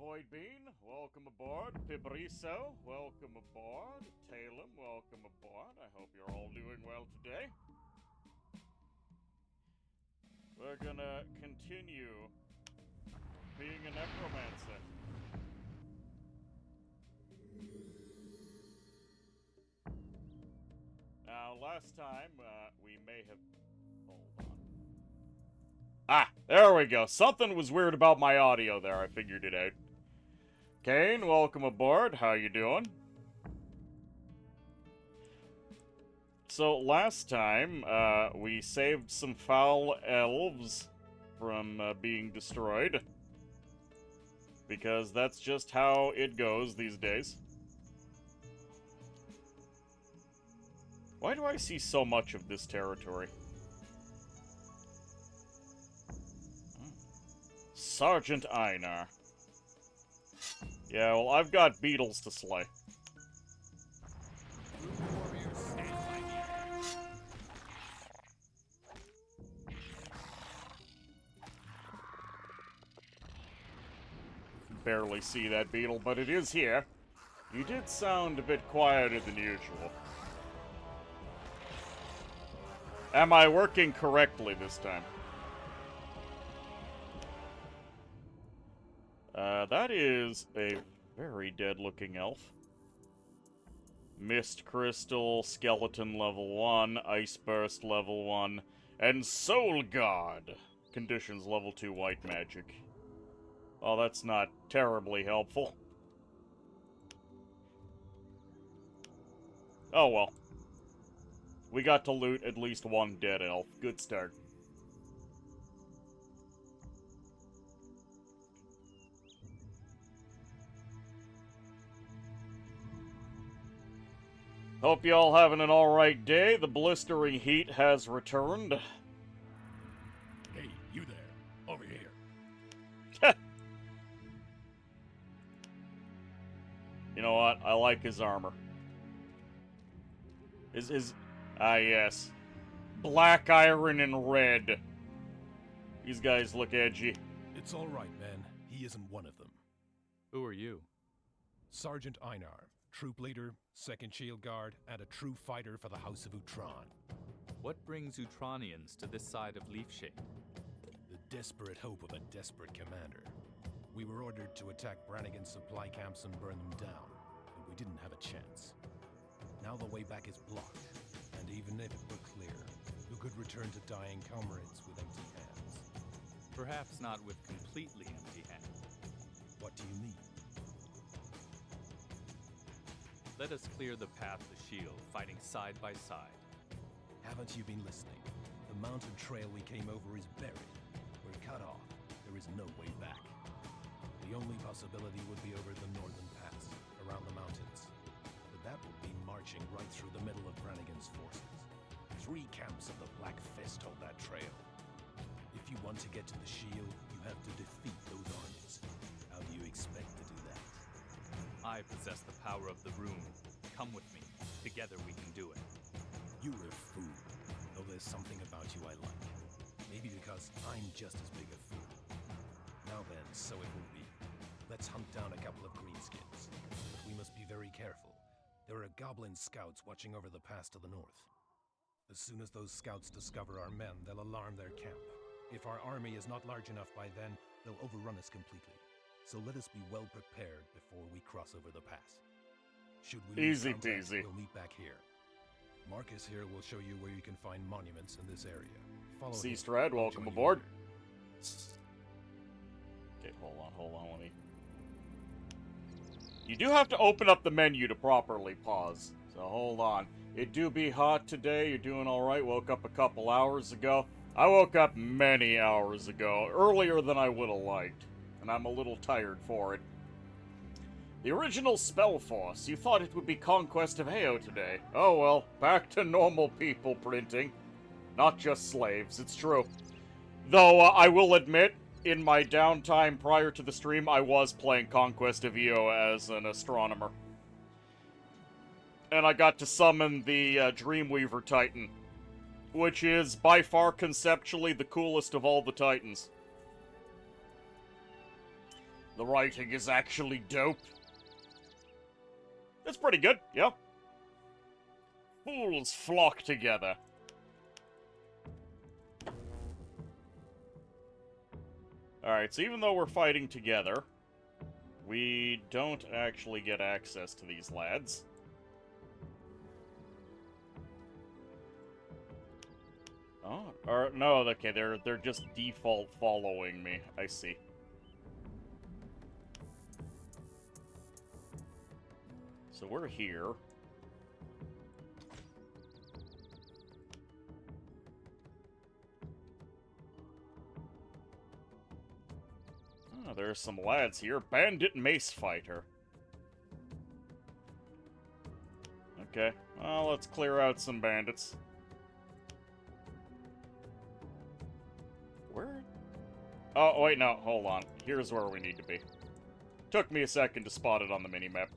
Void Bean, welcome aboard. Pibriso, welcome aboard. Talem, welcome aboard. I hope you're all doing well today. We're gonna continue being a necromancer. Now, last time, we may have... Hold on. Ah, there we go. Something was weird about my audio there. I figured it out. Kane, welcome aboard. How you doing? So, last time, we saved some foul elves from being destroyed. Because that's just how it goes these days. Why do I see so much of this territory? Sergeant Einar. Yeah, well, I've got beetles to slay. Barely see that beetle, but it is here. You did sound a bit quieter than usual. Am I working correctly this time? That is a very dead-looking elf. Mist Crystal, Skeleton level 1, Ice Burst level 1, and Soul Guard. Conditions level 2 white magic. Well, that's not terribly helpful. Oh well. We got to loot at least one dead elf. Good start. Hope y'all having an alright day. The blistering heat has returned. Hey, you there. Over here. You know what? I like his armor. Ah, yes. Black iron and red. These guys look edgy. It's all right, man. He isn't one of them. Who are you? Sergeant Einar, troop leader, 2nd Shield Guard, and a true fighter for the House of Utron. What brings Utronians to this side of Leafshade? The desperate hope of a desperate commander. We were ordered to attack Brannigan's supply camps and burn them down, but we didn't have a chance. Now the way back is blocked, and even if it were clear, who could return to dying comrades with empty hands? Perhaps not with completely empty hands. What do you need? Let us clear the path to Shield, fighting side by side. Haven't you been listening? The mountain trail we came over is buried. We're cut off. There is no way back. The only possibility would be over the northern pass, around the mountains. But that would be marching right through the middle of Brannigan's forces. 3 camps of the Black Fist hold that trail. If you want to get to the Shield, you have to defeat those armies. How do you expect to do that? I possess the power of the room. Come with me. Together we can do it. You're a fool, though there's something about you I like. Maybe because I'm just as big a fool. Now then, so it will be. Let's hunt down a couple of greenskins. But we must be very careful. There are goblin scouts watching over the pass to the north. As soon as those scouts discover our men, they'll alarm their camp. If our army is not large enough by then, they'll overrun us completely. So let us be well prepared before we cross over the pass. Should we Easy lose contact, peasy. we'll meet back here. Marcus here will show you where you can find monuments in this area. Follow him. Seastrad, I'll welcome join you aboard. later. Okay, hold on, let me... You do have to open up the menu to properly pause, so hold on. It do be hot today, you're doing alright, woke up a couple hours ago. I woke up many hours ago, earlier than I would have liked, and I'm a little tired for it. The original Spellforce, you thought it would be Conquest of Hao today. Oh well, back to normal people printing. Not just slaves, it's true. Though, I will admit, in my downtime prior to the stream, I was playing Conquest of Io as an astronomer. And I got to summon the Dreamweaver Titan, which is by far conceptually the coolest of all the Titans. The writing is actually dope. It's pretty good, yeah. Fools flock together. Alright, so even though we're fighting together, we don't actually get access to these lads. Oh, or no, okay, they're just default following me. I see. So we're here. Oh, there's some lads here. Bandit Mace Fighter. Okay, well, let's clear out some bandits. Where? Oh, wait, no, hold on. Here's where we need to be. Took me a second to spot it on the minimap.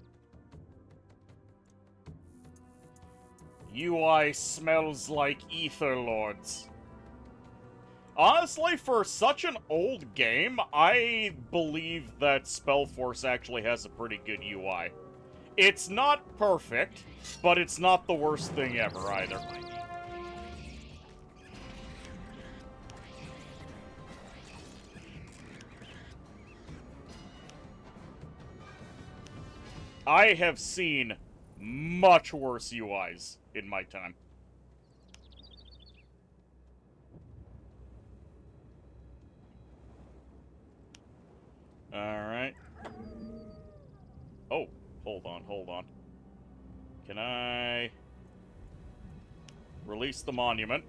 UI smells like Ether Lords. Honestly, for such an old game, I believe that Spellforce actually has a pretty good UI. It's not perfect, but it's not the worst thing ever either. I have seen much worse UIs in my time. Alright. Oh, hold on. Can I release the monument?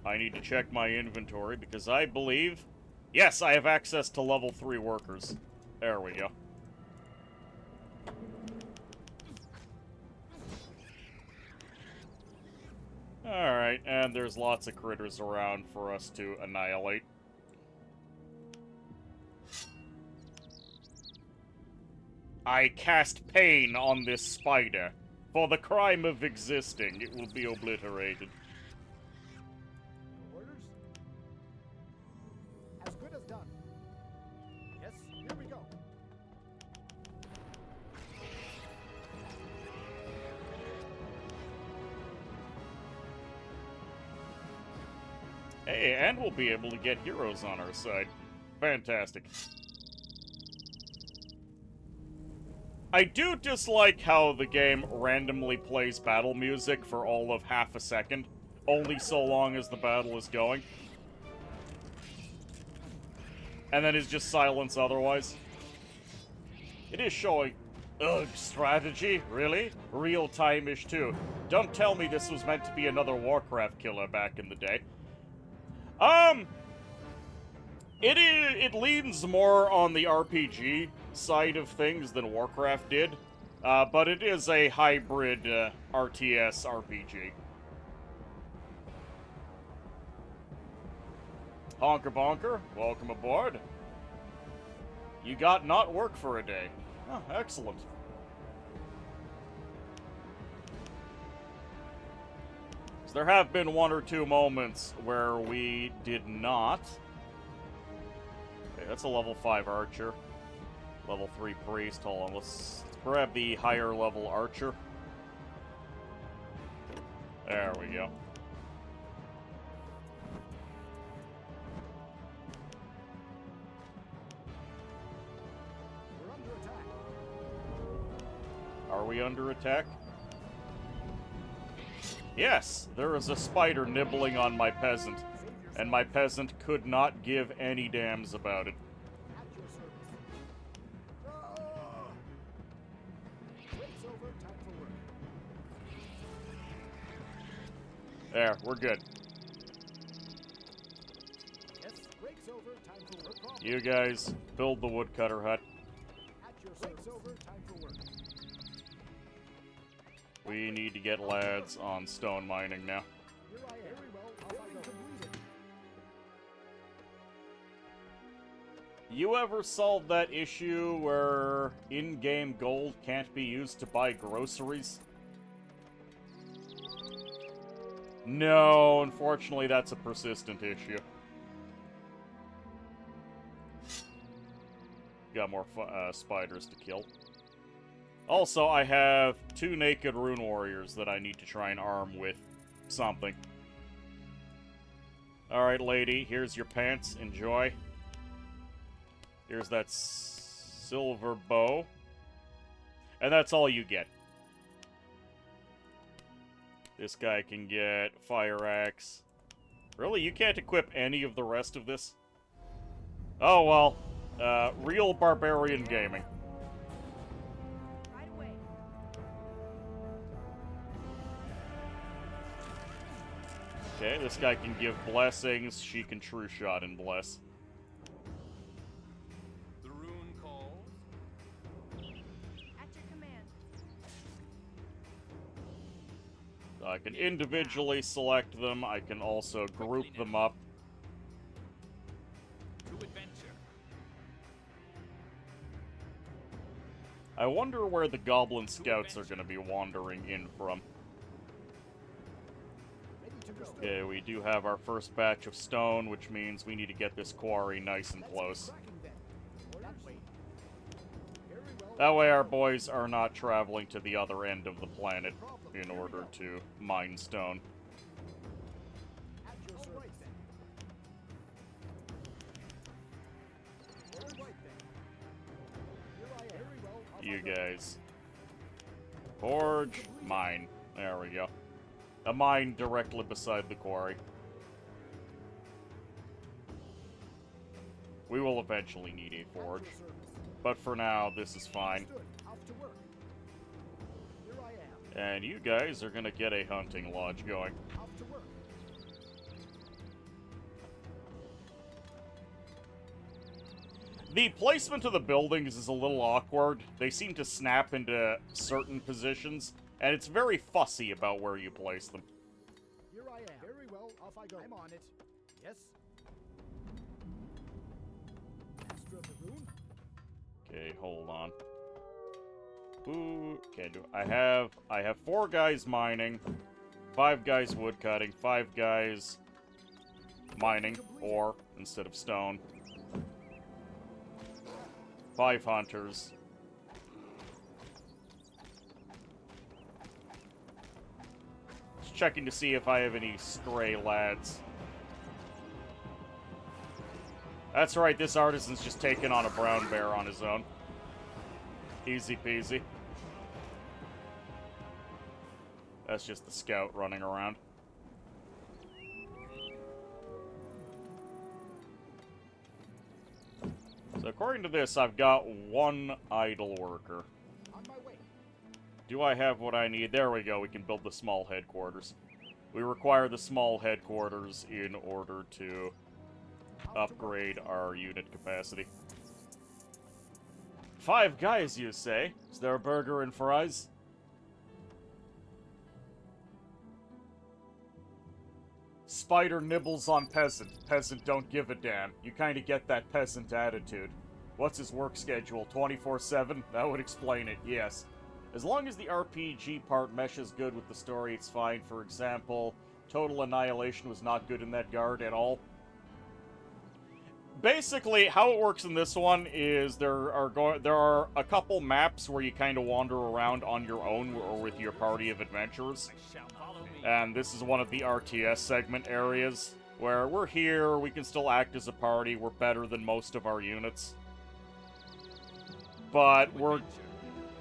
I need to check my inventory because I believe... Yes, I have access to level 3 workers. There we go. Alright, and there's lots of critters around for us to annihilate. I cast pain on this spider. For the crime of existing, it will be obliterated. Orders? As good as done. Yes, here we go. Hey, and we'll be able to get heroes on our side. Fantastic. I do dislike how the game randomly plays battle music for all of half a second, only so long as the battle is going. And then is just silence otherwise. It is showing... Ugh, strategy? Really? Real-time-ish too. Don't tell me this was meant to be another Warcraft killer back in the day. It leans more on the RPG side of things than Warcraft did, but it is a hybrid RTS RPG. Honker Bonker, welcome aboard. You got not work for a day. Oh, excellent. So there have been one or two moments where we did not. Okay, that's a level 5 archer. Level 3 priest. Hold on, let's grab the higher level archer. There we go. We're under attack. Are we under attack? Yes, there is a spider nibbling on my peasant, and my peasant could not give any damns about it. At your service. Break's over, time for work. There, we're good. Yes, break's over, time for work. Problem. You guys, build the woodcutter hut. At your service. Break's over, time for work. We need to get lads on stone mining now. Here I am. Very well. How I completed. You ever solved that issue where in-game gold can't be used to buy groceries? No, unfortunately that's a persistent issue. got more spiders to kill. Also, I have 2 naked rune warriors that I need to try and arm with something. Alright, lady, here's your pants. Enjoy. Here's that silver bow. And that's all you get. This guy can get fire axe. Really? You can't equip any of the rest of this? Oh, well. Real barbarian gaming. Right away. Okay, this guy can give blessings. She can true shot and bless. The rune calls. At your command. I can individually select them. I can also group them up. To adventure. I wonder where the goblin scouts are going to be wandering in from. Ready to go. Okay, we do have our first batch of stone, which means we need to get this quarry nice and close. Cracking then. That way. Very well. That way our boys are not traveling to the other end of the planet in order to mine stone. At your service then. All right then. Here I am. Very well. Off You I go. guys. Forge, mine. There we go. A mine directly beside the quarry. We will eventually need a forge, At your service. but for now, this is fine. Understood. Off to work. Here I am. And you guys are gonna get a hunting lodge going. Off to work. The placement of the buildings is a little awkward. They seem to snap into certain positions, and it's very fussy about where you place them. Here I am. Very well. Off I go. I'm on it. Yes. Master of the rune. Okay, hold on. Ooh, can't do it. I have 4 guys mining, 5 guys woodcutting, 5 guys mining ore instead of stone, 5 hunters. Just checking to see if I have any stray lads. That's right, this artisan's just taking on a brown bear on his own. Easy peasy. That's just the scout running around. So according to this, I've got 1 idle worker. On my way. Do I have what I need? There we go, we can build the small headquarters. We require the small headquarters in order to upgrade our unit capacity. 5 guys, you say? Is there a burger and fries? Spider nibbles on peasant. Peasant don't give a damn. You kinda get that peasant attitude. What's his work schedule? 24/7? That would explain it, yes. As long as the RPG part meshes good with the story, it's fine. For example, Total Annihilation was not good in that guard at all. Basically, how it works in this one is there are a couple maps where you kind of wander around on your own or with your party of adventurers. And this is one of the RTS segment areas where we're here, we can still act as a party, we're better than most of our units. But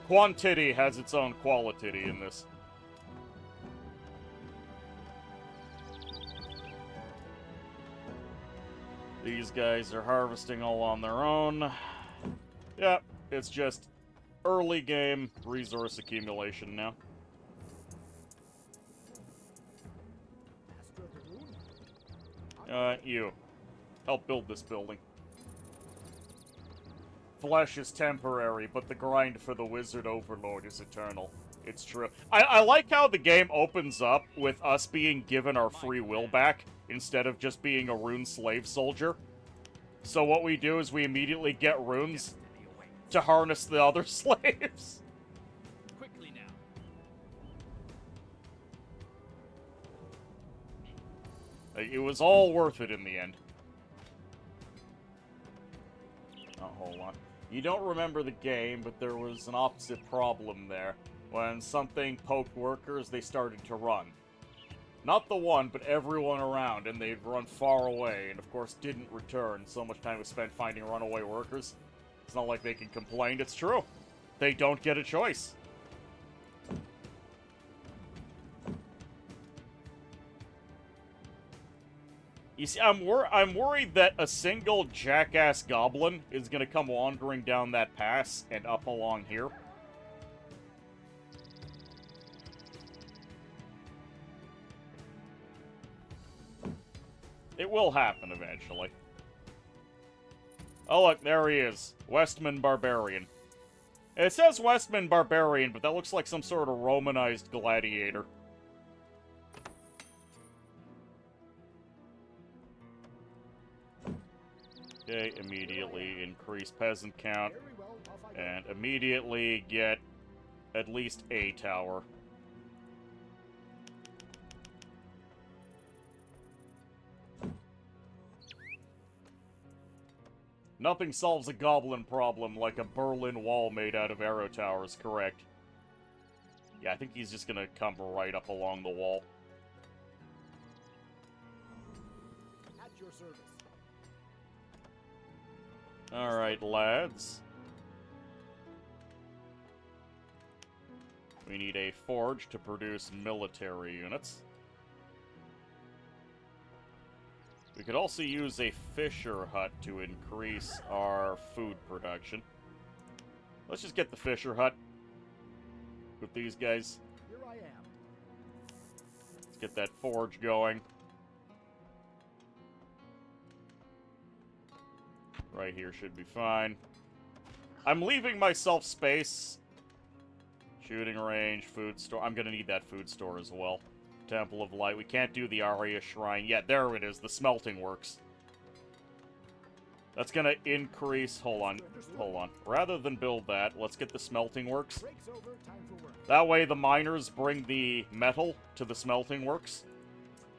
quantity has its own quality in this. These guys are harvesting all on their own. Yep, it's just early game resource accumulation now. Master of the rune. You. Help build this building. Flesh is temporary, but the grind for the wizard overlord is eternal. It's true. I like how the game opens up with us being given our free will back, instead of just being a rune slave soldier. So what we do is we immediately get runes to harness the other slaves. Quickly now. It was all worth it in the end. Oh, hold on. You don't remember the game, but there was an opposite problem there. When something poked workers, they started to run. Not the one, but everyone around, and they'd run far away, and of course didn't return. So much time was spent finding runaway workers. It's not like they can complain, it's true. They don't get a choice. You see, I'm worried that a single jackass goblin is gonna come wandering down that pass and up along here. It will happen eventually. Oh look, there he is. Westman Barbarian. It says Westman Barbarian, but that looks like some sort of Romanized gladiator. Okay, immediately increase peasant count, Very well, off I go. and immediately get at least a tower. Nothing solves a goblin problem like a Berlin Wall made out of arrow towers, correct? Yeah, I think he's just gonna come right up along the wall. At your service. Alright, lads. We need a forge to produce military units. We could also use a fisher hut to increase our food production. Let's just get the fisher hut with these guys. Here I am. Let's get that forge going. Right here should be fine. I'm leaving myself space. Shooting range, food store. I'm gonna need that food store as well. Temple of Light. We can't do the Arya Shrine yet. There it is, the smelting works. That's gonna increase... Hold on. Rather than build that, let's get the smelting works. Breaks over, time for work. That way the miners bring the metal to the smelting works.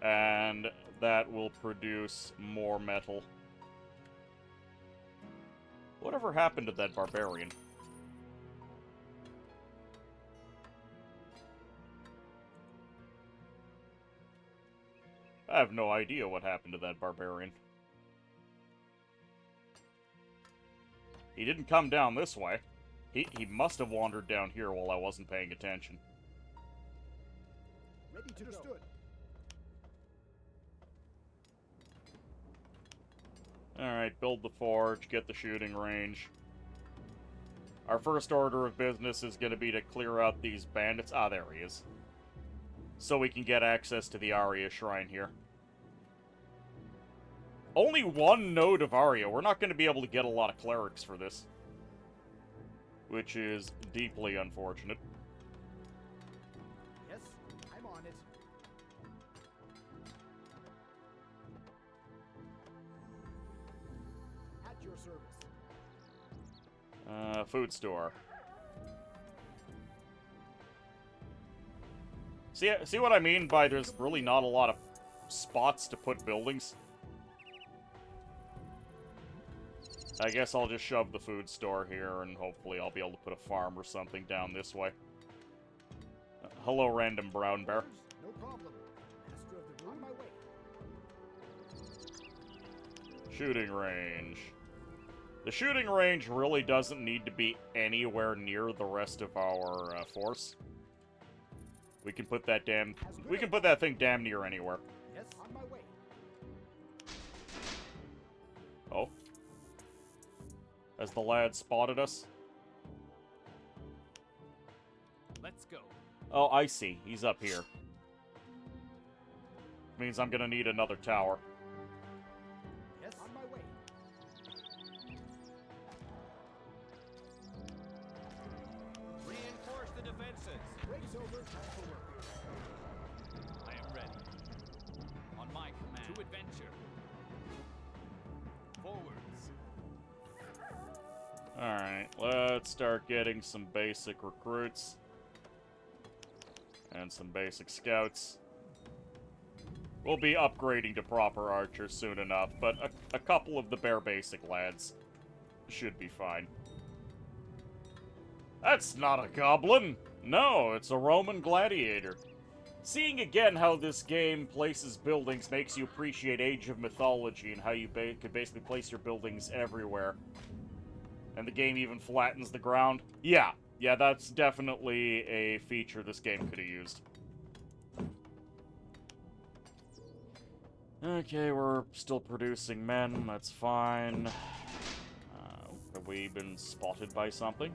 And that will produce more metal. Whatever happened to that barbarian? I have no idea what happened to that barbarian. He didn't come down this way. He must have wandered down here while I wasn't paying attention. Ready to go. Alright, build the forge, get the shooting range. Our first order of business is going to be to clear out these bandits. Ah, there he is. So we can get access to the Arya Shrine here. Only one node of Arya. We're not going to be able to get a lot of clerics for this. Which is deeply unfortunate. Yes, I'm on it. At your service. Food store. See what I mean by there's really not a lot of spots to put buildings? I guess I'll just shove the food store here, and hopefully I'll be able to put a farm or something down this way. Hello, random brown bear. No problem. Master of the room, on my way. Shooting range. The shooting range really doesn't need to be anywhere near the rest of our force. We can put that thing damn near anywhere. Yes, on my way. Oh. Has the lad spotted us? Let's go. Oh, I see. He's up here. Means I'm gonna need another tower. Yes, on my way. Reinforce the defenses. Breaks over, time for work. I am ready. On my command. To adventure. Forwards. Alright, let's start getting some basic recruits. And some basic scouts. We'll be upgrading to proper archers soon enough, but a couple of the bare basic lads should be fine. That's not a goblin. No, it's a Roman gladiator. Seeing again how this game places buildings makes you appreciate Age of Mythology and how you could basically place your buildings everywhere. And the game even flattens the ground. Yeah, that's definitely a feature this game could have used. Okay, we're still producing men, that's fine. Have we been spotted by something?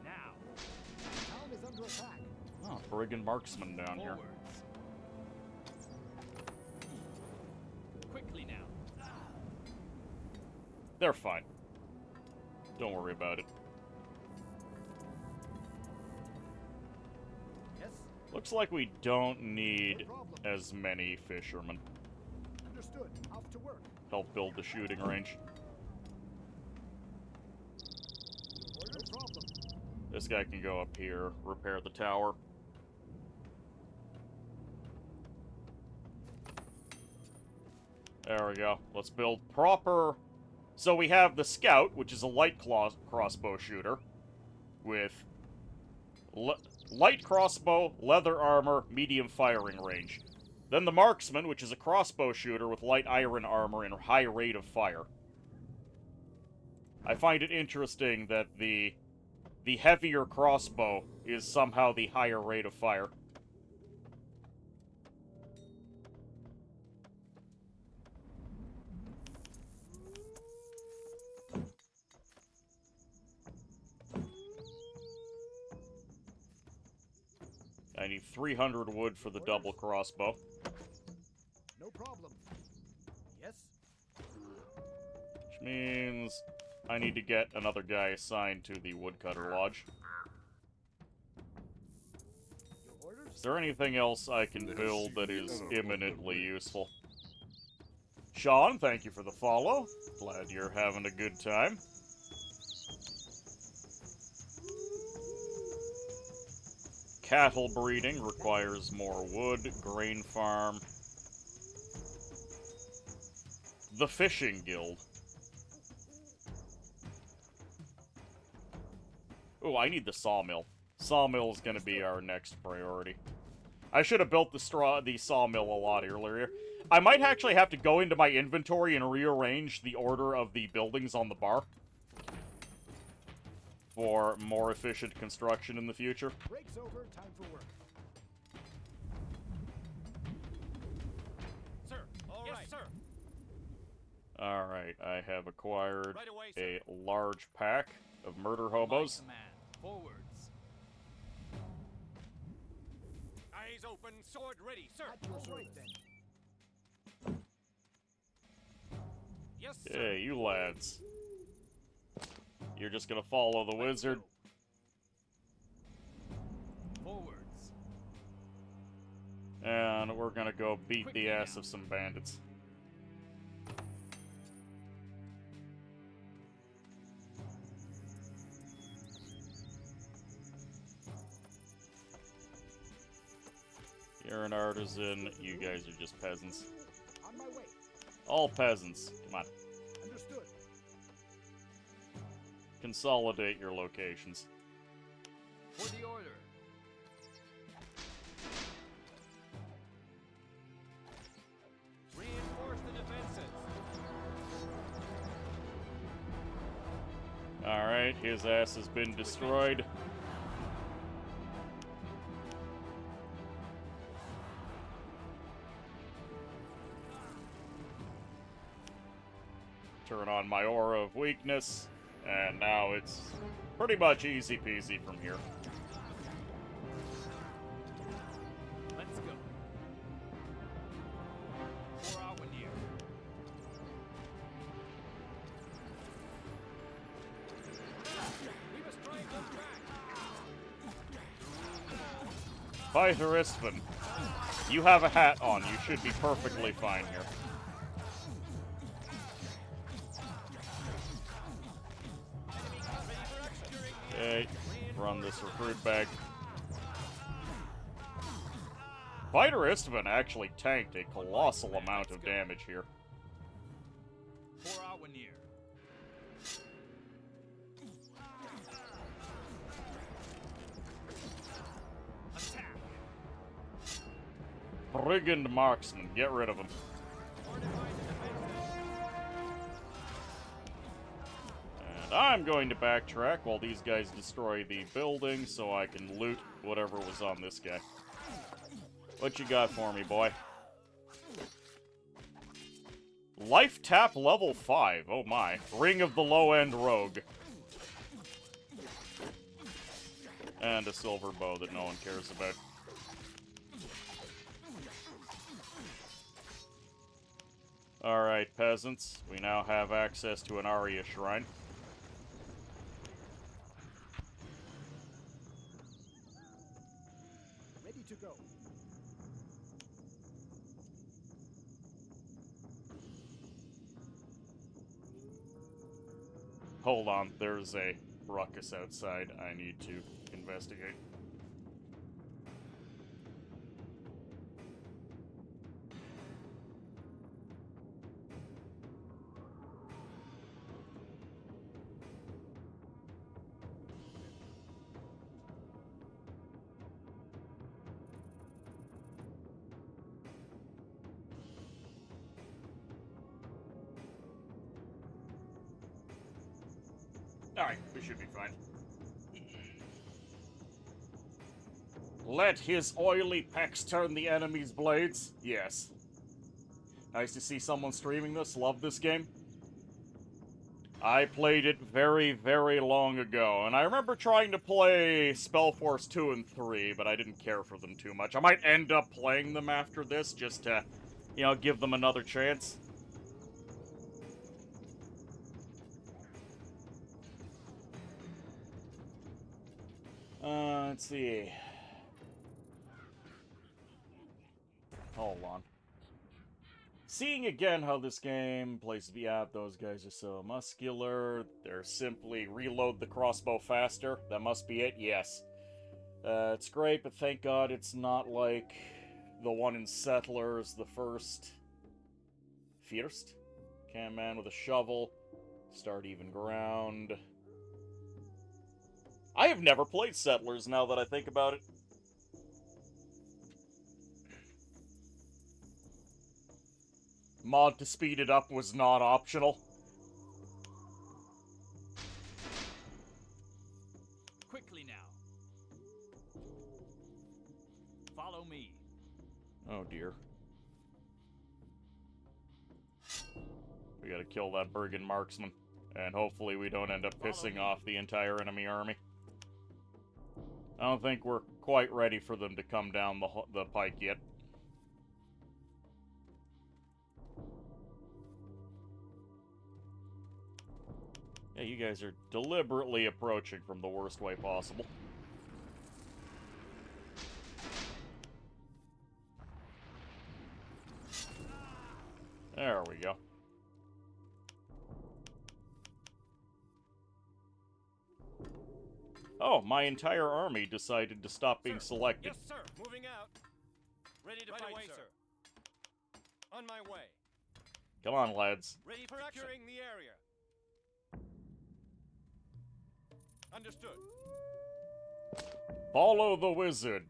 Now, Town is under attack. Oh, brigand marksman down here. forwards. Quickly now. They're fine. Don't worry about it. Yes. Looks like we don't need No problem. as many fishermen. Understood. Off to work. Help build the shooting range. No problem. This guy can go up here, repair the tower. There we go. Let's build proper... So we have the Scout, which is a light crossbow shooter, with light crossbow, leather armor, medium firing range. Then the Marksman, which is a crossbow shooter with light iron armor and high rate of fire. I find it interesting that the heavier crossbow is somehow the higher rate of fire. I need 300 wood for the double crossbow. No problem. Yes. Which means I need to get another guy assigned to the woodcutter lodge. Your orders? Is there anything else I can build that is imminently useful? Sean, thank you for the follow. Glad you're having a good time. Cattle breeding requires more wood. Grain farm. The Fishing Guild. Oh, I need the sawmill. Sawmill is going to be our next priority. I should have built the sawmill a lot earlier. I might actually have to go into my inventory and rearrange the order of the buildings on the bar for more efficient construction in the future. Break's over. Time for work. Sir, all right. Yes, sir. Alright, I have acquired Right away, a sir. large pack of murder hobos. My command. Forwards. Eyes open, sword ready, sir. At your right then. Yes, sir. Hey, you lads. You're just gonna follow the wizard. Forwards. And we're gonna go beat Quickly the ass now. of some bandits. You're an artisan, you guys are just peasants. On my way. All peasants. Come on. Understood. Consolidate your locations. For the order. Reinforce the defenses. Alright, his ass has been destroyed. Turn on my aura of weakness, and now it's pretty much easy peasy from here. Let's go. For our near. We must try and go back. Fighter Istvan, you have a hat on. You should be perfectly fine here. Okay, run this recruit bag. Fighter Istvan actually tanked a colossal amount of damage here. For our near. Brigand marksman. Get rid of him. And I'm going to backtrack while these guys destroy the building so I can loot whatever was on this guy. What you got for me, boy? Life tap level 5. Oh my. Ring of the low-end rogue. And a silver bow that no one cares about. Alright, peasants. We now have access to an Arya shrine. Ready to go. Hold on, there's a ruckus outside I need to investigate. Alright, we should be fine. Let his oily pecs turn the enemy's blades? Yes. Nice to see someone streaming this. Love this game. I played it very, very long ago, and I remember trying to play Spellforce 2 and 3, but I didn't care for them too much. I might end up playing them after this, just to, you know, give them another chance. Let's see. Hold on. Seeing again how this game plays the app, those guys are so muscular. They're simply reload the crossbow faster. That must be it, yes. It's great, but thank God it's not like the one in Settlers, the first. Cam man with a shovel. Start even ground. I have never played Settlers now that I think about it. Mod to speed it up was not optional. Quickly now. Follow me. Oh dear. We gotta kill that Brigand marksman. And hopefully we don't end up pissing off the entire enemy army. I don't think we're quite ready for them to come down the pike yet. Yeah, you guys are deliberately approaching from the worst way possible. There we go. Oh, my entire army decided to stop being selected. Yes, sir. Moving out. Ready to fight, away, sir. On my way. Come on, lads. Ready for securing the area. Understood. Follow the wizard.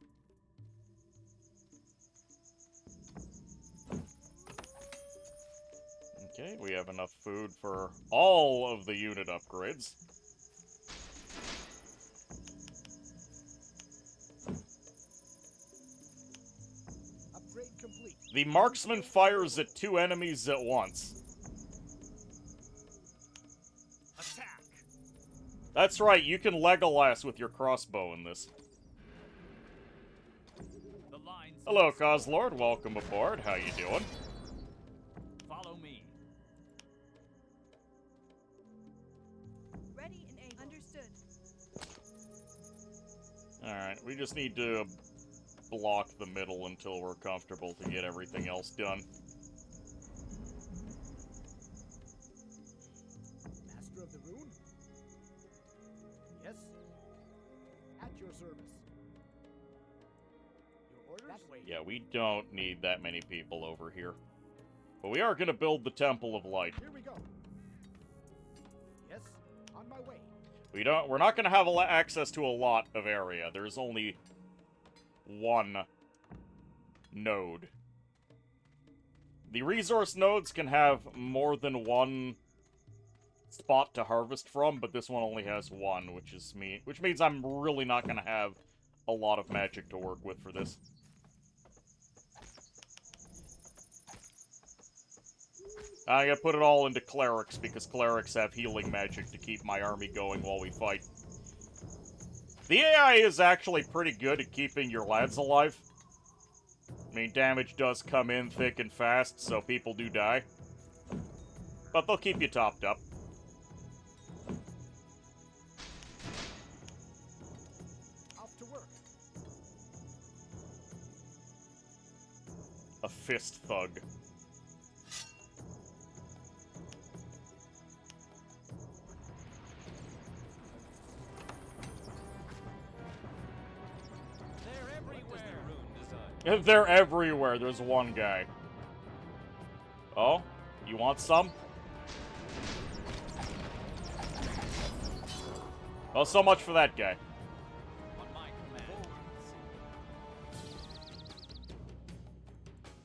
Okay, we have enough food for all of the unit upgrades. Upgrade complete. The marksman fires at 2 enemies at once. Attack! That's right, you can Legolas with your crossbow in this. The lines. Hello, Coslord. Welcome aboard. How you doing? Follow me. Ready and aim. Understood. Alright, we just need to block the middle until we're comfortable to get everything else done. Master of the rune? Yes? At your service. Your orders? That way. Yeah, we don't need that many people over here. But we are going to build the Temple of Light. Here we go. Yes, on my way. We're not going to have access to a lot of area. There's only one node The resource nodes can have more than one spot to harvest from, but this one only has one, which means I'm really not gonna have a lot of magic to work with for this. I gotta put it all into clerics, because clerics have healing magic to keep my army going while we fight. The AI is actually pretty good at keeping your lads alive. I mean, damage does come in thick and fast, so people do die. But they'll keep you topped up. Off to work. A fist thug. They're everywhere. They're everywhere. There's one guy. Oh? You want some? Oh, so much for that guy. On my command.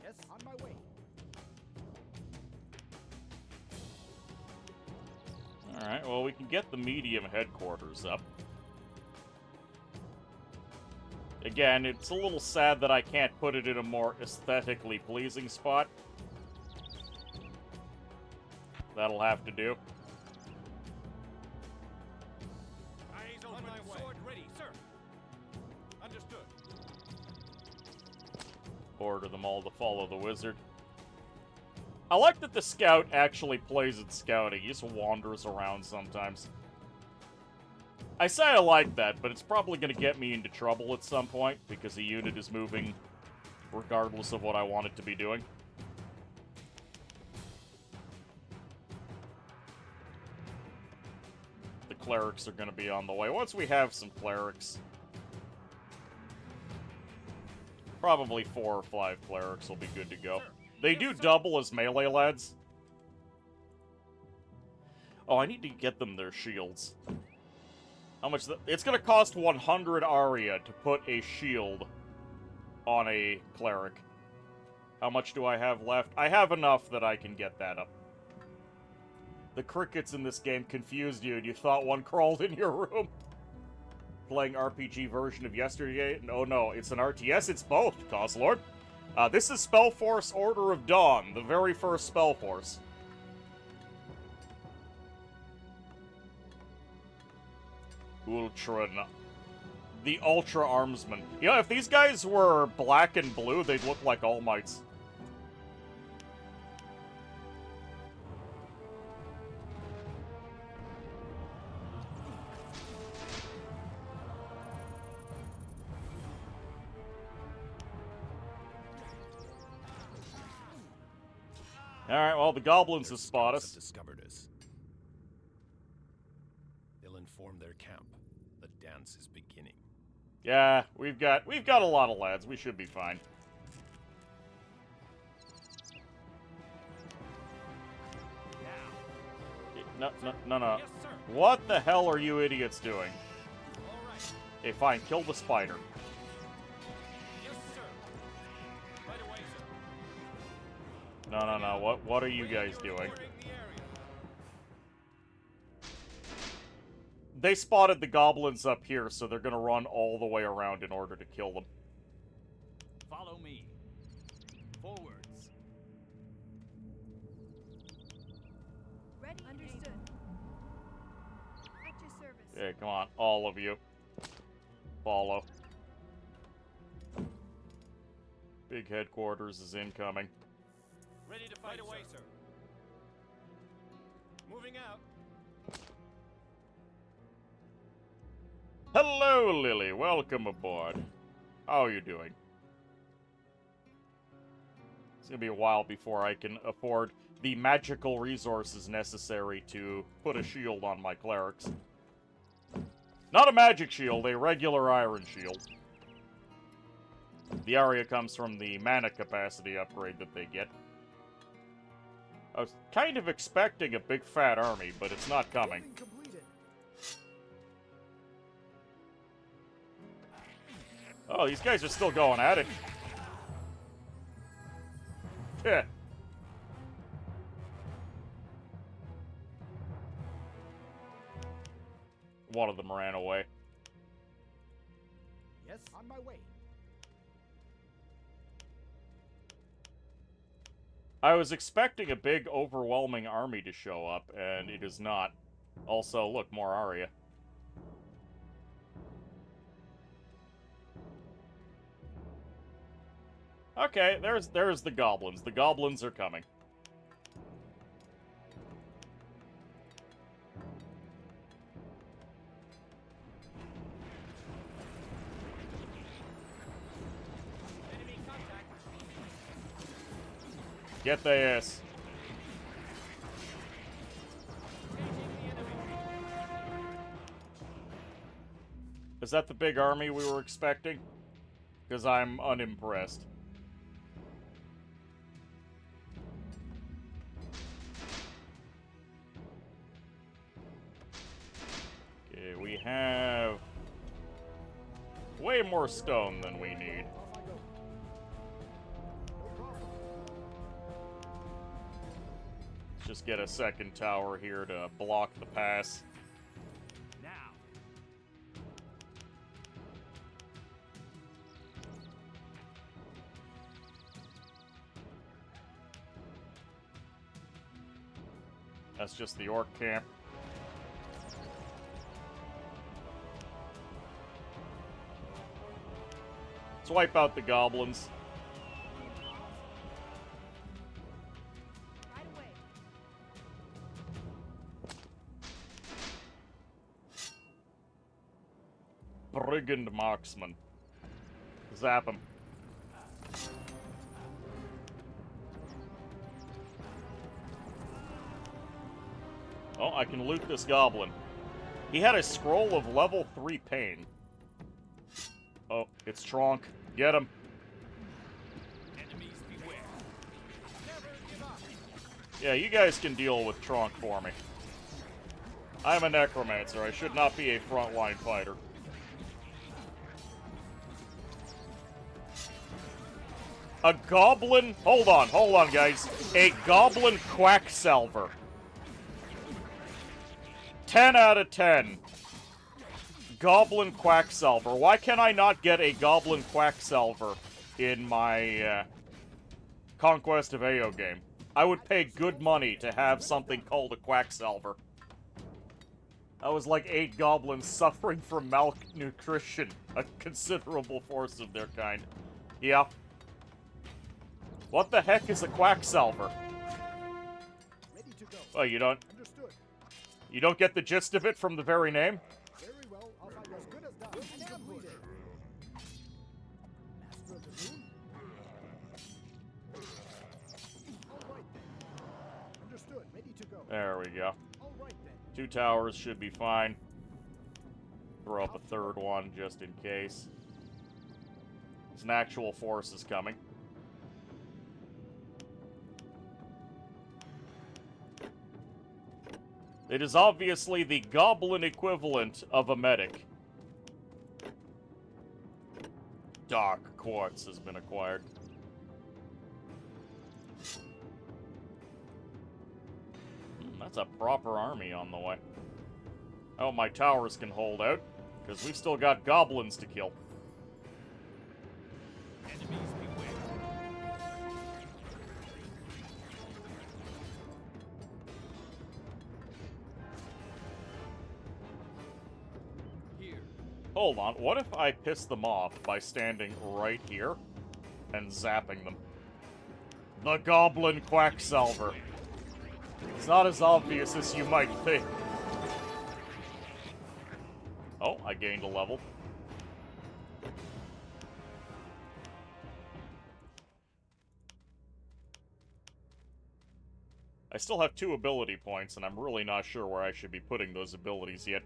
Yes, on my way. Alright, well, we can get the medium headquarters up. Again, it's a little sad that I can't put it in a more aesthetically pleasing spot. That'll have to do. Eyes on my way. Sword ready, sir. Understood. Order them all to follow the wizard. I like that the scout actually plays at scouting. He just wanders around sometimes. I say I like that, but it's probably going to get me into trouble at some point, because the unit is moving regardless of what I want it to be doing. The clerics are going to be on the way. Once we have some clerics, probably 4 or 5 clerics will be good to go. They do double as melee lads. Oh, I need to get them their shields. How much? It's gonna cost 100 Aria to put a shield on a cleric. How much do I have left? I have enough that I can get that up. The crickets in this game confused you, and you thought one crawled in your room. Playing RPG version of yesterday? No, no, it's an RTS. It's both, Coslord. This is Spellforce Order of Dawn, the very first Spellforce. The Ultra Armsman. You know, if these guys were black and blue, they'd look like All Mights. Alright, well, the goblins have spotted us. Discovered us. They'll inform their camp. The dance is beginning. Yeah, we've got a lot of lads. We should be fine. No. Yes, sir. What the hell are you idiots doing? All right. Okay, fine. Kill the spider. Yes, sir. Right away, sir. No. What are you guys doing? Recording the area. They spotted the goblins up here, so they're gonna run all the way around in order to kill them. Follow me. Forwards. Ready? Understood. At your service. Okay, come on, all of you. Follow. Big headquarters is incoming. Ready to fight away, sir. Moving out. Hello, Lily. Welcome aboard. How are you doing? It's gonna be a while before I can afford the magical resources necessary to put a shield on my clerics. Not a magic shield, a regular iron shield. The Aria comes from the mana capacity upgrade that they get. I was kind of expecting a big fat army, but it's not coming. Building completed. Oh, these guys are still going at it. Heh. one of them ran away. Yes, on my way. I was expecting a big, overwhelming army to show up, and it is not. Also, look, more Arya. Okay, there's the goblins. The goblins are coming. Enemy contact. Get the ass. Engaging the enemy. Is that the big army we were expecting? Because I'm unimpressed. Okay, we have way more stone than we need. Off I go. No problem. Let's just get a second tower here to block the pass. Now. That's just the orc camp. Let's wipe out the goblins. Right away. Brigand marksman. Zap him. Oh, I can loot this goblin. He had a scroll of level 3 pain. Oh, it's Tronk. Get him. Enemies beware. Never give up. Yeah, you guys can deal with Tronk for me. I'm a necromancer. I should not be a frontline fighter. A goblin... hold on, guys. A goblin quacksalver. 10 out of 10. Goblin quacksalver. Why can I not get a goblin quacksalver in my Conquest of Ao game? I would pay good money to have something called a quacksalver. That was like 8 goblins suffering from malnutrition, a considerable force of their kind. Yeah. What the heck is a quacksalver? Ready to go. Oh, you don't get the gist of it from the very name? Very well. I'll find as good as done. And completed. Master of the room. All right then. Understood. Ready to go. There we go. All right then. 2 towers should be fine. Throw up a third one just in case. There's an actual force is coming. It is obviously the goblin equivalent of a medic. Dark quartz has been acquired. That's a proper army on the way. Oh, my towers can hold out, because we've still got goblins to kill. Enemies beware. Here. Hold on, what if I piss them off by standing right here and zapping them? The Goblin Quacksalver. It's not as obvious as you might think. Oh, I gained a level. I still have 2 ability points, and I'm really not sure where I should be putting those abilities yet.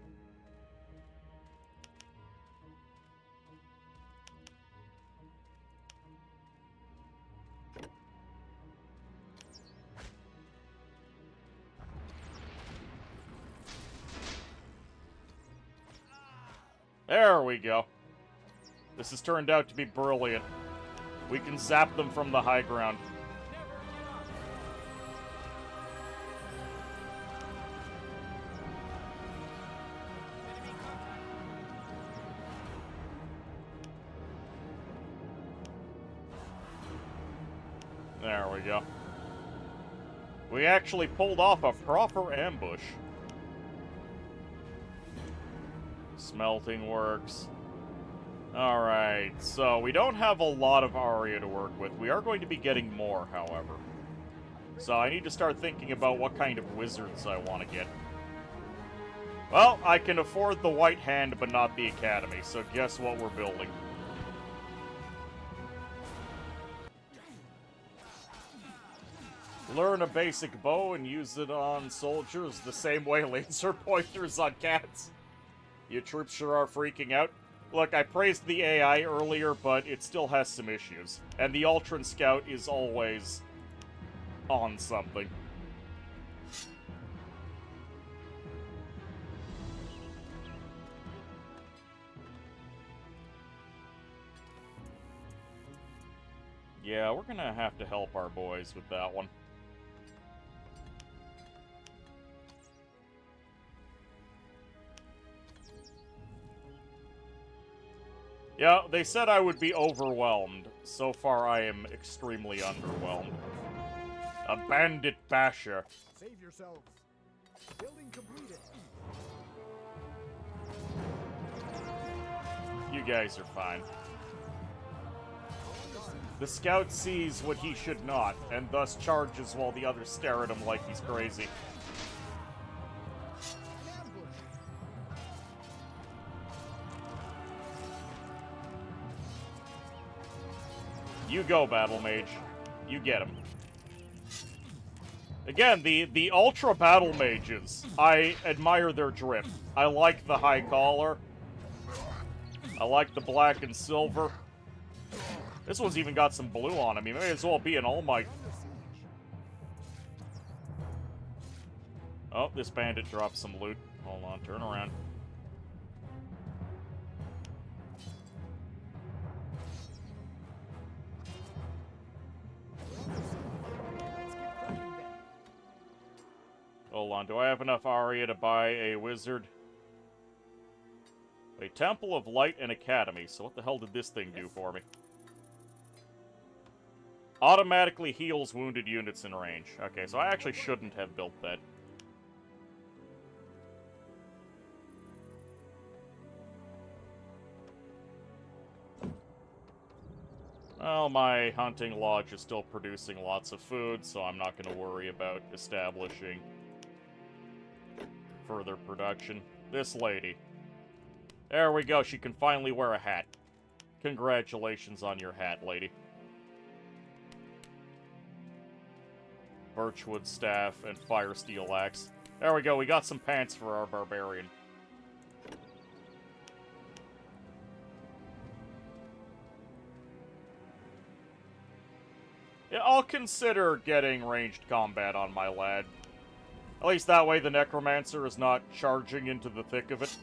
There we go. This has turned out to be brilliant. We can zap them from the high ground. Enemy There we go. We actually pulled off a proper ambush. Smelting works. Alright, so we don't have a lot of Aria to work with. We are going to be getting more, however. So I need to start thinking about what kind of wizards I want to get. Well, I can afford the White Hand, but not the Academy, so guess what we're building? Learn a basic bow and use it on soldiers the same way laser pointers on cats. You troops sure are freaking out. Look, I praised the AI earlier, but it still has some issues. And the Ultron Scout is always on something. Yeah, we're gonna have to help our boys with that one. Yeah, they said I would be overwhelmed. So far, I am extremely underwhelmed. A bandit basher. Save yourselves. Building completed. You guys are fine. The scout sees what he should not, and thus charges while the others stare at him like he's crazy. You go, Battle Mage. You get him. Again, the Ultra Battle Mages, I admire their drip. I like the high collar. I like the black and silver. This one's even got some blue on him. He may as well be an All Might. Oh, this bandit dropped some loot. Hold on, turn around. Hold on, do I have enough Aria to buy a wizard? A Temple of Light and Academy, so what the hell did this thing do for me? Automatically heals wounded units in range. Okay, so I actually shouldn't have built that. Well, my hunting lodge is still producing lots of food, so I'm not going to worry about establishing further production. This lady. There we go, she can finally wear a hat. Congratulations on your hat, lady. Birchwood staff and fire steel axe. There we go, we got some pants for our barbarian. Yeah, I'll consider getting ranged combat on my lad. At least that way the Necromancer is not charging into the thick of it.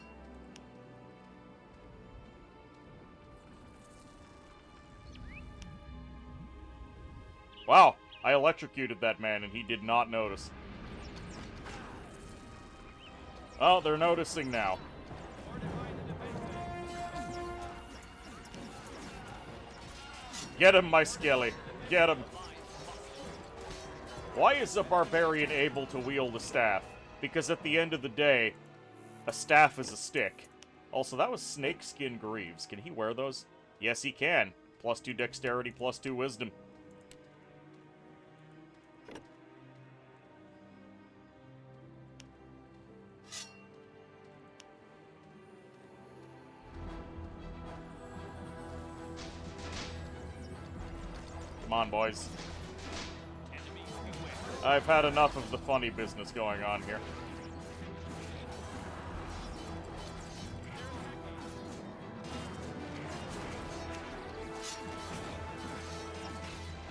Wow, I electrocuted that man and he did not notice. Oh, they're noticing now. Get him, my skelly. Get him. Why is a barbarian able to wield a staff? Because at the end of the day, a staff is a stick. Also, that was snakeskin greaves. Can he wear those? Yes, he can. +2 dexterity, +2 wisdom. Come on, boys. I've had enough of the funny business going on here.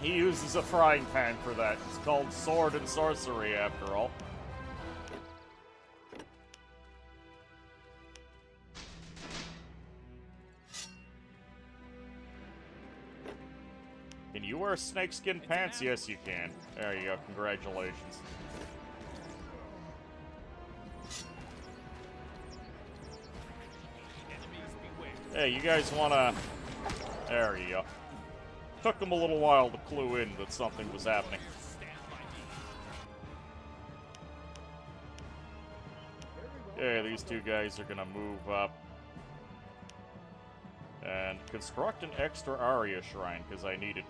He uses a frying pan for that. It's called sword and sorcery, after all. Can you wear snakeskin pants? Yes, you can. There you go. Congratulations. Hey, you guys wanna... There you go. took them a little while to clue in that something was happening. Okay, these two guys are gonna move up and construct an extra Arya shrine, because I need it.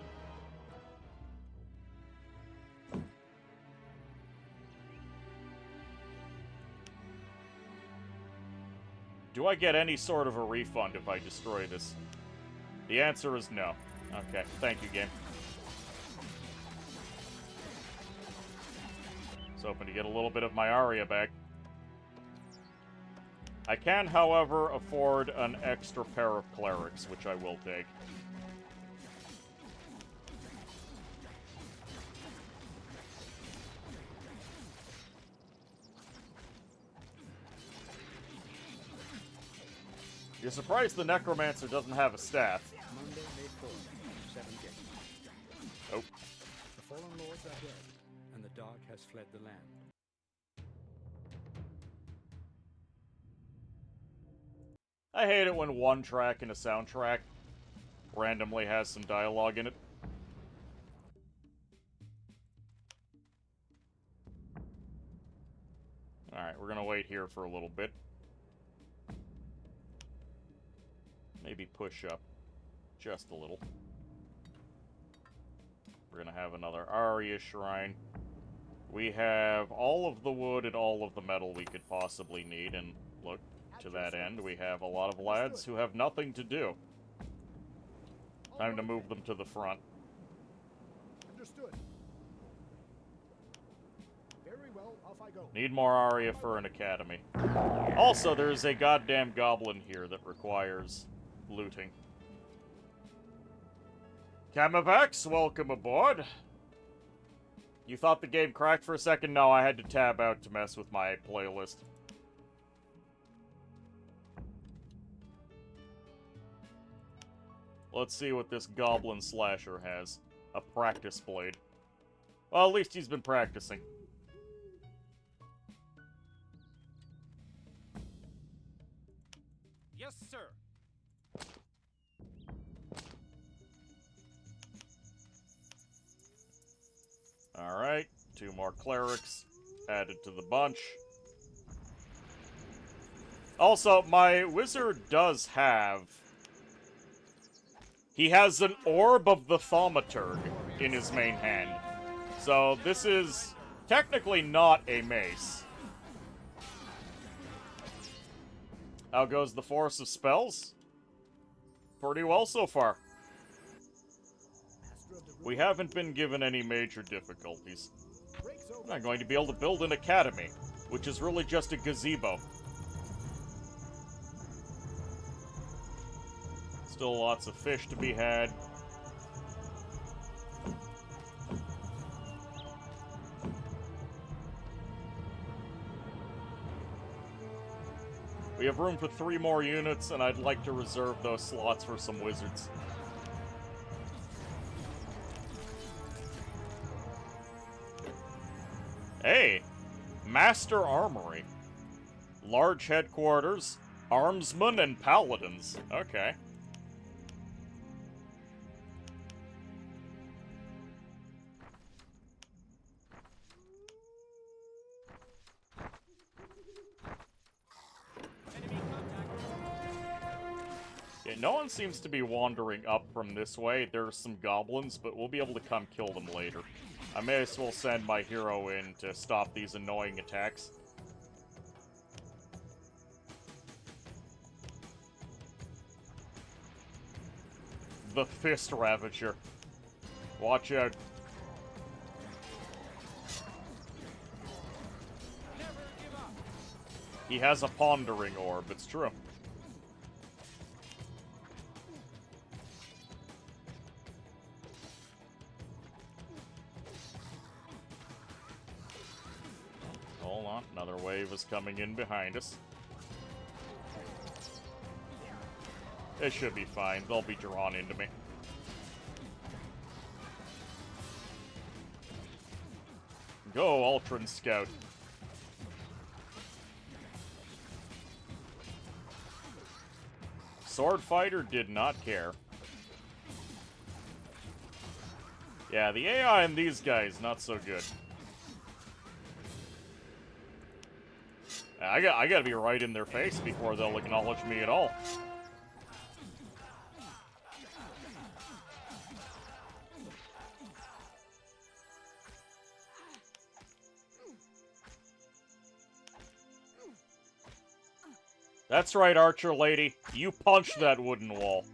Do I get any sort of a refund if I destroy this? The answer is no. Okay, thank you, game. Was hoping to get a little bit of my Arya back. I can, however, afford an extra pair of clerics, which I will take. You're surprised the Necromancer doesn't have a staff. Monday, May 4th, 7 gates. Oh. The fallen lords are dead, and the dark has fled the land. I hate it when one track in a soundtrack randomly has some dialogue in it. Alright, we're gonna wait here for a little bit. Maybe push up just a little. We're gonna have another Arya shrine. We have all of the wood and all of the metal we could possibly need, and look, to that end, we have a lot of lads who have nothing to do. Time to move them to the front. Understood. Very well, off I go. Need more Arya for an academy. Also, there's a goddamn goblin here that requires looting. Camavex, welcome aboard. You thought the game cracked for a second? No, I had to tab out to mess with my playlist. Let's see what this goblin slasher has. A practice blade. Well, at least he's been practicing. Yes, sir. Alright, 2 more clerics added to the bunch. Also, my wizard does have... He has an Orb of the Thaumaturg in his main hand. So this is technically not a mace. How goes the force of spells? Pretty well so far. We haven't been given any major difficulties. I'm not going to be able to build an academy, which is really just a gazebo. Still lots of fish to be had. We have room for 3 more units, and I'd like to reserve those slots for some wizards. Hey! Master Armory. Large headquarters, armsmen, and paladins. Okay. Yeah, no one seems to be wandering up from this way. There's some goblins, but we'll be able to come kill them later. I may as well send my hero in to stop these annoying attacks. The Fist Ravager. Watch out. He has a pondering orb, it's true. Hold on, another wave is coming in behind us. It should be fine, they'll be drawn into me. Go, Ultron Scout. Sword Fighter did not care. Yeah, the AI in these guys, not so good. I gotta be right in their face before they'll acknowledge me at all. That's right, Archer Lady. You punch that wooden wall.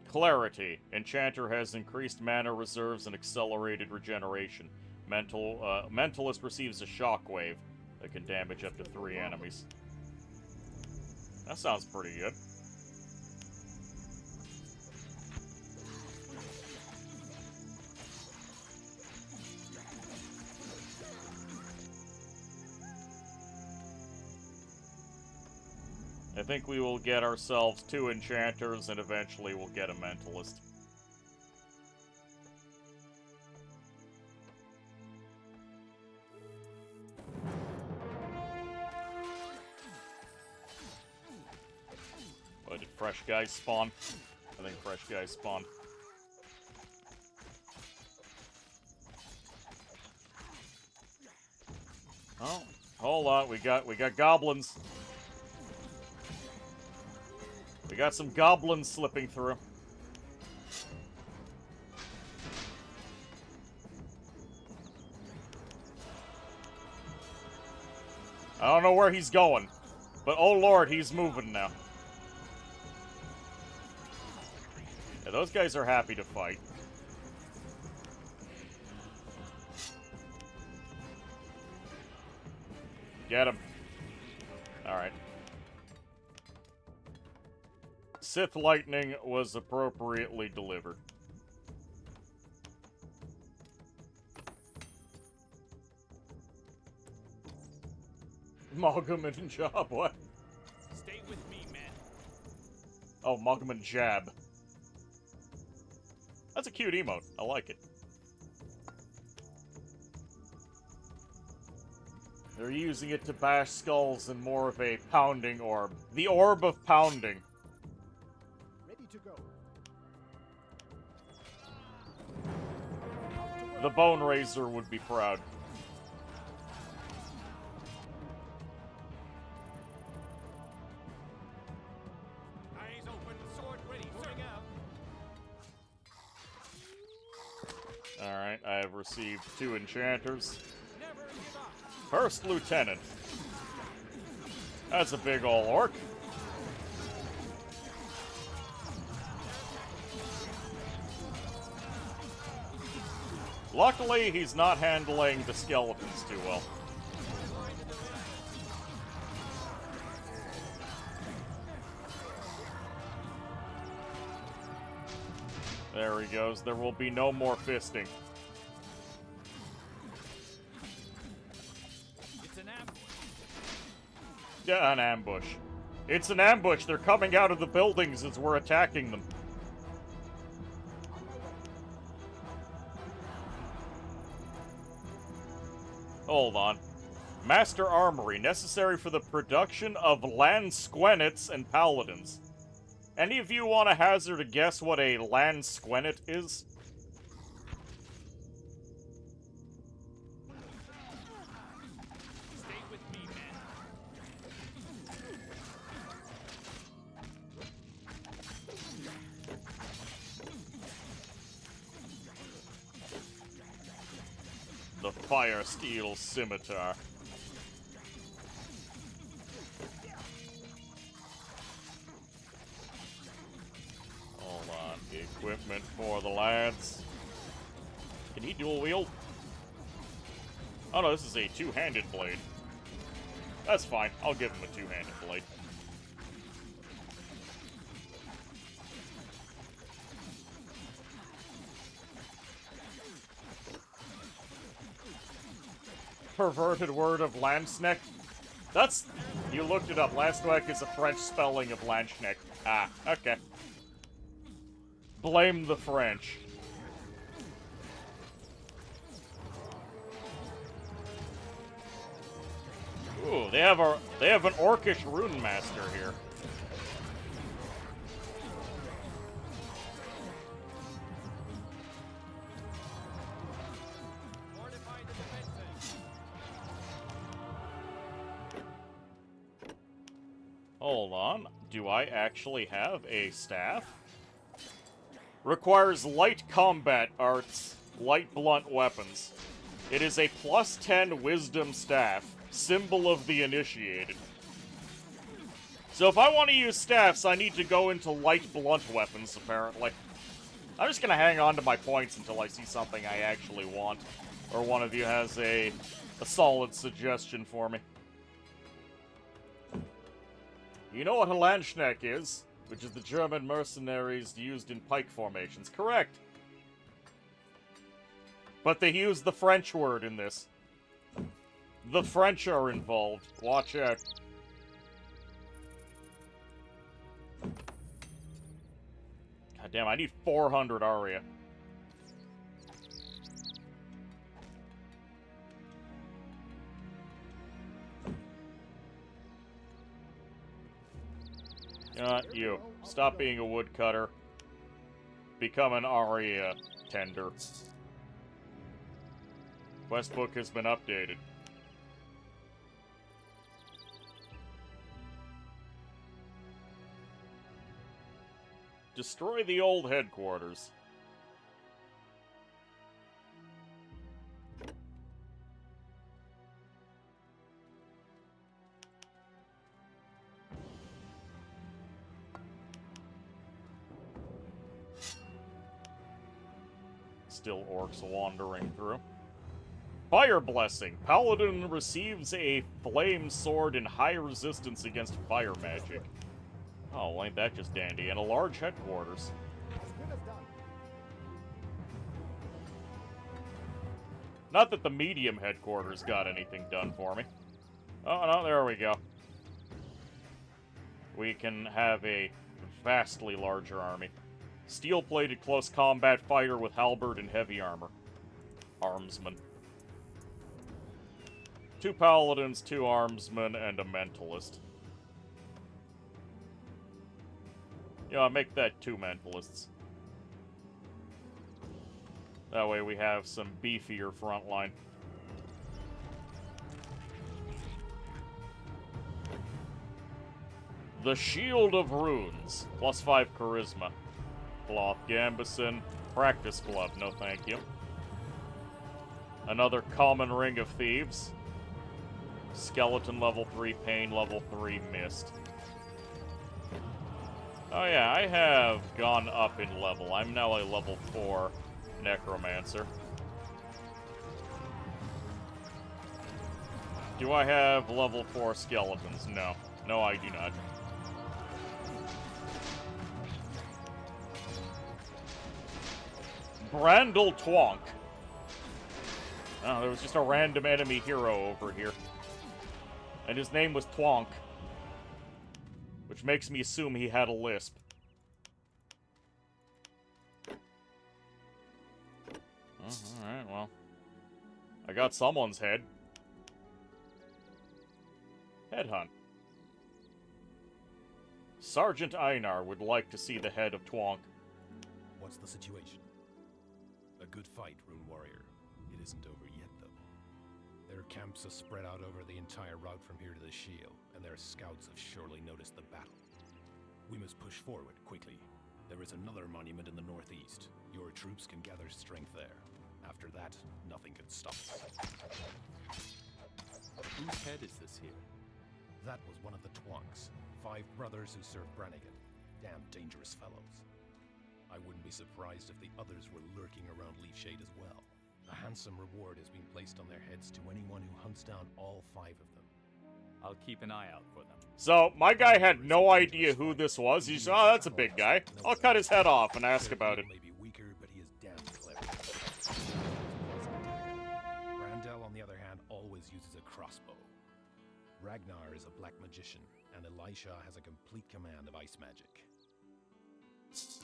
Clarity. Enchanter has increased mana reserves and accelerated regeneration. Mentalist receives a shockwave that can damage up to 3 enemies. That sounds pretty good. I think we will get ourselves 2 enchanters, and eventually we'll get a mentalist. Oh, did fresh guys spawn? I think fresh guys spawned. Oh, hold on, we got goblins. We got some goblins slipping through. I don't know where he's going, but oh lord, he's moving now. Yeah, those guys are happy to fight. Get him. Alright. Sith lightning was appropriately delivered. Malgam and Job, what? Stay with me, man. Oh, Malgam and Jab. That's a cute emote. I like it. They're using it to bash skulls in more of a pounding orb. The orb of pounding. Ready to go. The Bone Razor would be proud. Eyes open, sword ready, moving out. Alright, I have received 2 enchanters. Never give up. First Lieutenant. That's a big ol' orc. Luckily, he's not handling the skeletons too well. There he goes. There will be no more fisting. It's an ambush. Yeah, an ambush. It's an ambush. They're coming out of the buildings as we're attacking them. Hold on. Master Armory, necessary for the production of Lansquenets and Paladins. Any of you want to hazard a guess what a Lansquenet is? Stay with me, man. The Fire Steel Scimitar. Hold on. Equipment for the lads. Can he dual wield? Oh no, this is a two-handed blade. That's fine. I'll give him a two-handed blade. Perverted word of Landsknecht? That's... You looked it up. Landsknecht is a French spelling of Landsknecht. Ah, okay. Blame the French. Ooh, they have an orcish rune master here. Fortify the defenses. Hold on. Do I actually have a staff? Requires light combat arts, light blunt weapons. It is a plus 10 wisdom staff, symbol of the initiated. So if I want to use staffs, I need to go into light blunt weapons, apparently. I'm just gonna hang on to my points until I see something I actually want. Or one of you has a solid suggestion for me. You know what a Landsknecht is? Which is the German mercenaries used in pike formations. Correct. But they use the French word in this. The French are involved. Watch out. God damn, I need 400 Aria. You know what? You. Stop being a woodcutter. Become an Aria tender. Quest book has been updated. Destroy the old headquarters. Still orcs wandering through. Fire Blessing. Paladin receives a flame sword and high resistance against fire magic. Oh, well, ain't that just dandy? And a large headquarters. As good as done. Not that the medium headquarters got anything done for me. Oh, no, there we go. We can have a vastly larger army. Steel-plated close combat fighter with halberd and heavy armor. Armsman. 2 paladins, 2 armsmen, and a mentalist. Yeah, make that 2 mentalists. That way we have some beefier frontline. The Shield of Runes. Plus 5 charisma. Cloth Gambison. Practice Glove. No thank you. Another Common Ring of Thieves. Skeleton level 3, Pain level 3, Mist. Oh yeah, I have gone up in level. I'm now a level 4 Necromancer. Do I have level 4 skeletons? No. No, I do not. Brandel Twonk. Oh, there was just a random enemy hero over here. And his name was Twonk. Which makes me assume he had a lisp. Oh, alright, well. I got someone's head. Headhunt. Sergeant Einar would like to see the head of Twonk. What's the situation? A good fight, Rune Warrior. It isn't over yet, though. Their camps are spread out over the entire route from here to the Shield, and their scouts have surely noticed the battle. We must push forward quickly. There is another monument in the northeast. Your troops can gather strength there. After that, nothing can stop us. Whose head is this here? That was one of the Twonks. 5 brothers who served Brannigan. Damn dangerous fellows. I wouldn't be surprised if the others were lurking around Leafshade as well. A handsome reward has been placed on their heads to anyone who hunts down all 5 of them. I'll keep an eye out for them. So, my guy had no idea who this was. He's, oh, that's a big guy. I'll cut his head off and ask about it. He may be weaker, but he is damn clever. Brandel, on the other hand, always uses a crossbow. Ragnar is a black magician, and Elisha has a complete command of ice magic. It's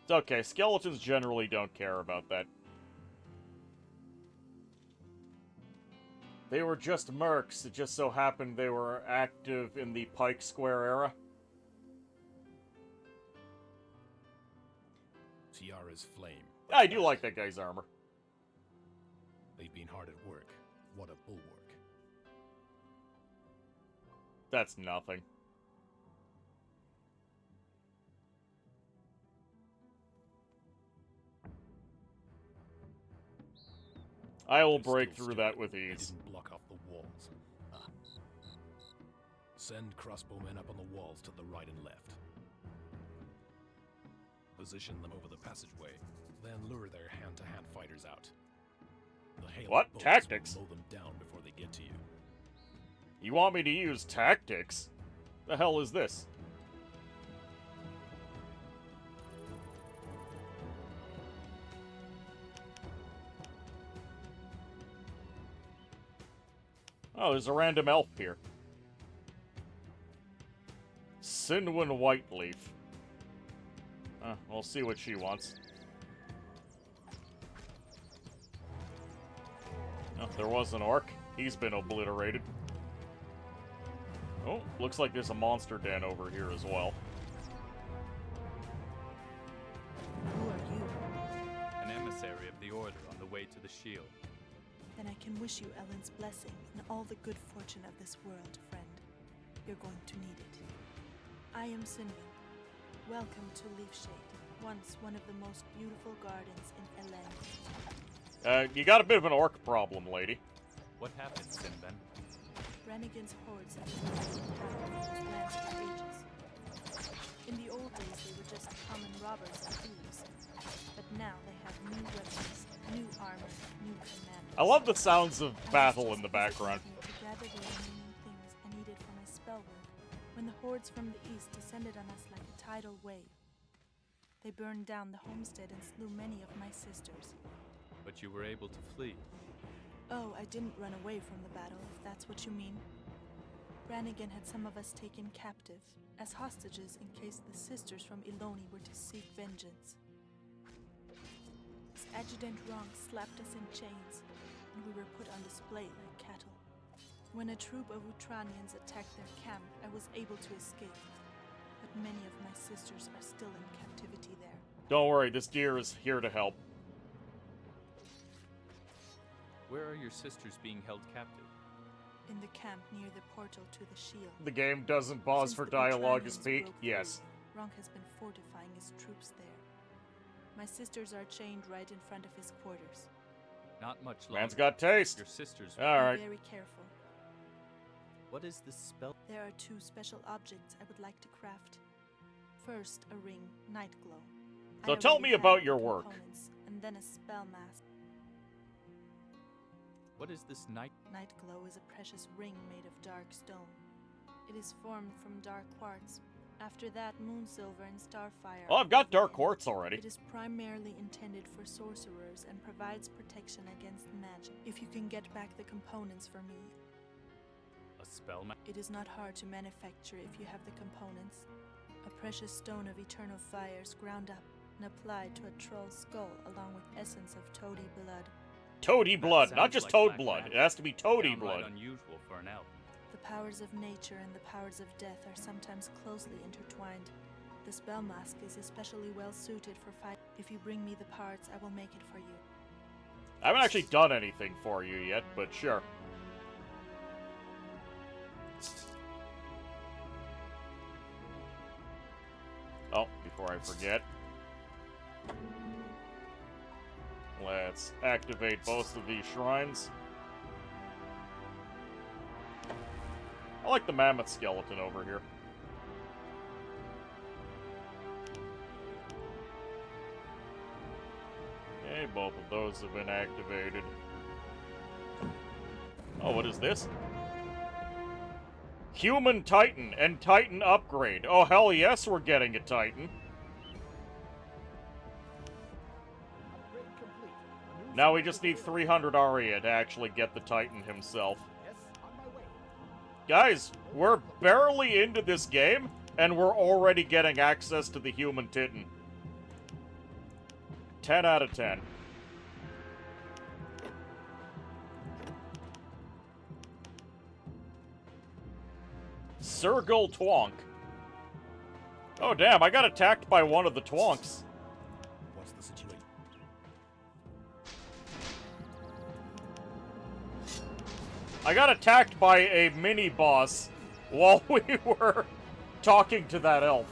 okay, skeletons generally don't care about that. They were just mercs. It just so happened they were active in the Pike Square era. Tiara's flame. I do like that guy's armor. They've been hard at work. What a bulwark. That's nothing. I will They're break still through stupid. that with They ease. didn't block off the walls. Ah. Send crossbowmen up on the walls to the right and left. Position them over the passageway, then lure their hand-to-hand fighters out. The hail What? of bullets Tactics? will mow them down before they get to you. You want me to use tactics? The hell is this? Oh, there's a random elf here. Sinwin Whiteleaf. We'll see what she wants. Oh, there was an orc. He's been obliterated. Oh, looks like there's a monster den over here as well. Who are you? An emissary of the Order on the way to the shield. Then I can wish you Ellen's blessing and all the good fortune of this world, friend. You're going to need it. I am Sinwin. Welcome to Leafshade, once one of the most beautiful gardens in Elen. You got a bit of an orc problem, lady. What happened, Sinben? Brannigan's hordes have been taking power in those lands for ages. In the old days, they were just common robbers and thieves. But now they have new weapons, new armor, new commanders. I love the sounds of I was battle just in the background. visiting to gather the remaining things I needed for my spell work when the hordes from the east descended on us like a tidal wave. They burned down the homestead and slew many of my sisters. But you were able to flee. Oh, I didn't run away from the battle, if that's what you mean. Brannigan had some of us taken captive, as hostages in case the sisters from Iloni were to seek vengeance. His adjutant Ronk slapped us in chains, and we were put on display like cattle. When a troop of Utranians attacked their camp, I was able to escape. But many of my sisters are still in captivity there. Don't worry, this deer is here to help. Where are your sisters being held captive? In the camp near the portal to the shield. The game doesn't pause Since for the dialogue to Utranians speak. broke Yes. free, Ronk has been fortifying his troops there. My sisters are chained right in front of his quarters. Not much longer. Man's got taste. Your sisters. Alright. Be very careful. What is this spell? There are two special objects I would like to craft. First, a ring, Night Glow. So I tell already me have about the your work. components, and then a spell mask. What is this night? Night Glow is a precious ring made of dark stone. It is formed from dark quartz. After that, moonsilver and starfire. Oh, I've got are dark in. quartz already. It is primarily intended for sorcerers and provides protection against magic. If you can get back the components for me, A spell ma- it is not hard to manufacture if you have the components. A precious stone of eternal fires ground up and applied to a troll's skull along with essence of toady blood. Toady blood, not sounds just like toad black blood. magic. It has to be toady Downright blood. unusual for an elf. The powers of nature and the powers of death are sometimes closely intertwined. The spell mask is especially well suited for fight. If you bring me the parts, I will make it for you. I haven't actually done anything for you yet, but sure. Oh, before I forget. Let's activate both of these shrines. I like the mammoth skeleton over here. Okay, both of those have been activated. Oh, what is this? Human Titan and Titan upgrade. Oh, hell yes, we're getting a Titan. Upgrade complete. A new Now we suit just is need available. 300 Aria to actually get the Titan himself. Yes, on my way. Guys, we're barely into this game, and we're already getting access to the Human Titan. 10 out of 10. Sergal Twonk. Oh, damn, I got attacked by one of the Twonks. What's the situation? I got attacked by a mini-boss while we were talking to that elf.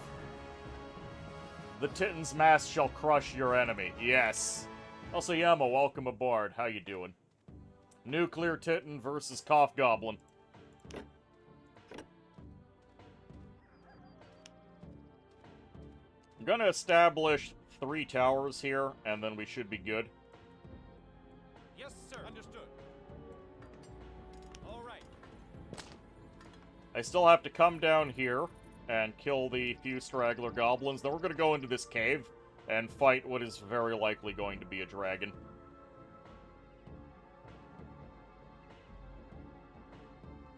The Titan's mass shall crush your enemy. Yes. Also, Yama, welcome aboard. How you doing? Nuclear Titan versus Cough Goblin. I'm gonna establish 3 towers here, and then we should be good. Yes, sir. Understood. All right. I still have to come down here and kill the few straggler goblins. Then we're gonna go into this cave and fight what is very likely going to be a dragon.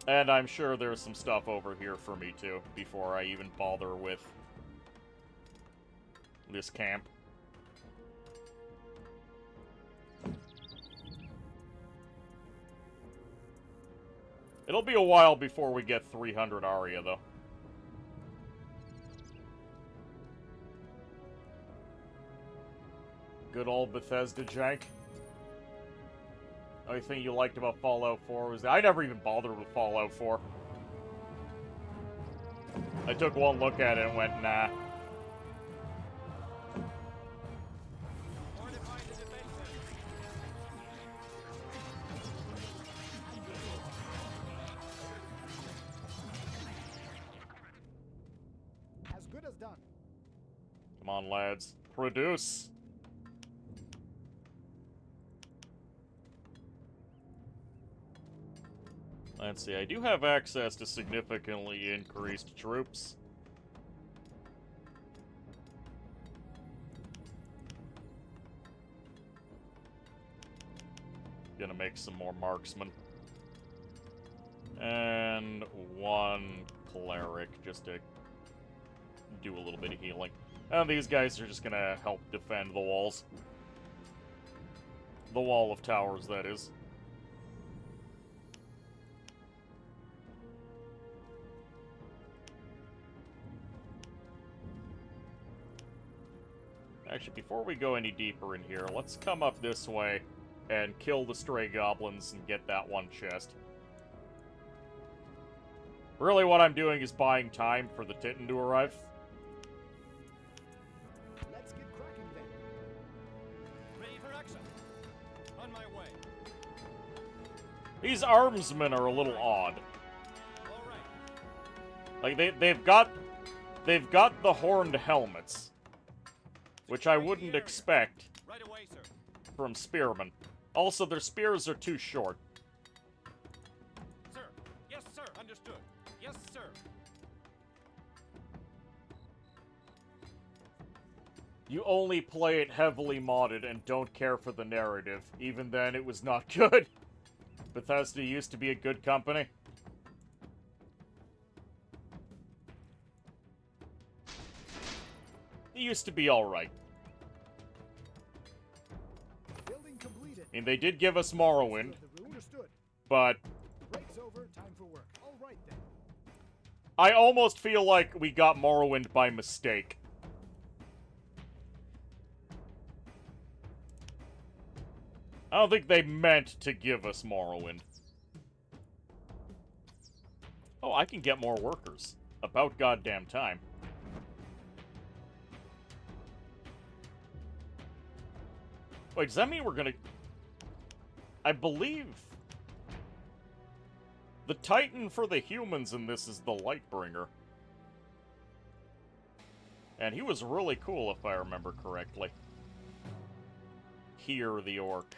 And I'm sure there's some stuff over here for me too, before I even bother with this camp. It'll be a while before we get 300 Aria, though. Good old Bethesda jank. Only thing you liked about Fallout 4 was that I never even bothered with Fallout 4. I took one look at it and went, nah. As good as done. Come on, lads. Produce. Let's see, I do have access to significantly increased troops. Gonna make some more marksmen. And 1 cleric, just to do a little bit of healing. And these guys are just gonna help defend the walls. The wall of towers, that is. Actually, before we go any deeper in here, let's come up this way and kill the stray goblins and get that one chest. Really, what I'm doing is buying time for the Titan to arrive. Let's get cracking then. Ready for action. On my way. These armsmen are a little odd. All right. Like, they've got the horned helmets, which I wouldn't expect Right away, sir. from spearmen. Also, their spears are too short. Sir. Yes, sir. Understood. Yes, sir. You only play it heavily modded and don't care for the narrative. Even then, it was not good. Bethesda used to be a good company. It used to be alright. Building completed. I mean, they did give us Morrowind, The room. Understood. but Break's over. Time for work. All right then. I almost feel like we got Morrowind by mistake. I don't think they meant to give us Morrowind. Oh, I can get more workers. About goddamn time. Wait, does that mean we're gonna... I believe... The Titan for the humans in this is the Lightbringer. And he was really cool, if I remember correctly. Here, the orc.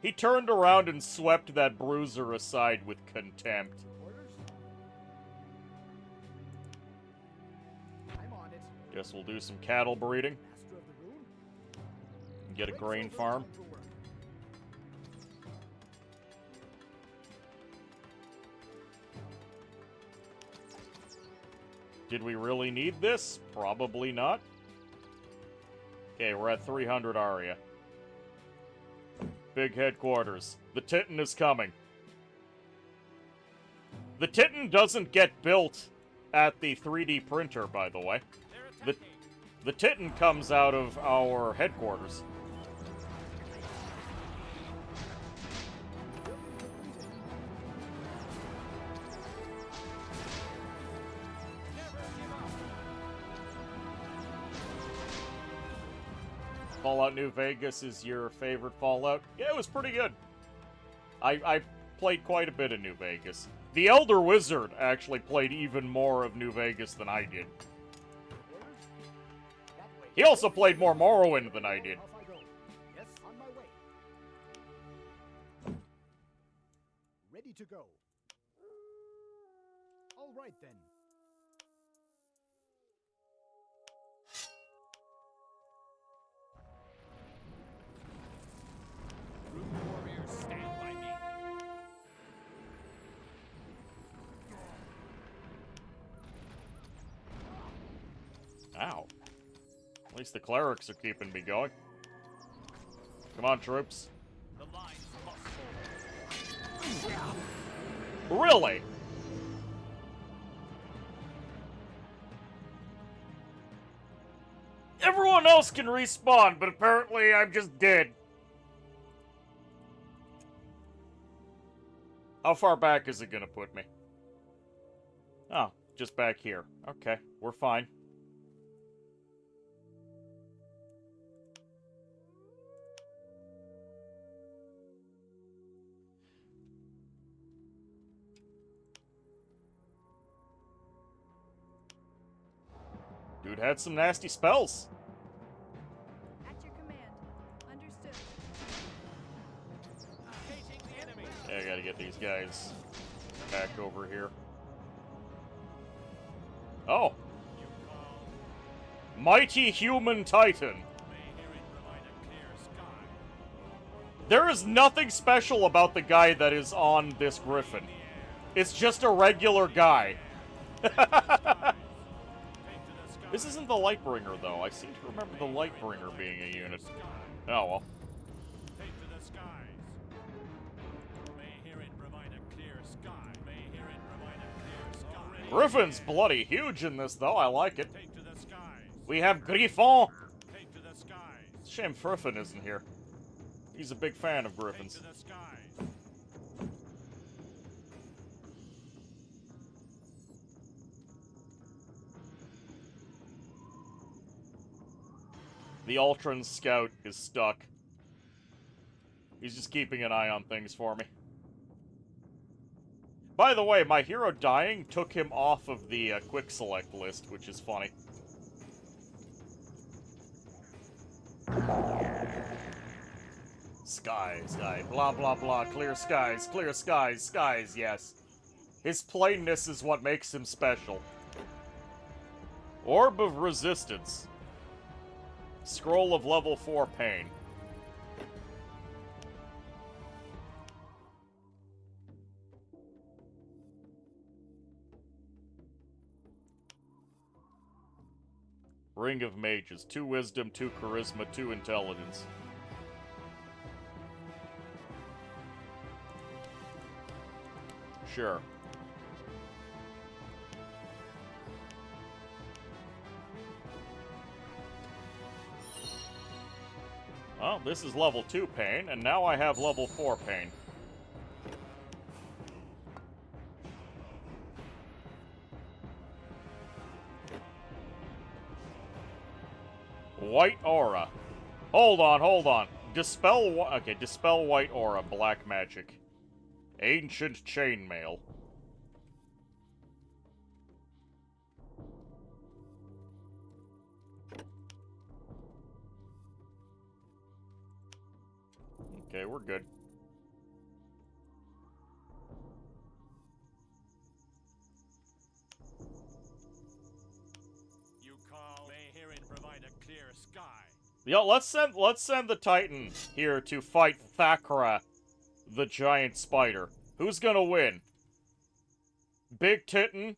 He turned around and swept that bruiser aside with contempt. Orders. I'm on it. Guess we'll do some cattle breeding Master of the room. and get a Break's grain over. farm. Time for work. Did we really need this? Probably not. Okay, we're at 300 Aria. Big headquarters. The Titan is coming. The Titan doesn't get built at the 3D printer, by the way. The Titan comes out of our headquarters. Fallout New Vegas is your favorite Fallout? Yeah, it was pretty good. I played quite a bit of New Vegas. The Elder Wizard actually played even more of New Vegas than I did. He also played more Morrowind than I did. Off I go. Yes, on my way. Ready to go. All right then. Room warriors, stand by me. Ow. At least the clerics are keeping me going. Come on, troops. The lines must hold. Really? Everyone else can respawn, but apparently I'm just dead. How far back is it gonna put me? Oh, just back here. Okay, we're fine. Dude had some nasty spells. At your command. Understood. Engaging the enemy. Yeah, I gotta get these guys back over here. Oh! You call. Mighty Human Titan. May herein provide a clear sky. There is nothing special about the guy that is on this griffin. It's just a regular guy. This isn't the Lightbringer, though. I seem to remember the Lightbringer being a unit. Oh, well. Take to the skies. May herein provide a clear sky. May herein provide a clear sky. Griffin's bloody huge in this, though. I like it. Take to the skies. We have Griffon. Take to the skies. It's a shame Griffin isn't here. He's a big fan of Take griffins. to the skies. The Ultron Scout is stuck. He's just keeping an eye on things for me. By the way, my hero dying took him off of the quick select list, which is funny. Sky, blah blah blah, clear skies, skies, yes. His plainness is what makes him special. Orb of Resistance. Scroll of level 4 pain. Ring of Mages. 2 wisdom, 2 charisma, 2 intelligence. Sure. Well, this is level 2 pain, and now I have level 4 pain. White aura. Hold on. Dispel white aura, black magic. Ancient chainmail. Okay, we're good. You call. May herein provide a clear sky. Yo, let's send the Titan here to fight Thakra, the giant spider. Who's gonna win? Big Titan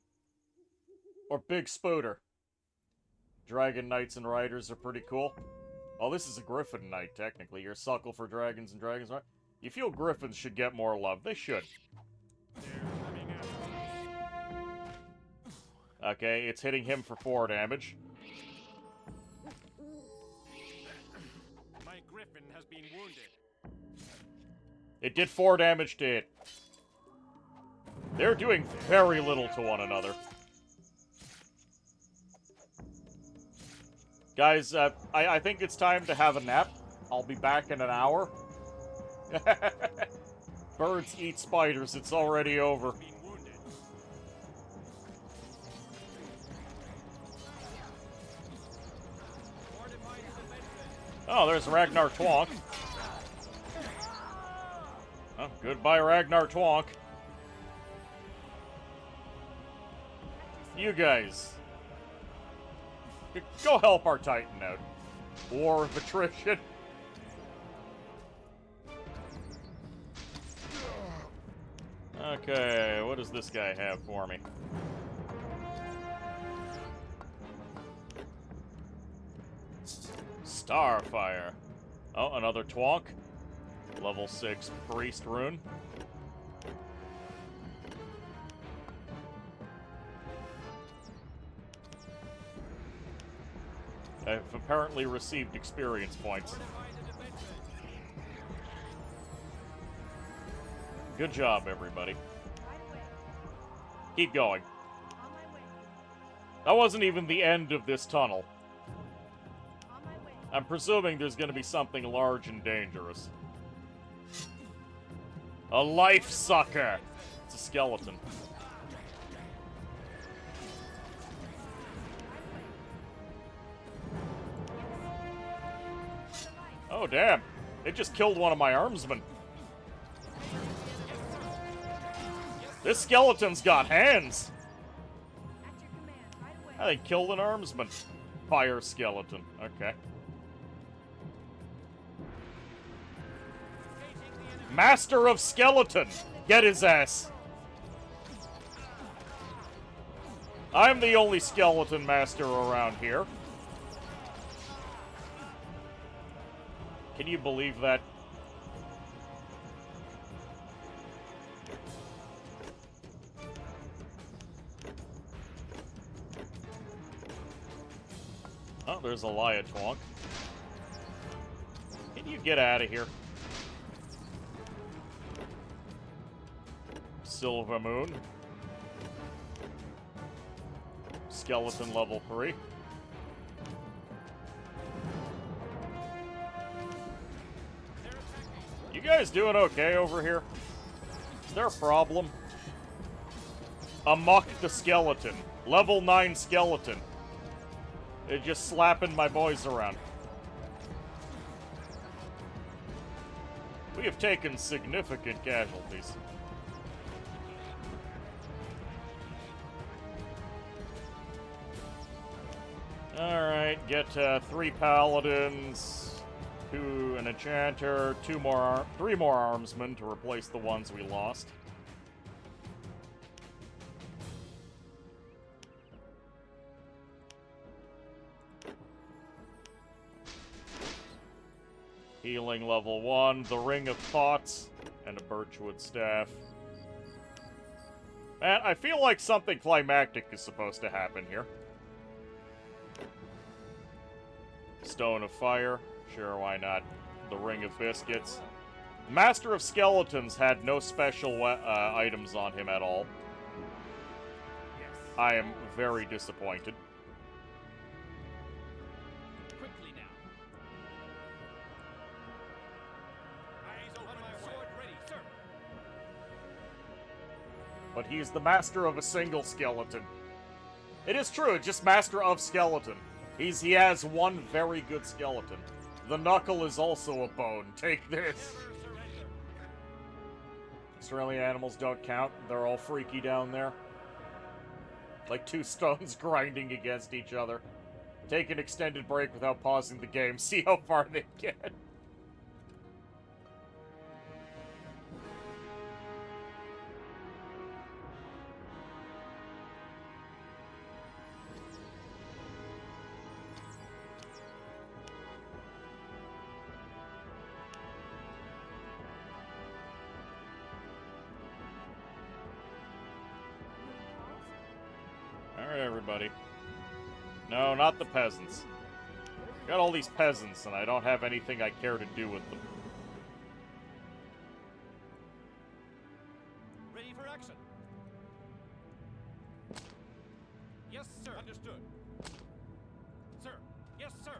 or Big Spooter? Dragon Knights and Riders are pretty cool. Oh, this is a Griffin night, technically. You're a suckle for dragons and dragons, right? You feel Griffins should get more love. They should. They're coming after me. Okay, it's hitting him for 4 damage. My griffin has been wounded. It did 4 damage to it. They're doing very little to one another. Guys, I think it's time to have a nap. I'll be back in an hour. Birds eat spiders. It's already over. Been wounded. Fortify the defenses. Oh, there's Ragnar Twonk. Oh, goodbye, Ragnar Twonk. You guys. Go help our Titan out. War of attrition. Okay, what does this guy have for me? Starfire. Oh, another Twonk. Level 6 Priest Rune. I've apparently received experience points. Fortify the defenses. Good job, everybody. Right away. Keep going. On my way. That wasn't even the end of this tunnel. On my way. I'm presuming there's gonna be something large and dangerous. A life sucker! It's a skeleton. Oh, damn. It just killed one of my armsmen. This skeleton's got hands. At your command. Right away. I think killed an armsman. Fire skeleton. Okay. Master of Skeleton! Get his ass! I'm the only skeleton master around here. Can you believe that? Oh, there's a Liatwonk. Can you get out of here? Silver Moon. Skeleton level 3. You guys doing okay over here? Is there a problem? Amok the Skeleton. Level 9 Skeleton. They're just slapping my boys around. We have taken significant casualties. Alright, get 3 paladins, 2 an enchanter, 3 more armsmen to replace the ones we lost. Healing level 1, the Ring of Thoughts, and a Birchwood Staff. Man, I feel like something climactic is supposed to happen here. Stone of Fire. Sure, why not? The Ring of Biscuits. Master of Skeletons had no special items on him at all. Yes. I am very disappointed. Quickly now. Eyes open, my sword ready, sir. But he's the master of a single skeleton. It is true, just master of skeleton. He has one very good skeleton. The knuckle is also a bone. Take this. Never surrender. Australian animals don't count. They're all freaky down there. Like 2 stones grinding against each other. Take an extended break without pausing the game. See how far they get. everybody. No, not the peasants. Got all these peasants, and I don't have anything I care to do with them. Ready for action. Yes, sir. Understood. Sir. Yes, sir.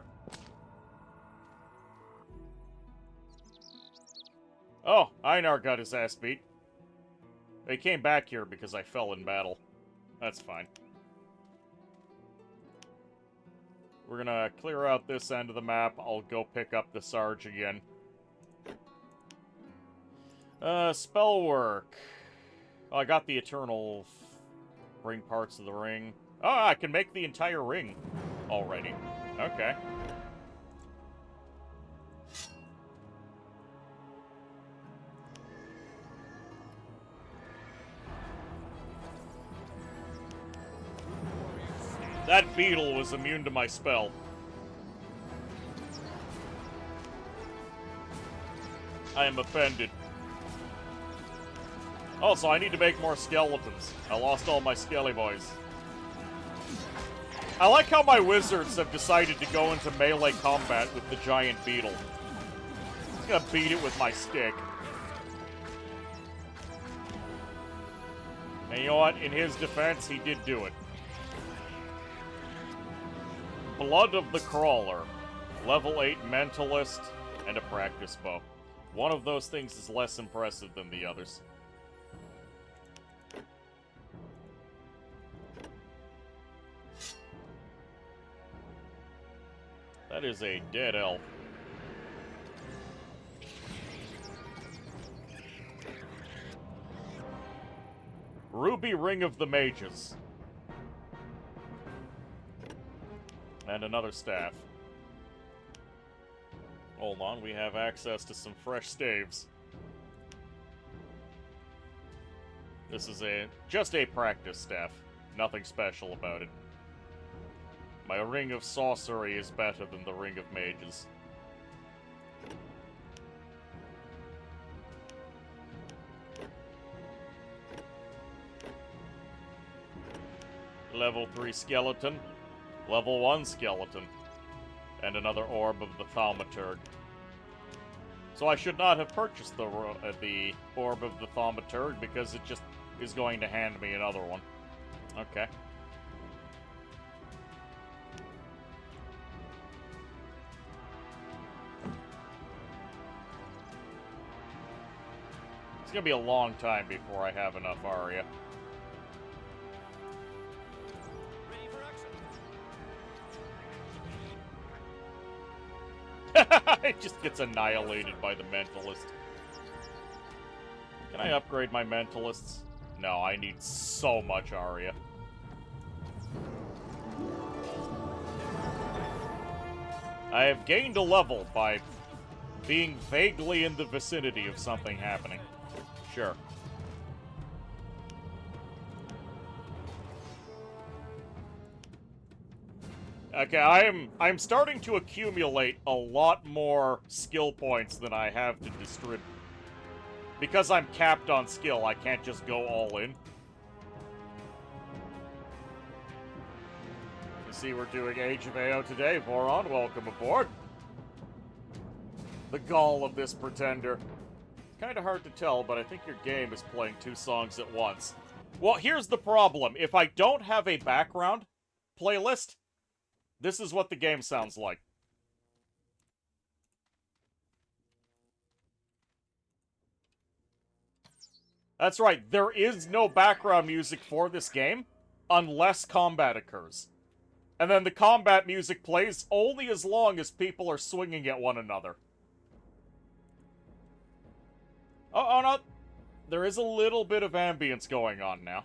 Oh, Einar got his ass beat. He came back here because I fell in battle. That's fine. We're gonna clear out this end of the map. I'll go pick up the Sarge again. Spell work. Oh, I got the Eternal Bring parts of the ring. Oh, I can make the entire ring already. Okay. That beetle was immune to my spell. I am offended. Also, I need to make more skeletons. I lost all my skelly boys. I like how my wizards have decided to go into melee combat with the giant beetle. I'm just gonna beat it with my stick. And you know what? In his defense, he did do it. Blood of the Crawler. Level 8 Mentalist, and a practice bow. One of those things is less impressive than the others. That is a dead elf. Ruby Ring of the Mages. And another staff. Hold on, we have access to some fresh staves. This is just a practice staff. Nothing special about it. My Ring of Sorcery is better than the Ring of Mages. Level 3 skeleton. Level 1 skeleton. And another Orb of the Thaumaturg. So I should not have purchased the Orb of the Thaumaturg because it just is going to hand me another one. Okay. It's gonna be a long time before I have enough Aria. Ready for action. It just gets annihilated by the Mentalist. Can I upgrade my Mentalists? No, I need so much Aria. I have gained a level by being vaguely in the vicinity of something happening. Sure. Okay, I'm starting to accumulate a lot more skill points than I have to distribute. Because I'm capped on skill, I can't just go all in. You see, we're doing Age of AO today. Voron, welcome aboard. The gall of this pretender. It's kind of hard to tell, but I think your game is playing 2 songs at once. Well, here's the problem. If I don't have a background playlist, this is what the game sounds like. That's right, there is no background music for this game unless combat occurs. And then the combat music plays only as long as people are swinging at one another. Oh no, there is a little bit of ambience going on now.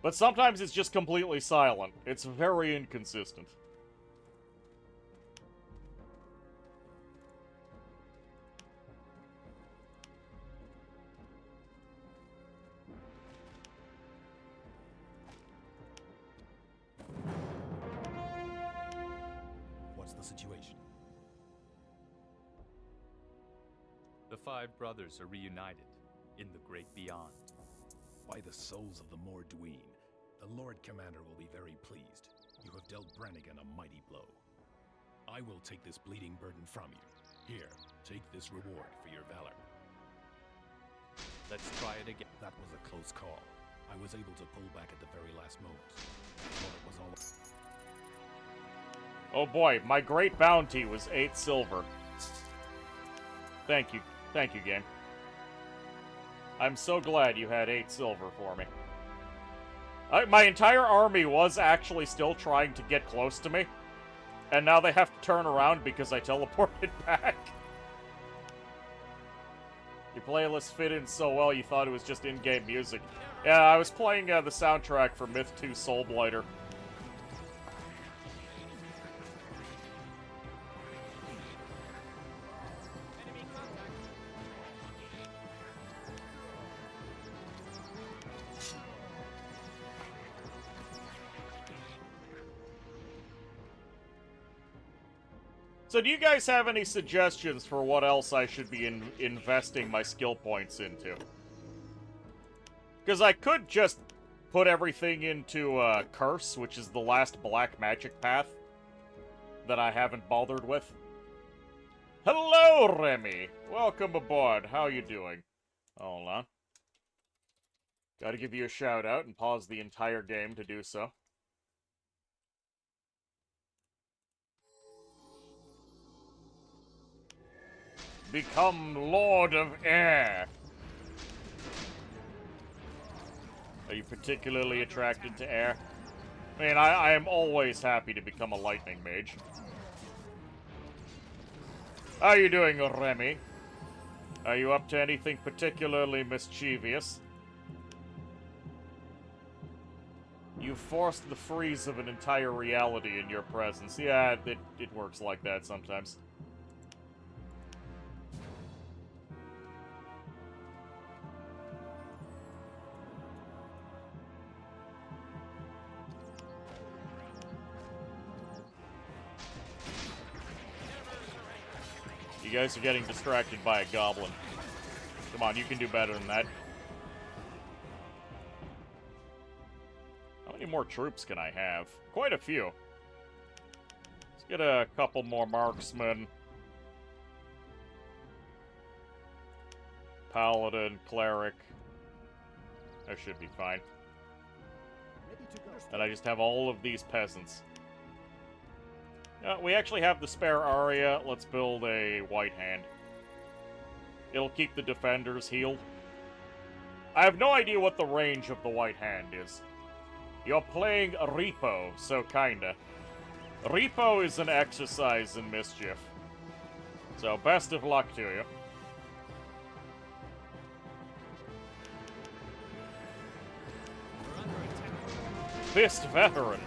But sometimes it's just completely silent. It's very inconsistent. What's the situation? The 5 brothers are reunited in the great beyond. By the souls of the Morduin. The Lord Commander will be very pleased. You have dealt Brannigan a mighty blow. I will take this bleeding burden from you. Here, take this reward for your valor. Let's try it again. That was a close call. I was able to pull back at the very last moment. Well, it was all... Oh boy, my great bounty was 8 silver. Thank you. Thank you, game. I'm so glad you had 8 silver for me. My entire army was actually still trying to get close to me. And now they have to turn around because I teleported back. Your playlist fit in so well you thought it was just in-game music. Yeah, I was playing the soundtrack for Myth 2 Soulblighter. So do you guys have any suggestions for what else I should be investing my skill points into? Because I could just put everything into Curse, which is the last black magic path that I haven't bothered with. Hello, Remy! Welcome aboard. How you doing? Hold on. Gotta give you a shout out and pause the entire game to do so. Become Lord of Air. Are you particularly attracted to air? I mean, I am always happy to become a lightning mage. How you doing, Remy? Are you up to anything particularly mischievous? You forced the freeze of an entire reality in your presence. Yeah, it works like that sometimes. You guys are getting distracted by a goblin. Come on, you can do better than that. How many more troops can I have? Quite a few. Let's get a couple more marksmen. Paladin, cleric. That should be fine. Ready to go. And I just have all of these peasants. We actually have the spare aria. Let's build a white hand. It'll keep the defenders healed. I have no idea what the range of the white hand is. You're playing Repo, so kinda. Repo is an exercise in mischief. So best of luck to you. Fist veteran.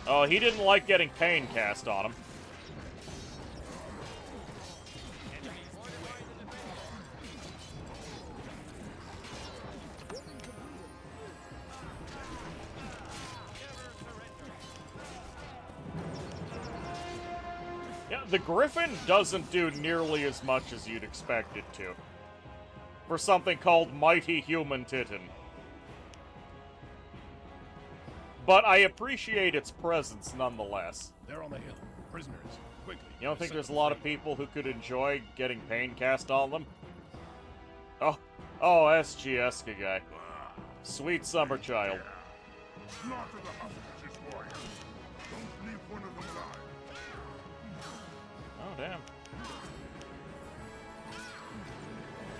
Oh, he didn't like getting pain cast on him. Yeah, the Griffin doesn't do nearly as much as you'd expect it to. For something called Mighty Human Titan. But I appreciate its presence nonetheless. They're on the hill. Prisoners, quickly. You don't think there's a lot of people who could enjoy getting pain cast on them? Oh, SGSK guy. Sweet summer child. Slaughter the hostages, warriors. Don't leave one of them alive. Oh, damn.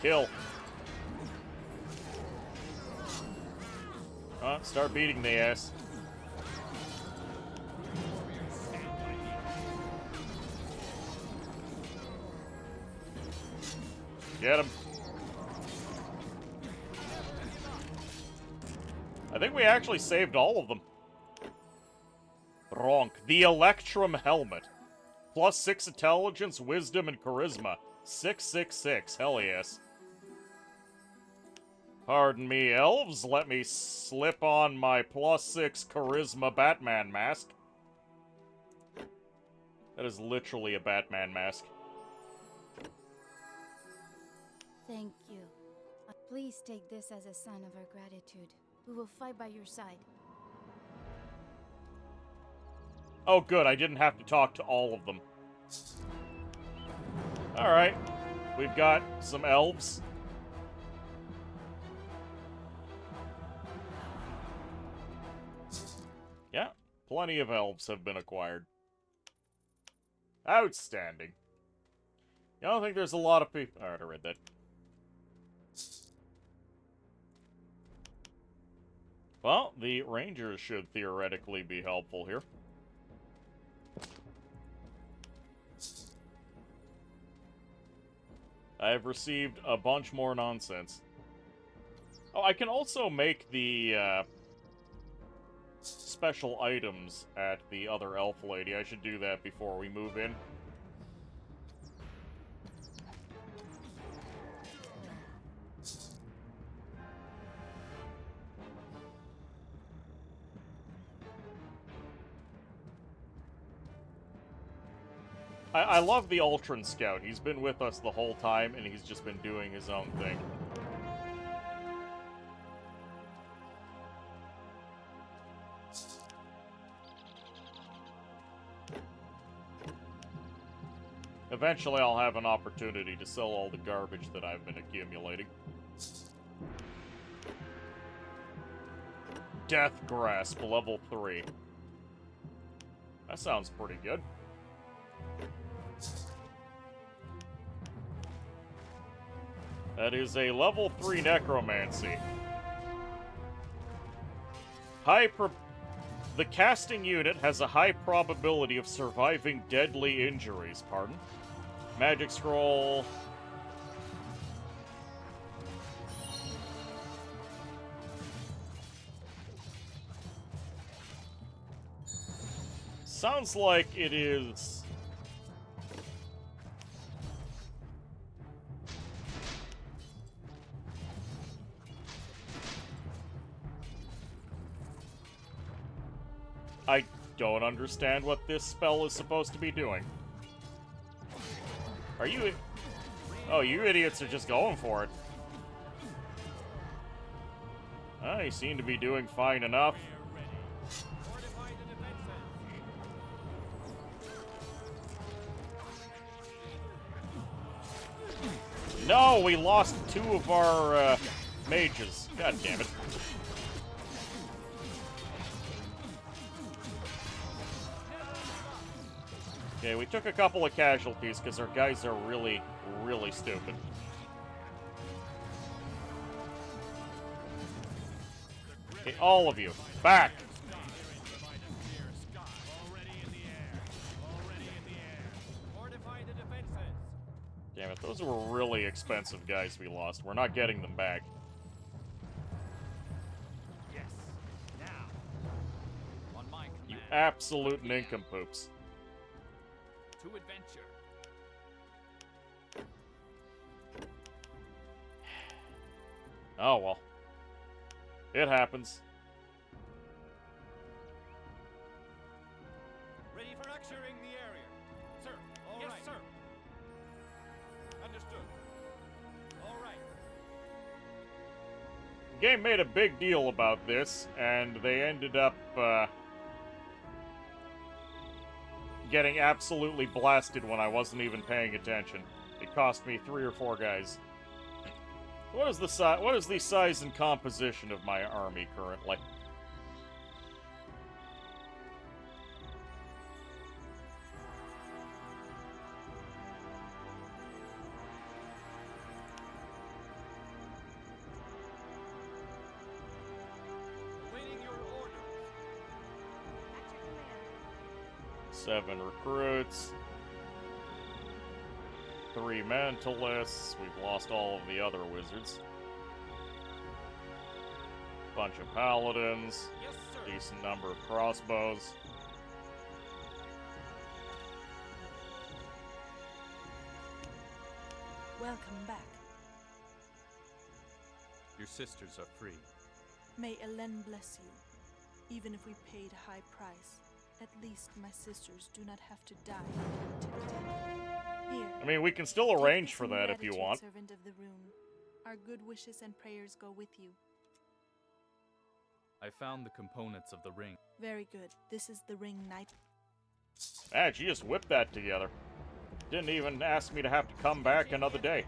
Kill. Start beating the ass. Get him. I think we actually saved all of them. Ronk. The Electrum Helmet. Plus 6 intelligence, wisdom, and charisma. 666. Hell yes. Pardon me, elves. Let me slip on my plus 6 charisma Batman mask. That is literally a Batman mask. Thank you. Please take this as a sign of our gratitude. We will fight by your side. Oh, good. I didn't have to talk to all of them. Alright. We've got some elves. Yeah, plenty of elves have been acquired. Outstanding. I don't think there's a lot of people... Alright, I read that. Well, the rangers should theoretically be helpful here. I've received a bunch more nonsense. Oh, I can also make the, special items at the other elf lady. I should do that before we move in. I love the Ultron Scout. He's been with us the whole time, and he's just been doing his own thing. Eventually, I'll have an opportunity to sell all the garbage that I've been accumulating. Death Grasp, level 3. That sounds pretty good. That is a level 3 necromancy. The casting unit has a high probability of surviving deadly injuries. Pardon? Magic scroll. Sounds like it is... I don't understand what this spell is supposed to be doing. Are you... Oh, you idiots are just going for it. Oh, you seem to be doing fine enough. Fortify the defenses. No, we lost 2 of our, mages. God damn it. Okay, we took a couple of casualties because our guys are really, really stupid. Okay, all of you, back! Provide a clear sky. Already in the air. Already in the air. Fortify the defenses. Damn it, those were really expensive guys we lost. We're not getting them back. Yes. Now. On my command. You absolute nincompoops. To adventure. Oh well. It happens. Ready for lecturing the area. Sir. All right. Sir. Understood. All right. The game made a big deal about this, and they ended up, getting absolutely blasted when I wasn't even paying attention. It cost me 3 or 4 guys. What is the size and composition of my army currently? Awaiting your orders. At your command. 7 recruits. 3 mentalists. We've lost all of the other wizards. Bunch of paladins. Yes, sir. Decent number of crossbows. Welcome back. Your sisters are free. May Elen bless you. Even if we paid a high price, at least my sisters do not have to die in captivity. Here, I mean, we can still take arrange this for in that if you gratitude, want. Servant of the Rune. Our good wishes and prayers go with you. I found the components of the ring. Very good. This is the ring knight. Ah, she just whipped that together. Didn't even ask me to have to come back another day.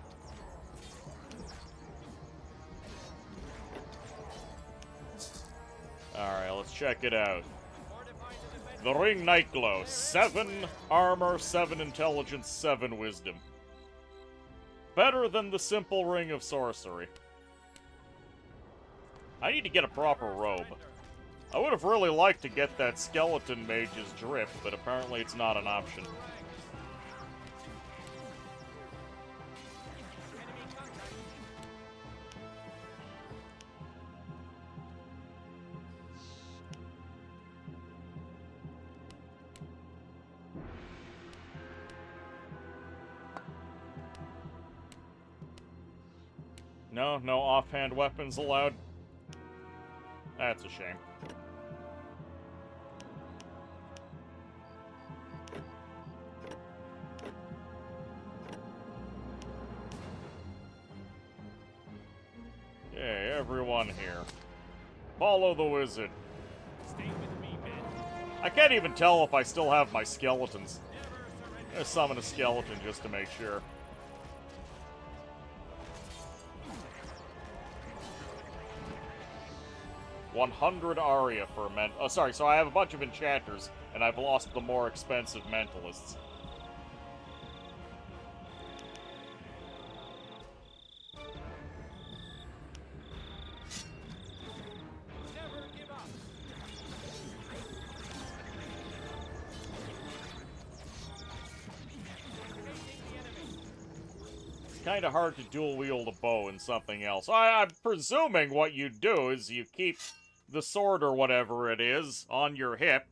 Alright, let's check it out. The Ring Night Glow. 7 armor, 7 intelligence, 7 wisdom. Better than the simple Ring of Sorcery. I need to get a proper robe. I would have really liked to get that skeleton mage's drip, but apparently it's not an option. No offhand weapons allowed. That's a shame. Okay, everyone here. Follow the wizard. Stay with me, men. I can't even tell if I still have my skeletons. I'm gonna summon a skeleton just to make sure. $100 aria for oh, sorry, so I have a bunch of enchanters, and I've lost the more expensive mentalists. Never give up. It's kind of hard to dual wield a bow and something else. I'm presuming what you do is you keep the sword or whatever it is on your hip.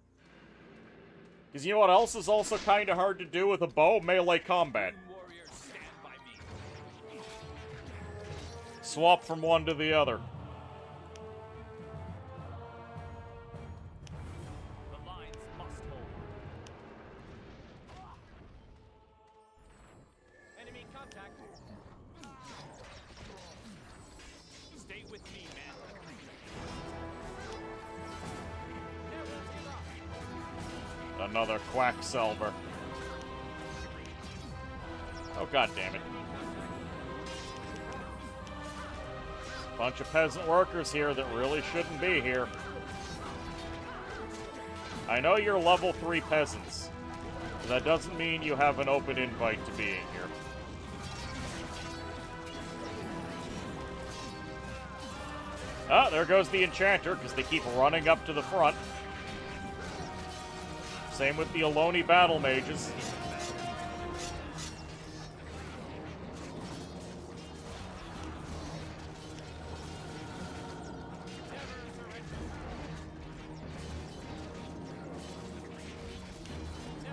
Because you know what else is also kind of hard to do with a bow? Melee combat. Warriors, stand by me. Swap from one to the other. The lines must hold. Enemy contact. Stay with me, man. Never give up. Another Quacksalver. Oh, god damn it. Bunch of peasant workers here that really shouldn't be here. I know you're level 3 peasants, but that doesn't mean you have an open invite to being here. Ah, there goes the enchanter, because they keep running up to the front. Same with the Aloni battle mages.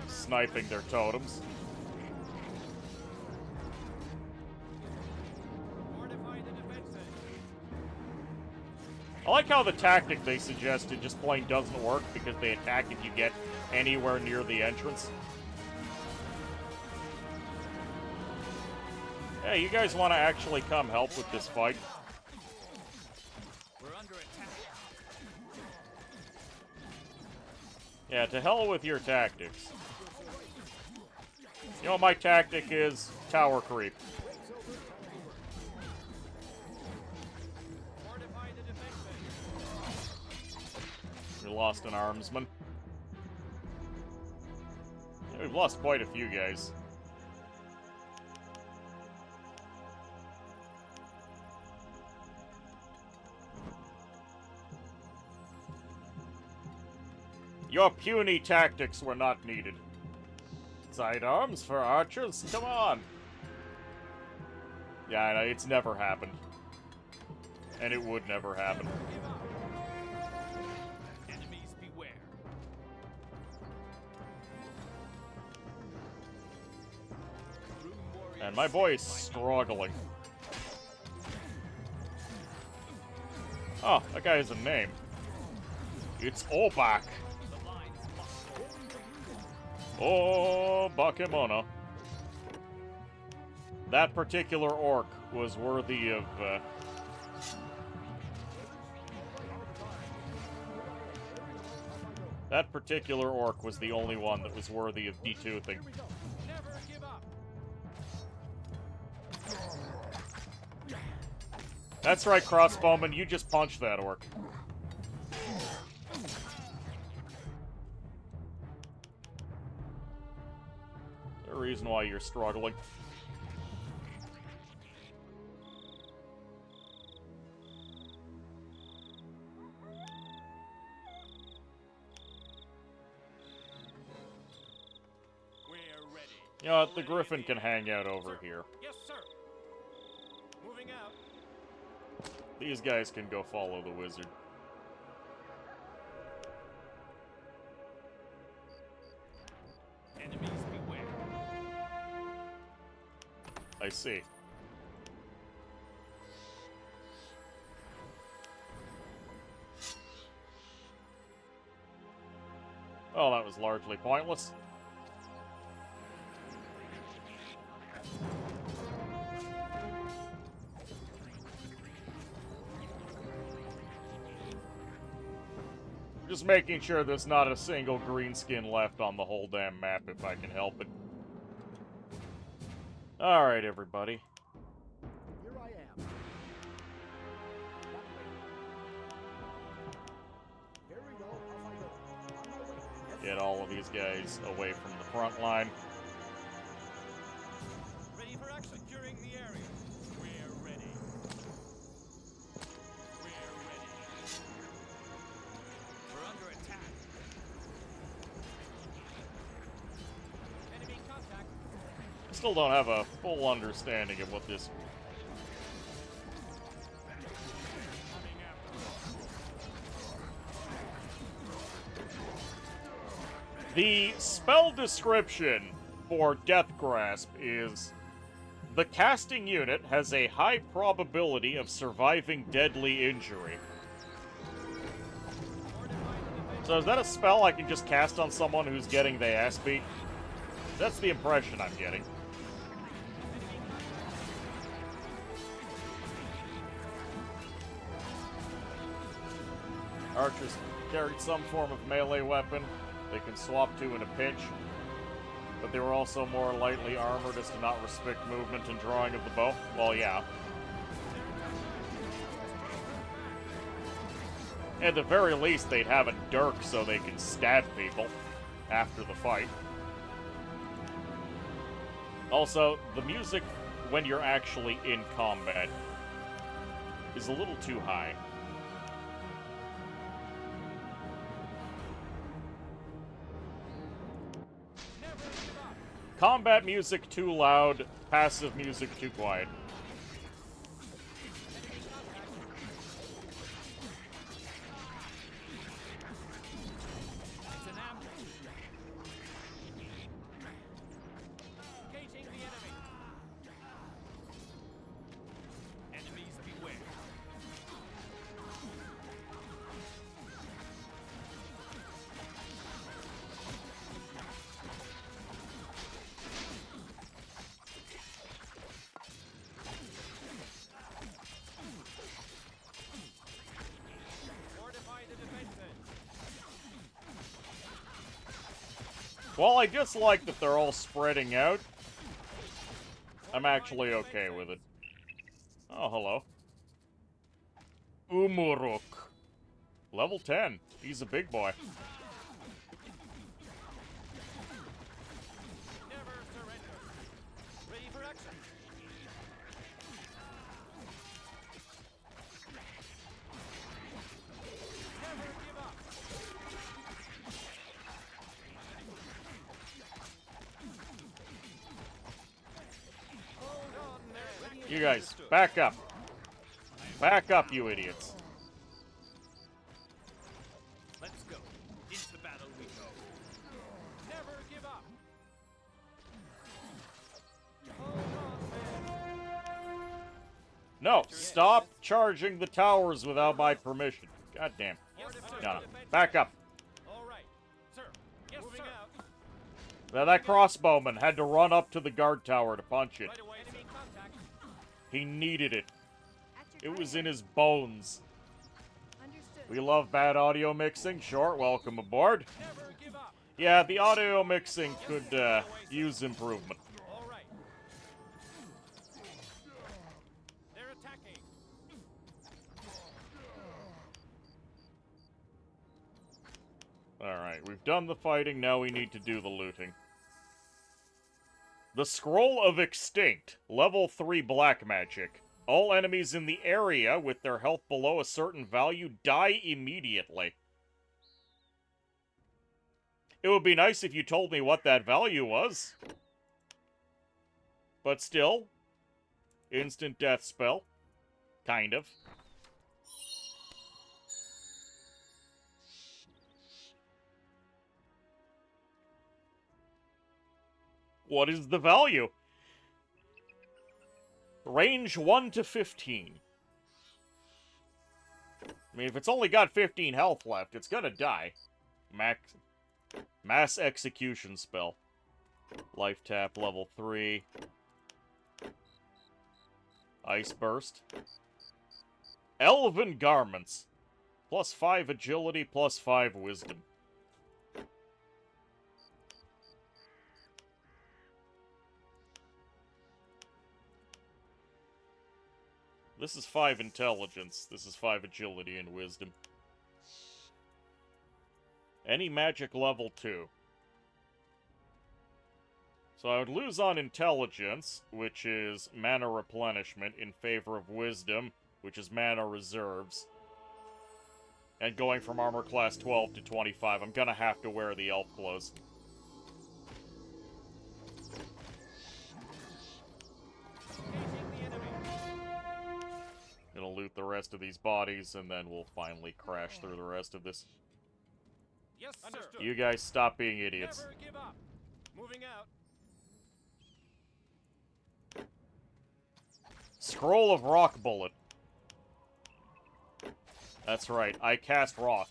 Sniping their totems. Fortify the defenses. I like how the tactic they suggested just plain doesn't work because they attack if you get anywhere near the entrance. Hey, you guys want to actually come help with this fight? We're under attack. Yeah, to hell with your tactics. You know what my tactic is? Tower creep. Fortify the defenses. We lost an armsman. Yeah, we've lost quite a few guys. Your puny tactics were not needed. Sidearms for archers? Come on! Yeah, I know, it's never happened. And it would never happen. Enemies beware. Rune warriors, And my boy is stand by me. struggling. Oh, that guy has a name. It's Obak. The lines must hold. Oh, Bakemono. That particular orc was worthy of, That particular orc was the only one that was worthy of detoothing. Here we go. Never give up. That's right, crossbowman, you just punched that orc. The reason why you're struggling. We're ready. You know what, the griffin can hang out over here. Yes, sir. Moving out. These guys can go follow the wizard. Enemies beware. I see. Well, that was largely pointless. Just making sure there's not a single green skin left on the whole damn map if I can help it. Alright, everybody. Here I am. That way. Here we go. Off I go. On my way. Yes, Get all of these guys away from the front line. Ready for action. Securing the area. We're ready. We're ready. We're under attack. Enemy contact. I still don't have a full understanding of what this... Coming after. The spell description for Death Grasp is... The casting unit has a high probability of surviving deadly injury. So is that a spell I can just cast on someone who's getting their ass beat? That's the impression I'm getting. Archers carried some form of melee weapon they can swap to in a pinch, but they were also more lightly armored as to not restrict movement and drawing of the bow. Well, yeah. At the very least, they'd have a dirk so they can stab people after the fight. Also, the music when you're actually in combat is a little too high. Combat music too loud, passive music too quiet. It's an ambush. Engaging the enemy. Enemies beware. Fortify the defenses. While I dislike that they're all spreading out, I'm actually okay with it. Oh, hello. Umuruk. Level 10. He's a big boy. Never surrender. Ready for action. Never give up. Hold on there. You guys, back up. Back up, you idiots. Let's go. Into battle we go. Never give up. Hold on there. No, stop charging the towers without my permission. God damn. No. Back up. All right, sir. Yes, moving out. Now, that crossbowman had to run up to the guard tower to punch it. Right away. Enemy contact. He needed it. At your It was in command. his bones. Understood. We love bad audio mixing. Sure, welcome aboard. Never give up. Yeah, the audio mixing could use improvement. All right. They're attacking. Alright, we've done the fighting, now we need to do the looting. The Scroll of Extinct, level 3 black magic. All enemies in the area with their health below a certain value die immediately. It would be nice if you told me what that value was. But still, instant death spell. Kind of. What is the value? Range 1 to 15. I mean, if it's only got 15 health left, it's gonna die. Mass execution spell. Life tap, level 3. Ice burst. Elven garments. Plus 5 agility, plus 5 wisdom. This is 5 intelligence. This is 5 agility and wisdom. Any magic level 2. So I would lose on intelligence, which is mana replenishment, in favor of wisdom, which is mana reserves. And going from armor class 12 to 25, I'm gonna have to wear the elf clothes. Gonna loot the rest of these bodies, and then we'll finally crash through the rest of this. Yes, sir. Understood. You guys stop being idiots. Never give up. Moving out. Scroll of Rock Bullet. That's right, I cast rock.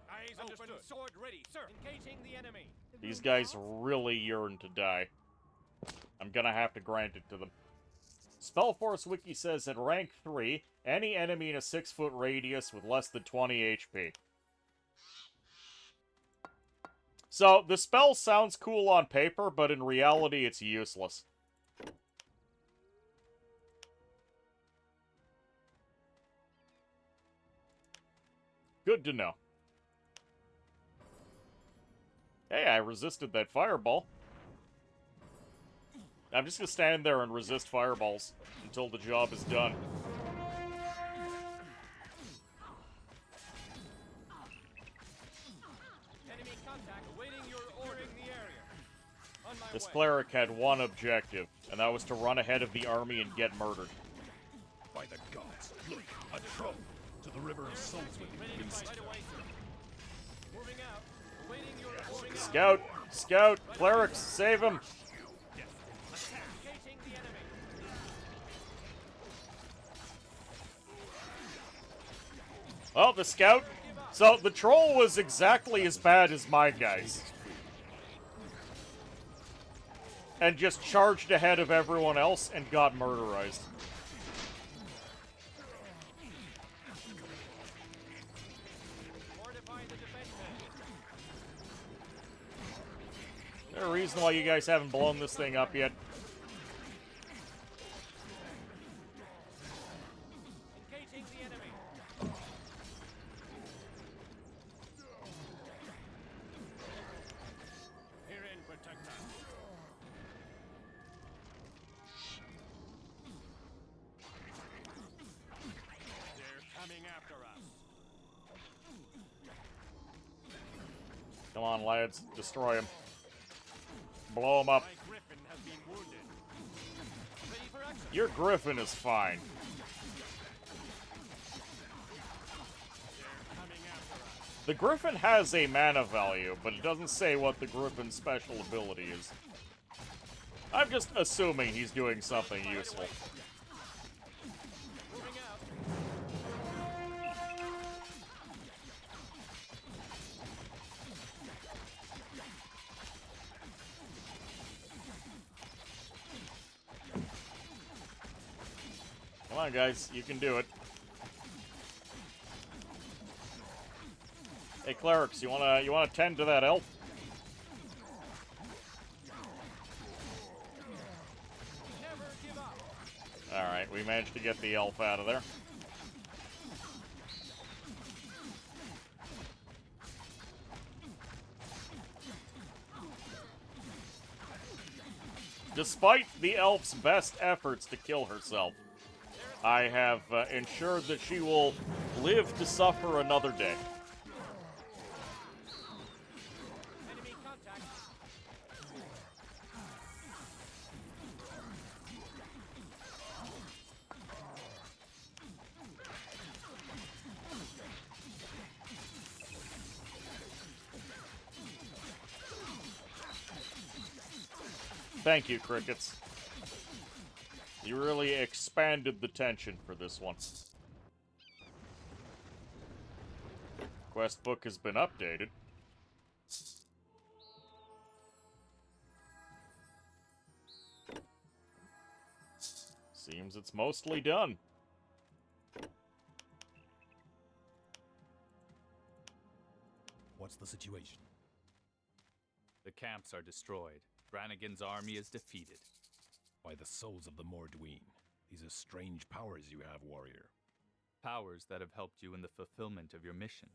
Eyes open, sword ready, sir. Engaging the enemy. These guys really yearn to die. I'm gonna have to grant it to them. Spellforce Wiki says at rank 3, any enemy in a 6-foot radius with less than 20 HP. So, the spell sounds cool on paper, but in reality it's useless. Good to know. Hey, I resisted that fireball. I'm just gonna stand there and resist fireballs until the job is done. Enemy contact awaiting your order in the area. On my This way. cleric had one objective, and that was to run ahead of the army and get murdered. By the gods, look, a troll to the river of souls with Ready you to fight instead. right away, sir. Moving out. Awaiting your moving out. Scout! Scout! Clerics, save him! Engaging the enemy. Oh, the scout. So, the troll was exactly as bad as my guys. And just charged ahead of everyone else and got murderized. Fortify the defenses. Is there a reason why you guys haven't blown this thing up yet? Engaging the enemy. Herein protect us. They're coming after us. Come on, lads. Destroy him. Blow him up. My griffin has been wounded. Ready for action. Your griffin is fine. They're coming after us. The griffin has a mana value, but it doesn't say what the griffin's special ability is. I'm just assuming he's doing something useful. Moving out. on, guys. You can do it. Hey, clerics, you wanna tend to that elf? Alright, we managed to get the elf out of there. Despite the elf's best efforts to kill herself, I have ensured that she will live to suffer another day. Enemy contact. Thank you, crickets. You really expanded the tension for this one. Quest book has been updated. Seems it's mostly done. What's the situation? The camps are destroyed. Brannigan's army is defeated. By the souls of the Morduin. These are strange powers you have, warrior. Powers that have helped you in the fulfillment of your mission.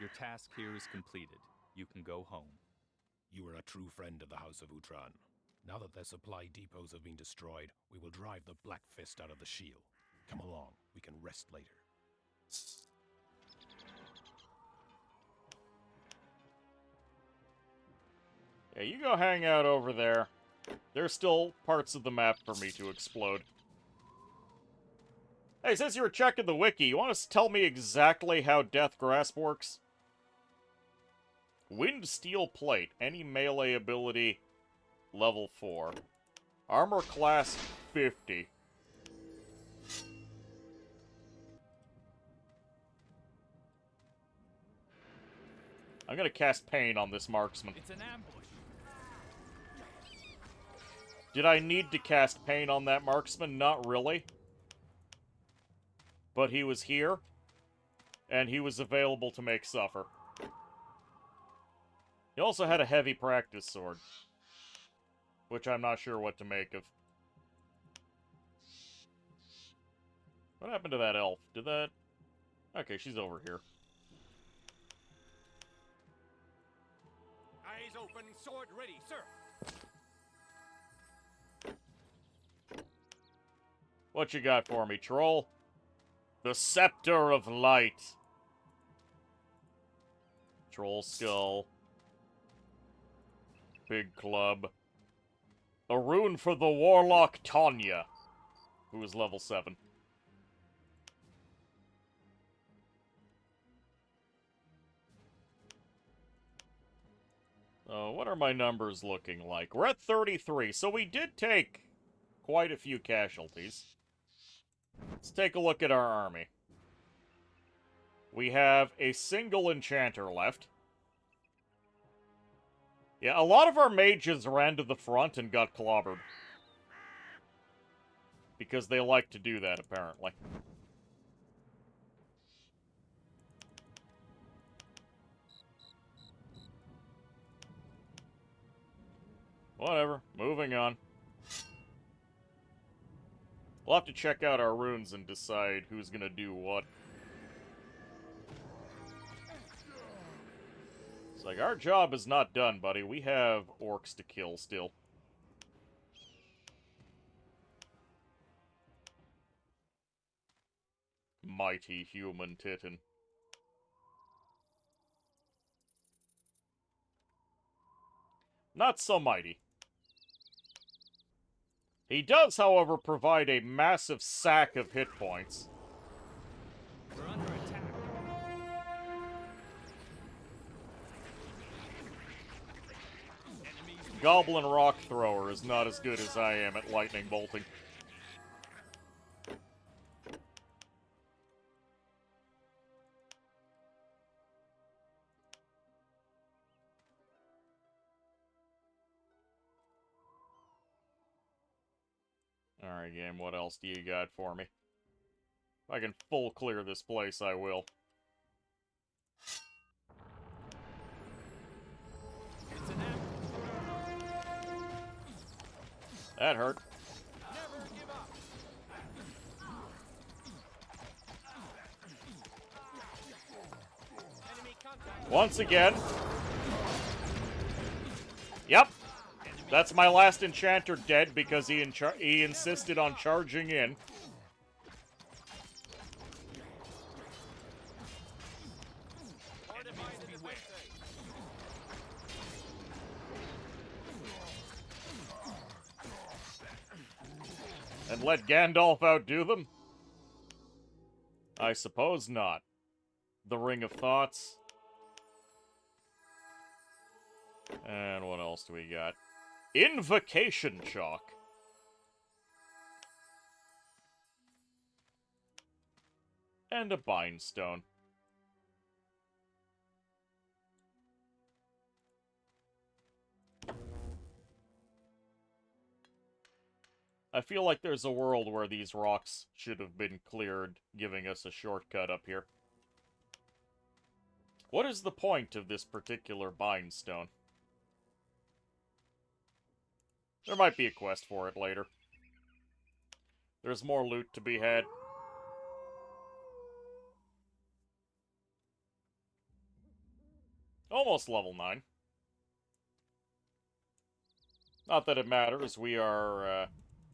Your task here is completed. You can go home. You are a true friend of the House of Utran. Now that their supply depots have been destroyed, we will drive the Black Fist out of the shield. Come along, we can rest later. Yeah, you go hang out over there. There's still parts of the map for me to explode. Hey, since you were checking the wiki, you want to tell me exactly how Death Grasp works? Wind Steel Plate, any melee ability, level 4. Armor class 50. I'm gonna cast Pain on this marksman. It's an ambush. Did I need to cast Pain on that marksman? Not really. But he was here, and he was available to make suffer. He also had a heavy practice sword, which I'm not sure what to make of. What happened to that elf? Did that... Okay, she's over here. Eyes open, sword ready, sir. What you got for me, troll? The Scepter of Light. Troll Skull. Big Club. A rune for the Warlock Tanya, who is level 7. What are my numbers looking like? We're at 33, so we did take quite a few casualties. Let's take a look at our army. We have a single enchanter left. Yeah, a lot of our mages ran to the front and got clobbered. Because they like to do that, apparently. Whatever, moving on. We'll have to check out our runes and decide who's gonna do what. It's like, our job is not done, buddy. We have orcs to kill still. Mighty human Titan. Not so mighty. He does, however, provide a massive sack of hit points. We're under attack. Goblin Rock Thrower is not as good as I am at lightning bolting. Alright, game, what else do you got for me? If I can full clear this place, I will. It's an ambush. That hurt. Never give up. Enemy contact. Once again. Yep. That's my last enchanter dead because he insisted on charging in. Fortify the defenses. And let Gandalf outdo them? I suppose not. The Ring of Thoughts. And what else do we got? Invocation Chalk. And a Bind Stone. I feel like there's a world where these rocks should have been cleared, giving us a shortcut up here. What is the point of this particular Bind Stone? There might be a quest for it later. There's more loot to be had. Almost level 9. Not that it matters, we are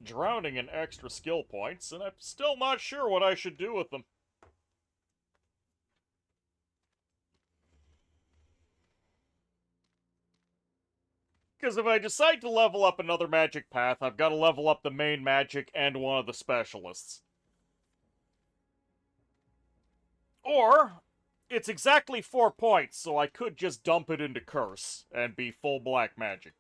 drowning in extra skill points, and I'm still not sure what I should do with them. Because if I decide to level up another magic path, I've got to level up the main magic and one of the specialists. Or, it's exactly 4 points, so I could just dump it into Curse and be full black magic.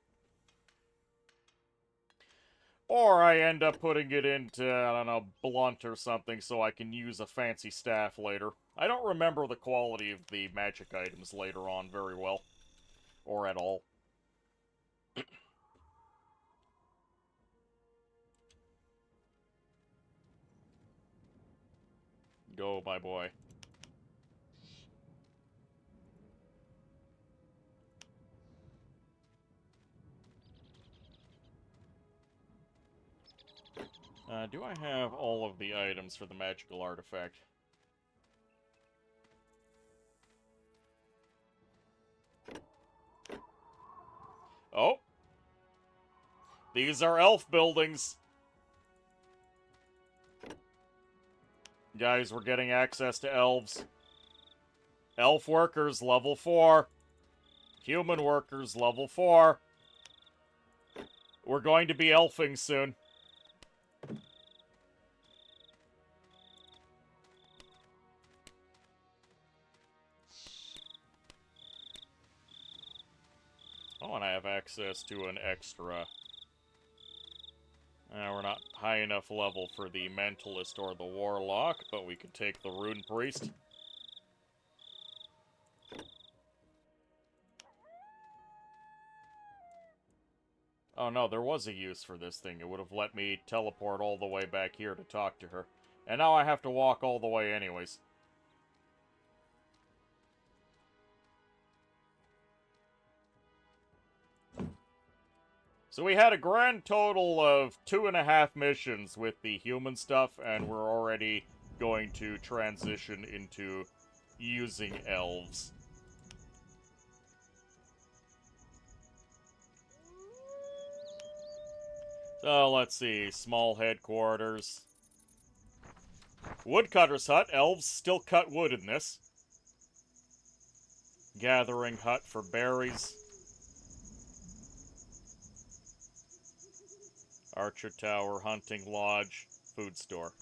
Or I end up putting it into, I don't know, Blunt or something so I can use a fancy staff later. I don't remember the quality of the magic items later on very well. Or at all. Go, my boy. Do I have all of the items for the magical artifact? Oh! These are elf buildings! Guys, we're getting access to elves. Elf workers, level 4. Human workers, level 4. We're going to be elfing soon. Oh, and I have access to an extra. We're not high enough level for the Mentalist or the Warlock, but we could take the Rune Priest. Oh no, there was a use for this thing. It would have let me teleport all the way back here to talk to her. And now I have to walk all the way anyways. So we had a grand total of 2.5 missions with the human stuff, and we're already going to transition into using elves. So let's see, small headquarters. Woodcutter's hut. Elves still cut wood in this. Gathering hut for berries. Archer tower, hunting lodge, food store.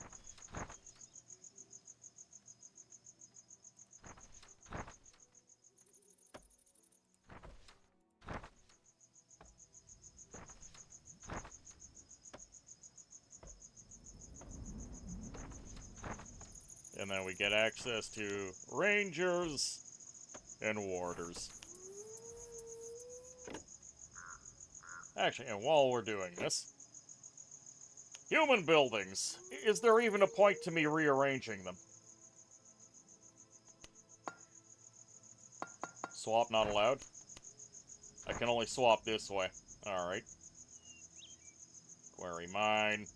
And then we get access to rangers and warders. Actually, and while we're doing this, Human buildings. Is there even a point to me rearranging them? Swap not allowed? I can only swap this way. Alright. Query mine.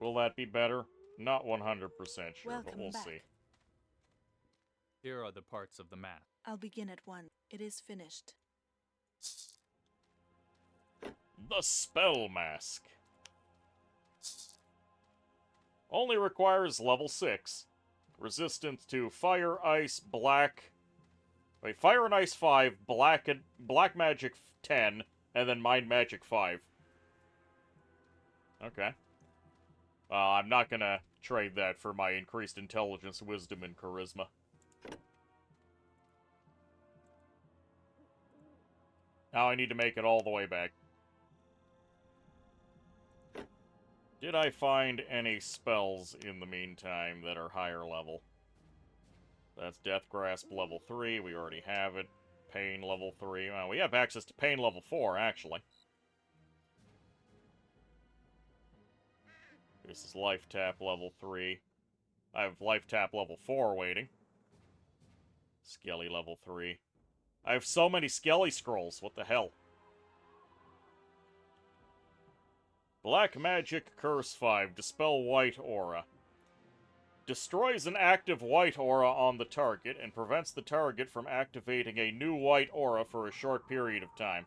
Will that be better? Not 100% sure, but Welcome we'll back. see. Here are the parts of the map. I'll begin at once. It is finished. The Spell Mask. Only requires level 6. Resistance to Fire, Ice, Black... Wait, Fire and Ice 5, Black Magic 10, and then Mind Magic 5. Okay. I'm not gonna trade that for my increased intelligence, wisdom, and charisma. Now I need to make it all the way back. Did I find any spells in the meantime that are higher level? That's Death Grasp level 3, we already have it. Pain level 3, well, we have access to Pain level 4, actually. This is Life Tap level 3. I have Life Tap level 4 waiting. Skelly level 3. I have so many Skelly scrolls, what the hell? Black Magic Curse 5, Dispel White Aura. Destroys an active white aura on the target and prevents the target from activating a new white aura for a short period of time.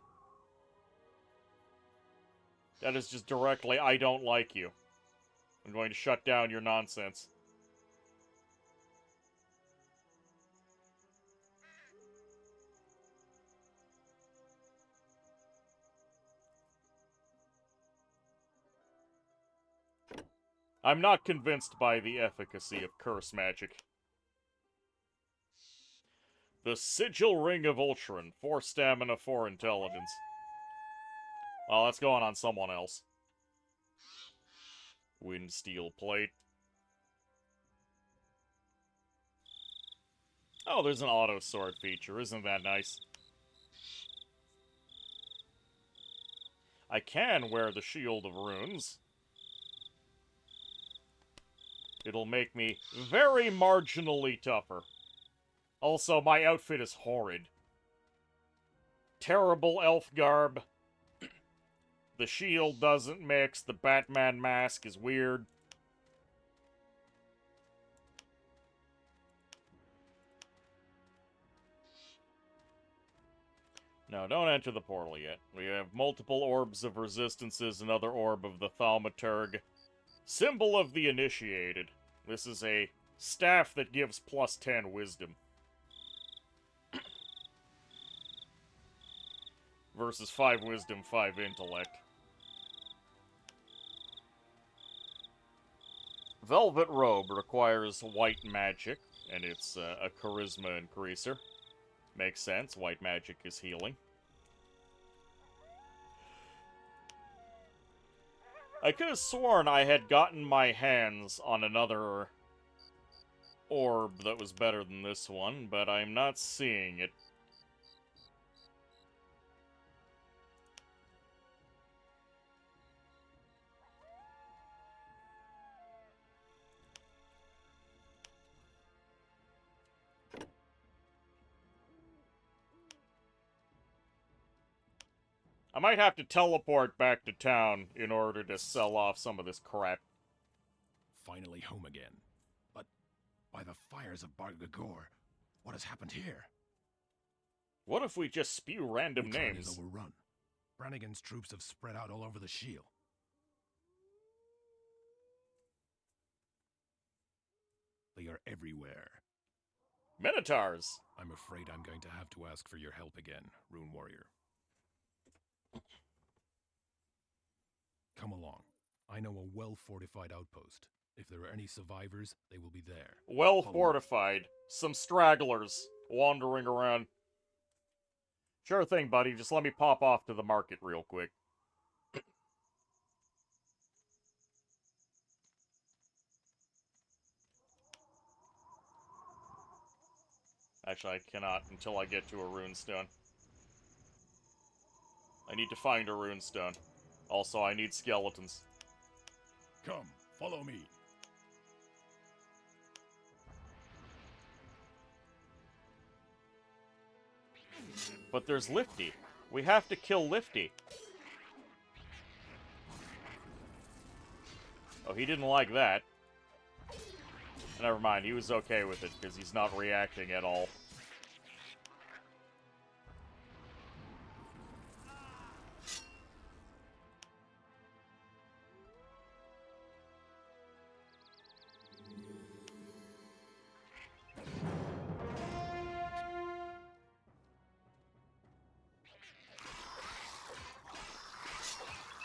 That is just directly, I don't like you. I'm going to shut down your nonsense. I'm not convinced by the efficacy of curse magic. The Sigil Ring of Ultron. 4 stamina, 4 intelligence. Oh, that's going on someone else. Wind Steel Plate. Oh, there's an auto sword feature. Isn't that nice? I can wear the Shield of Runes. It'll make me very marginally tougher. Also, my outfit is horrid. Terrible elf garb. The shield doesn't mix. The Batman mask is weird. No, don't enter the portal yet. We have multiple orbs of resistances, another orb of the Thaumaturg. Symbol of the Initiated. This is a staff that gives plus 10 wisdom. Versus 5 wisdom, 5 intellect. Velvet Robe requires white magic, and it's a charisma increaser. Makes sense, white magic is healing. I could have sworn I had gotten my hands on another orb that was better than this one, but I'm not seeing it. I might have to teleport back to town in order to sell off some of this crap. Finally home again. But by the fires of Bargagor, what has happened here? What if we just spew random Utrecht names? is overrun. Brannigan's troops have spread out all over the Shield. They are everywhere. Minotaurs! I'm afraid I'm going to have to ask for your help again, Rune Warrior. Come along. I know a well-fortified outpost. If there are any survivors, they will be there. Well fortified. Some stragglers wandering around. Sure thing, buddy. Just let me pop off to the market real quick. Actually, I cannot until I get to a runestone. I need to find a runestone. Also, I need skeletons. Come, follow me. But there's Lifty. We have to kill Lifty. Oh, he didn't like that. Never mind, he was okay with it, because he's not reacting at all.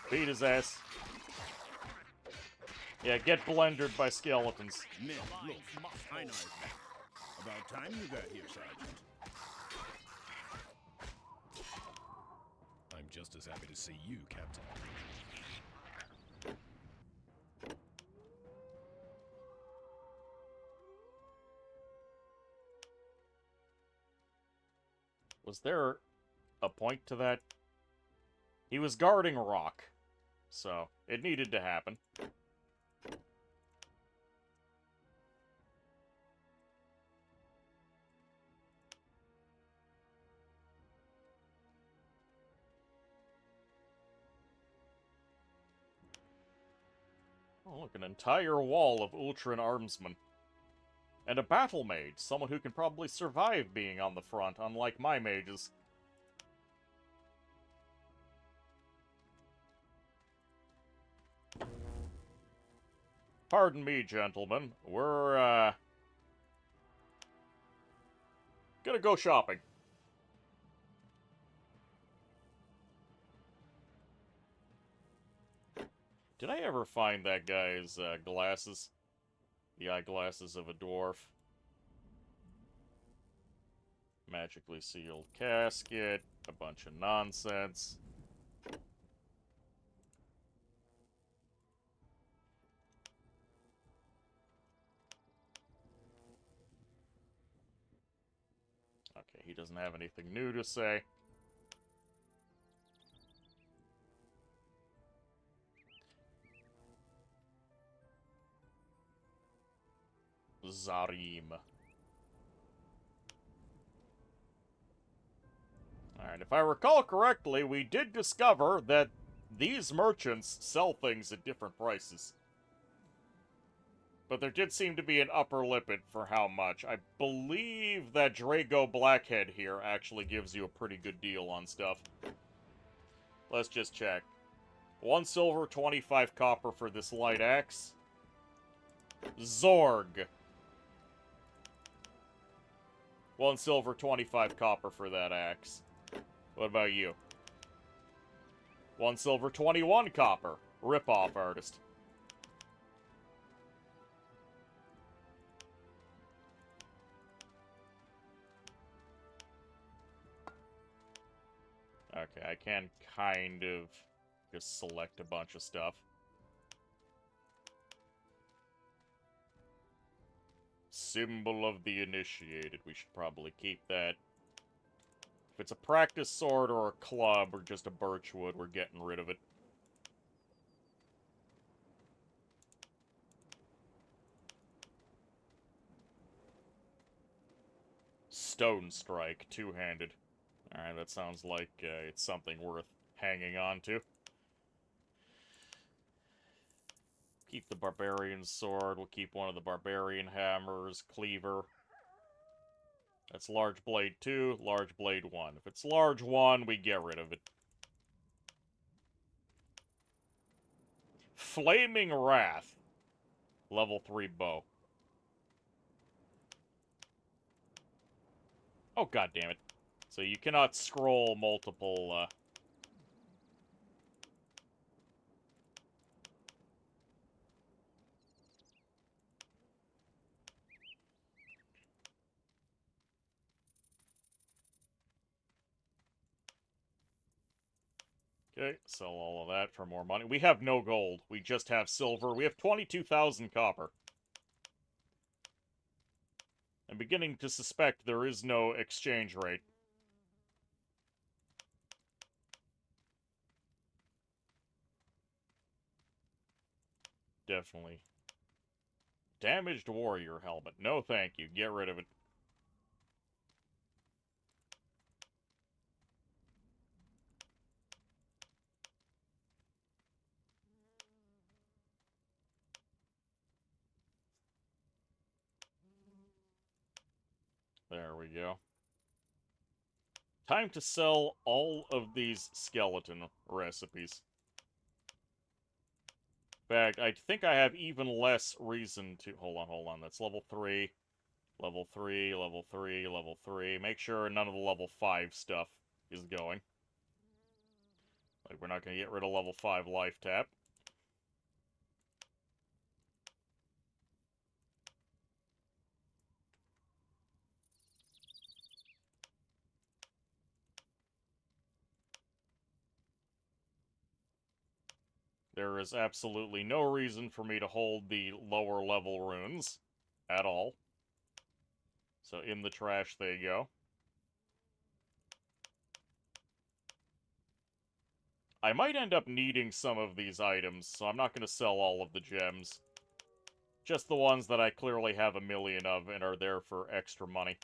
Beat his ass. Yeah, get blendered by skeletons. Men, look, Einar's back. About time you got here, Sergeant. I'm just as happy to see you, Captain. Was there a point to that? He was guarding rock, so it needed to happen. Oh, look, an entire wall of Ultran armsmen. And a battle mage, someone who can probably survive being on the front, unlike my mages. Pardon me, gentlemen. We're, gonna go shopping. Did I ever find that guy's, glasses? The eyeglasses of a dwarf. Magically sealed casket. A bunch of nonsense. Okay, he doesn't have anything new to say. Zarim. Alright, if I recall correctly, we did discover that these merchants sell things at different prices. But there did seem to be an upper limit for how much. I believe that Drago Blackhead here actually gives you a pretty good deal on stuff. Let's just check. 1 silver, 25 copper for this light axe. Zorg. 1 silver, 25 copper for that axe. What about you? 1 silver, 21 copper. Rip-off artist. Okay, I can kind of just select a bunch of stuff. Symbol of the Initiated. We should probably keep that. If it's a practice sword or a club or just a birchwood, we're getting rid of it. Stone Strike, two-handed. Alright, that sounds like it's something worth hanging on to. Keep the Barbarian Sword, we'll keep one of the Barbarian Hammers, Cleaver. That's Large Blade 2, Large Blade 1. If it's Large 1, we get rid of it. Flaming Wrath. Level 3 bow. Oh, god damn it. So you cannot scroll multiple, Okay, sell all of that for more money. We have no gold. We just have silver. We have 22,000 copper. I'm beginning to suspect there is no exchange rate. Definitely. Damaged warrior helmet. No thank you. Get rid of it. There we go. Time to sell all of these skeleton recipes. In fact, I think I have even less reason to... Hold on. That's level 3. Level 3, level 3, level 3. Make sure none of the level 5 stuff is going. Like, we're not going to get rid of level 5 life tap. There is absolutely no reason for me to hold the lower level runes at all. So in the trash they go. I might end up needing some of these items, so I'm not going to sell all of the gems. Just the ones that I clearly have a million of and are there for extra money.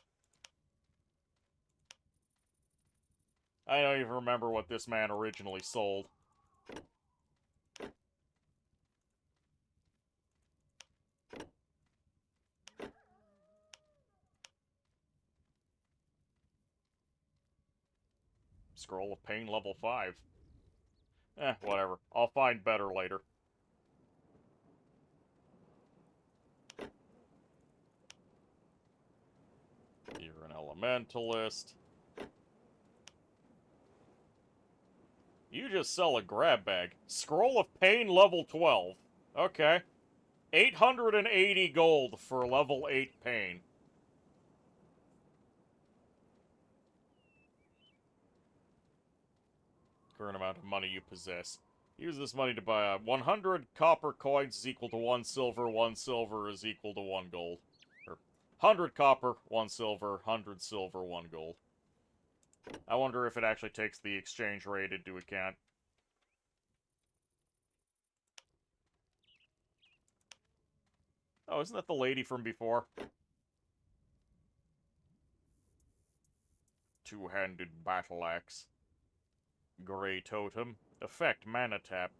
I don't even remember what this man originally sold. Scroll of Pain level 5. Whatever. I'll find better later. You're an elementalist. You just sell a grab bag. Scroll of Pain level 12. Okay. 880 gold for level 8 Pain. Current amount of money you possess. Use this money to buy 100 copper coins is equal to 1 silver is equal to 1 gold. Or 100 copper, 1 silver, 100 silver, 1 gold. I wonder if it actually takes the exchange rate into account. Oh, isn't that the lady from before? Two-handed battle axe. Grey totem. Effect mana tap.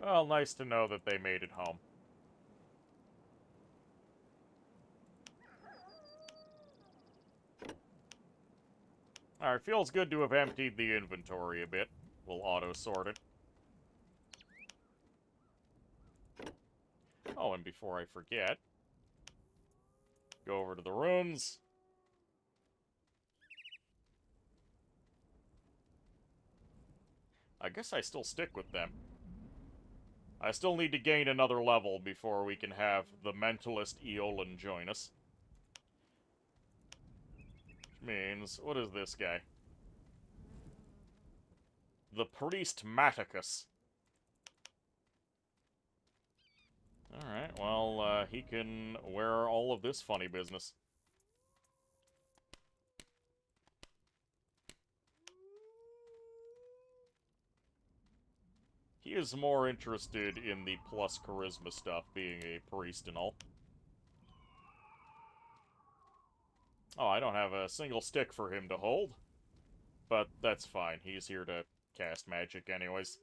Well, nice to know that they made it home. Alright, feels good to have emptied the inventory a bit. We'll auto-sort it. Oh, and before I forget, go over to the runes. I guess I still stick with them. I still need to gain another level before we can have the mentalist Eolin join us. Which means, what is this guy? The Priest Maticus. Alright, well, he can wear all of this funny business. He is more interested in the plus charisma stuff, being a priest and all. Oh, I don't have a single stick for him to hold. But that's fine, he's here to cast magic anyways.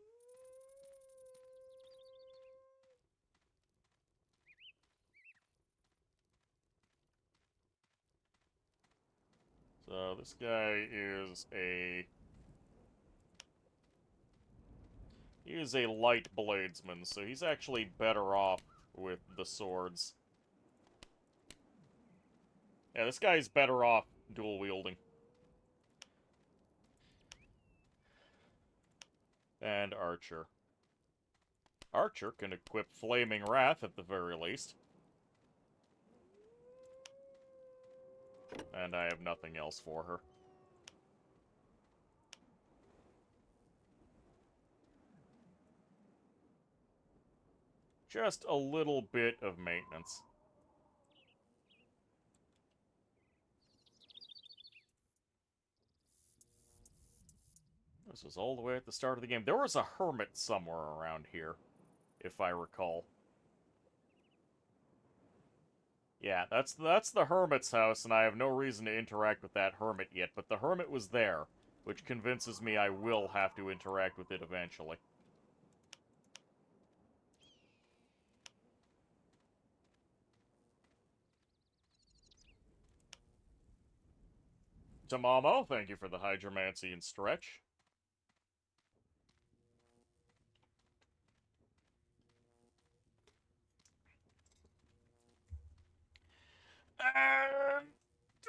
So, this guy is a... He is a light bladesman, so he's actually better off with the swords. Yeah, this guy's better off dual-wielding. And archer. Archer can equip Flaming Wrath at the very least. And I have nothing else for her. Just a little bit of maintenance. This was all the way at the start of the game. There was a hermit somewhere around here, if I recall. Yeah, that's the hermit's house, and I have no reason to interact with that hermit yet, but the hermit was there, which convinces me I will have to interact with it eventually. Tamamo, thank you for the hydromancy and stretch.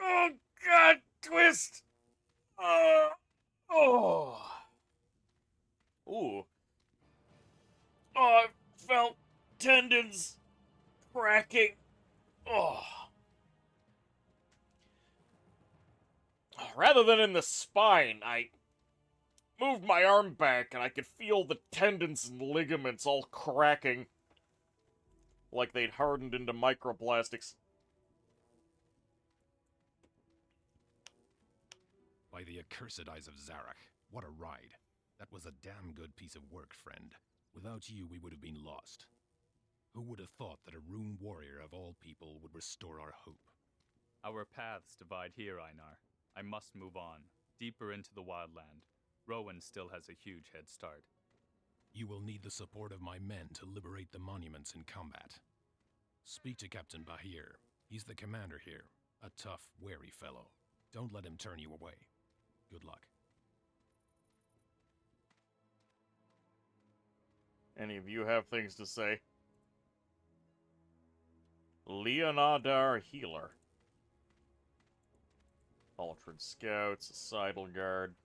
Oh, God, twist! Oh. Ooh. Oh, I felt tendons cracking. Oh. Rather than in the spine, I moved my arm back and I could feel the tendons and ligaments all cracking like they'd hardened into microplastics. By the accursed eyes of Zarak, what a ride. That was a damn good piece of work, friend. Without you, we would have been lost. Who would have thought that a rune warrior of all people would restore our hope? Our paths divide here, Einar. I must move on, deeper into the wildland. Rowan still has a huge head start. You will need the support of my men to liberate the monuments in combat. Speak to Captain Bahir. He's the commander here. A tough, wary fellow. Don't let him turn you away. Good luck. Any of you have things to say? Leonardar Healer. Altered Scouts, a Sidle Guard.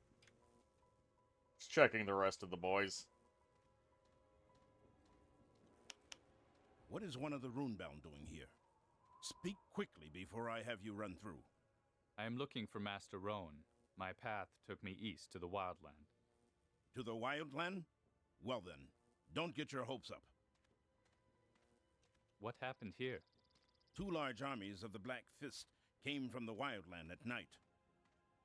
Just checking the rest of the boys. What is one of the Runebound doing here? Speak quickly before I have you run through. I am looking for Master Rowan. My path took me east to the wildland. To the Wildland? Well then, don't get your hopes up. What happened here? 2 large armies of the Black Fist came from the Wildland at night.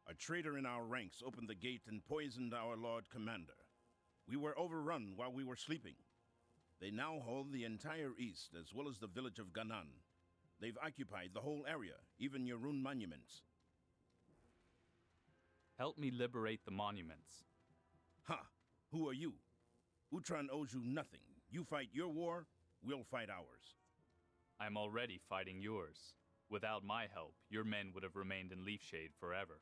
A traitor in our ranks opened the gate and poisoned our Lord Commander. We were overrun while we were sleeping. They now hold the entire east, as well as the village of Ganan. They've occupied the whole area, even your rune monuments. Help me liberate the monuments. Ha! Who are you? Utran owes you nothing. You fight your war, we'll fight ours. I am already fighting yours. Without my help, your men would have remained in Leafshade forever.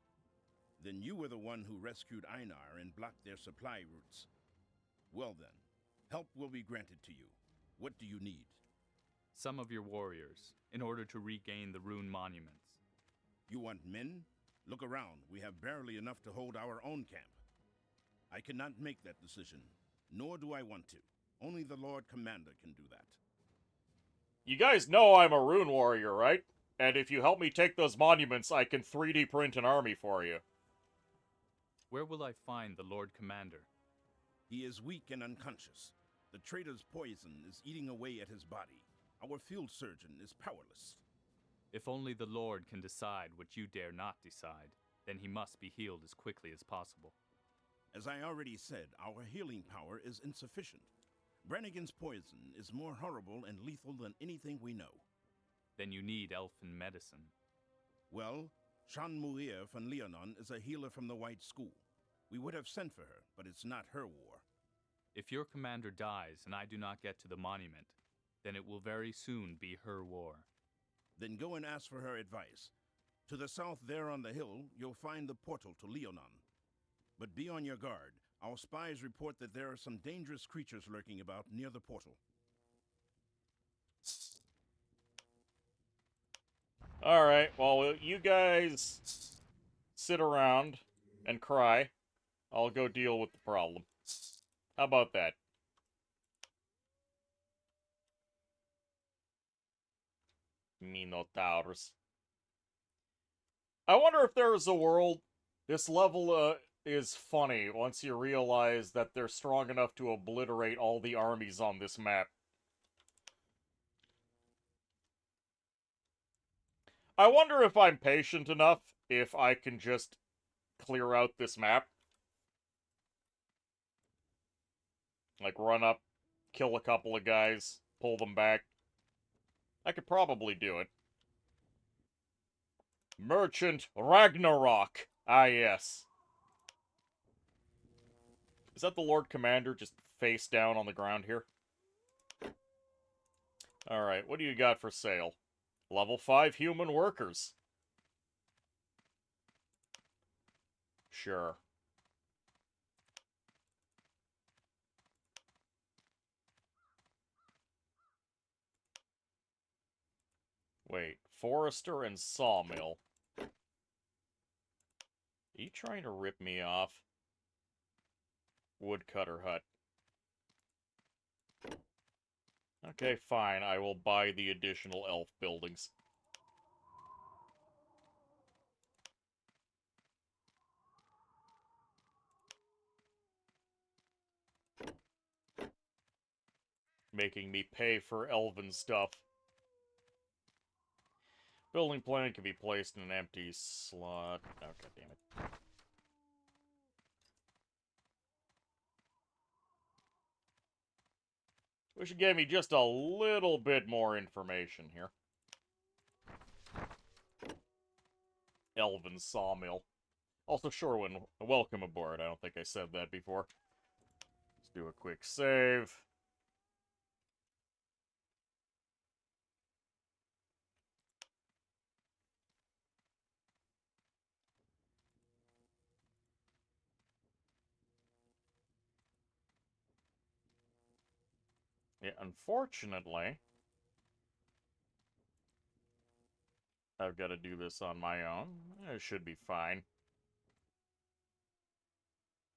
Then you were the one who rescued Einar and blocked their supply routes. Well then, help will be granted to you. What do you need? Some of your warriors, in order to regain the rune monuments. You want men? Look around. We have barely enough to hold our own camp. I cannot make that decision, nor do I want to. Only the Lord Commander can do that. You guys know I'm a rune warrior, right? And if you help me take those monuments, I can 3D print an army for you. Where will I find the Lord Commander? He is weak and unconscious. The traitor's poison is eating away at his body. Our field surgeon is powerless. If only the Lord can decide what you dare not decide, then he must be healed as quickly as possible. As I already said, our healing power is insufficient. Brannigan's poison is more horrible and lethal than anything we know. Then you need elfin medicine. Well, Shan Muir van Leonon is a healer from the White School. We would have sent for her, but it's not her war. If your commander dies and I do not get to the monument, then it will very soon be her war. Then go and ask for her advice. To the south there on the hill, you'll find the portal to Leonon. But be on your guard. Our spies report that there are some dangerous creatures lurking about near the portal. Alright, well, you guys sit around and cry. I'll go deal with the problem. How about that? Minotaurs. I wonder if there is a world... This level, is funny once you realize that they're strong enough to obliterate all the armies on this map. I wonder if I'm patient enough if I can just clear out this map. Like, run up, kill a couple of guys, pull them back. I could probably do it. Merchant Ragnarok. Ah, yes. Is that the Lord Commander just face down on the ground here? Alright, what do you got for sale? Level 5 human workers. Sure. Wait, Forester and Sawmill. Are you trying to rip me off? Woodcutter hut. Okay, fine. I will buy the additional elf buildings. Making me pay for elven stuff. Building plan can be placed in an empty slot. Oh, god damn it. Wish it gave me just a little bit more information here. Elven Sawmill. Also, Shorewin, welcome aboard. I don't think I said that before. Let's do a quick save. Yeah, unfortunately, I've got to do this on my own. It should be fine.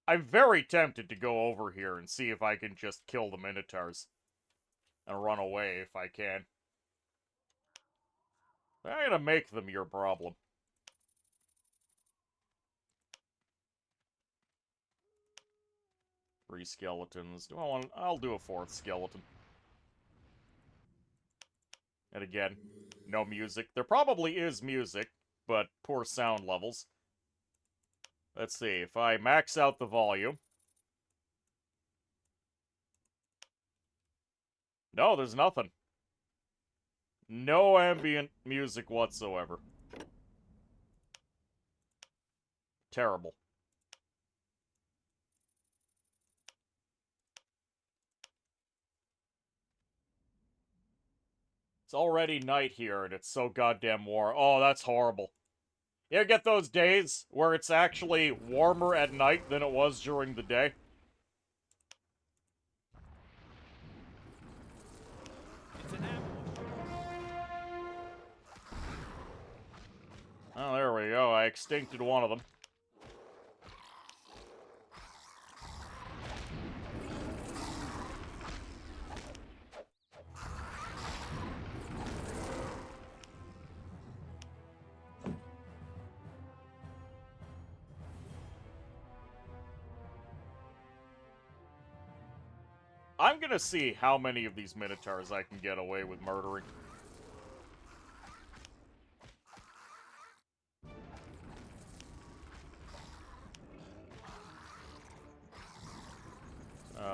I'm very tempted to go over here and see if I can just kill the Minotaurs. And run away if I can. I'm gonna make them your problem. Three skeletons. Do I want... I'll do a fourth skeleton. And again, no music. There probably is music, but poor sound levels. Let's see, if I max out the volume... No, there's nothing. No ambient music whatsoever. Terrible. It's already night here, and it's so goddamn warm. Oh, that's horrible. You ever get those days where it's actually warmer at night than it was during the day? It's an ambush. Oh, there we go. I extincted one of them. I'm gonna see how many of these Minotaurs I can get away with murdering.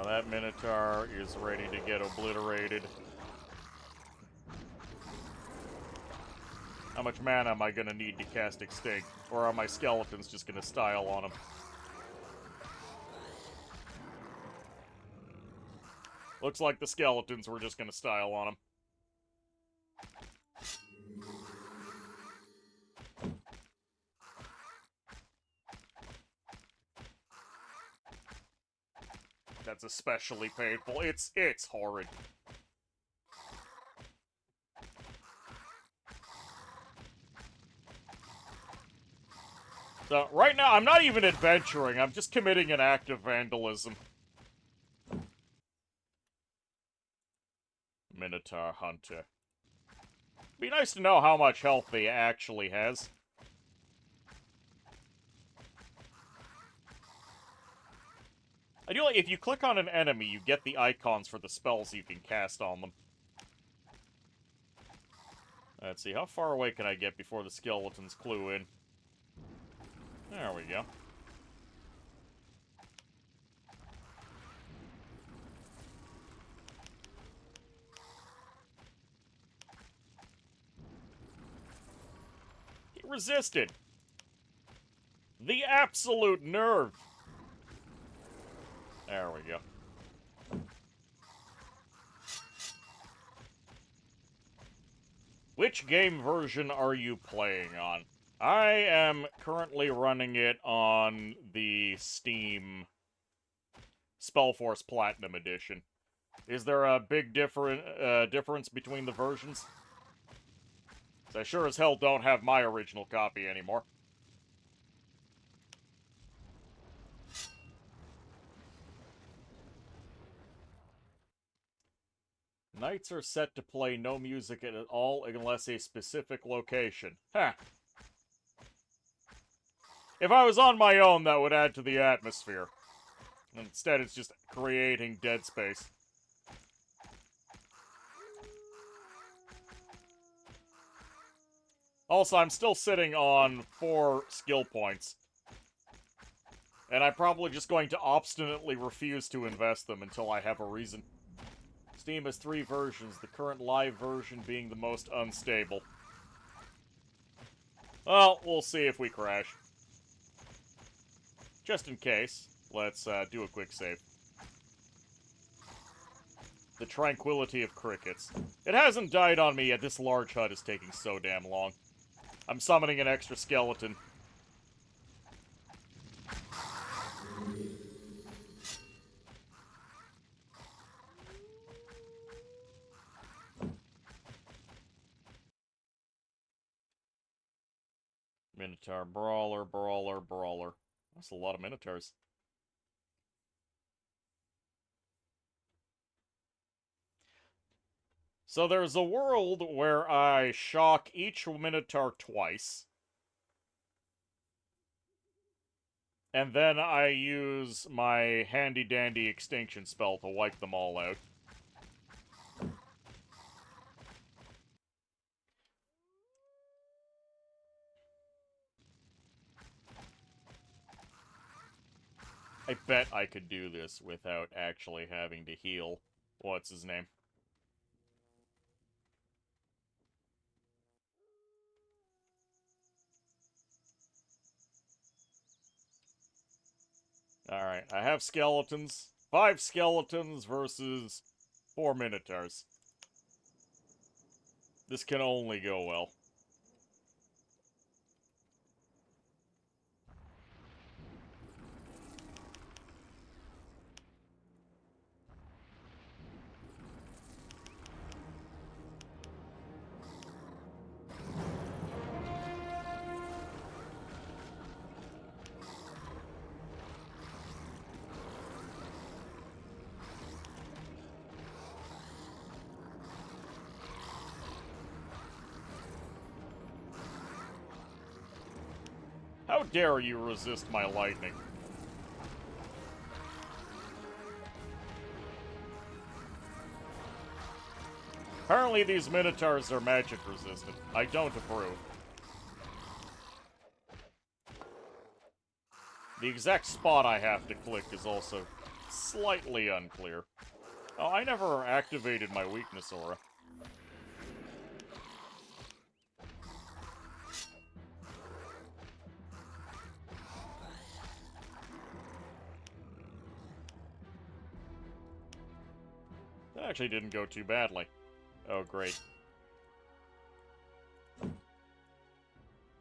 That Minotaur is ready to get obliterated. How much mana am I gonna need to cast Extinct? Or are my skeletons just gonna style on him? Looks like the skeletons were just gonna style on him. That's especially painful. It's horrid. So, right now, I'm not even adventuring. I'm just committing an act of vandalism. Minotaur Hunter. Be nice to know how much health he actually has. I do like, if you click on an enemy, you get the icons for the spells you can cast on them. Let's see, how far away can I get before the skeletons clue in? There we go. He resisted. The absolute nerve. There we go. Which game version are you playing on? I am currently running it on the Steam Spellforce Platinum Edition. Is there a big difference between the versions? 'Cause I sure as hell don't have my original copy anymore. Nights are set to play no music at all unless a specific location. Huh. If I was on my own, that would add to the atmosphere. Instead, it's just creating dead space. Also, I'm still sitting on 4 skill points. And I'm probably just going to obstinately refuse to invest them until I have a reason. Steam has 3 versions, the current live version being the most unstable. Well, we'll see if we crash. Just in case, let's do a quick save. The tranquility of crickets. It hasn't died on me yet. This large hut is taking so damn long. I'm summoning an extra skeleton. Minotaur, brawler, brawler, brawler. That's a lot of minotaurs. So there's a world where I shock each minotaur twice. And then I use my handy-dandy extinction spell to wipe them all out. I bet I could do this without actually having to heal. What's his name? Alright, I have skeletons. 5 skeletons versus 4 minotaurs. This can only go well. How dare you resist my lightning? Apparently these minotaurs are magic resistant. I don't approve. The exact spot I have to click is also slightly unclear. Oh, I never activated my weakness aura. That actually didn't go too badly. Oh, great.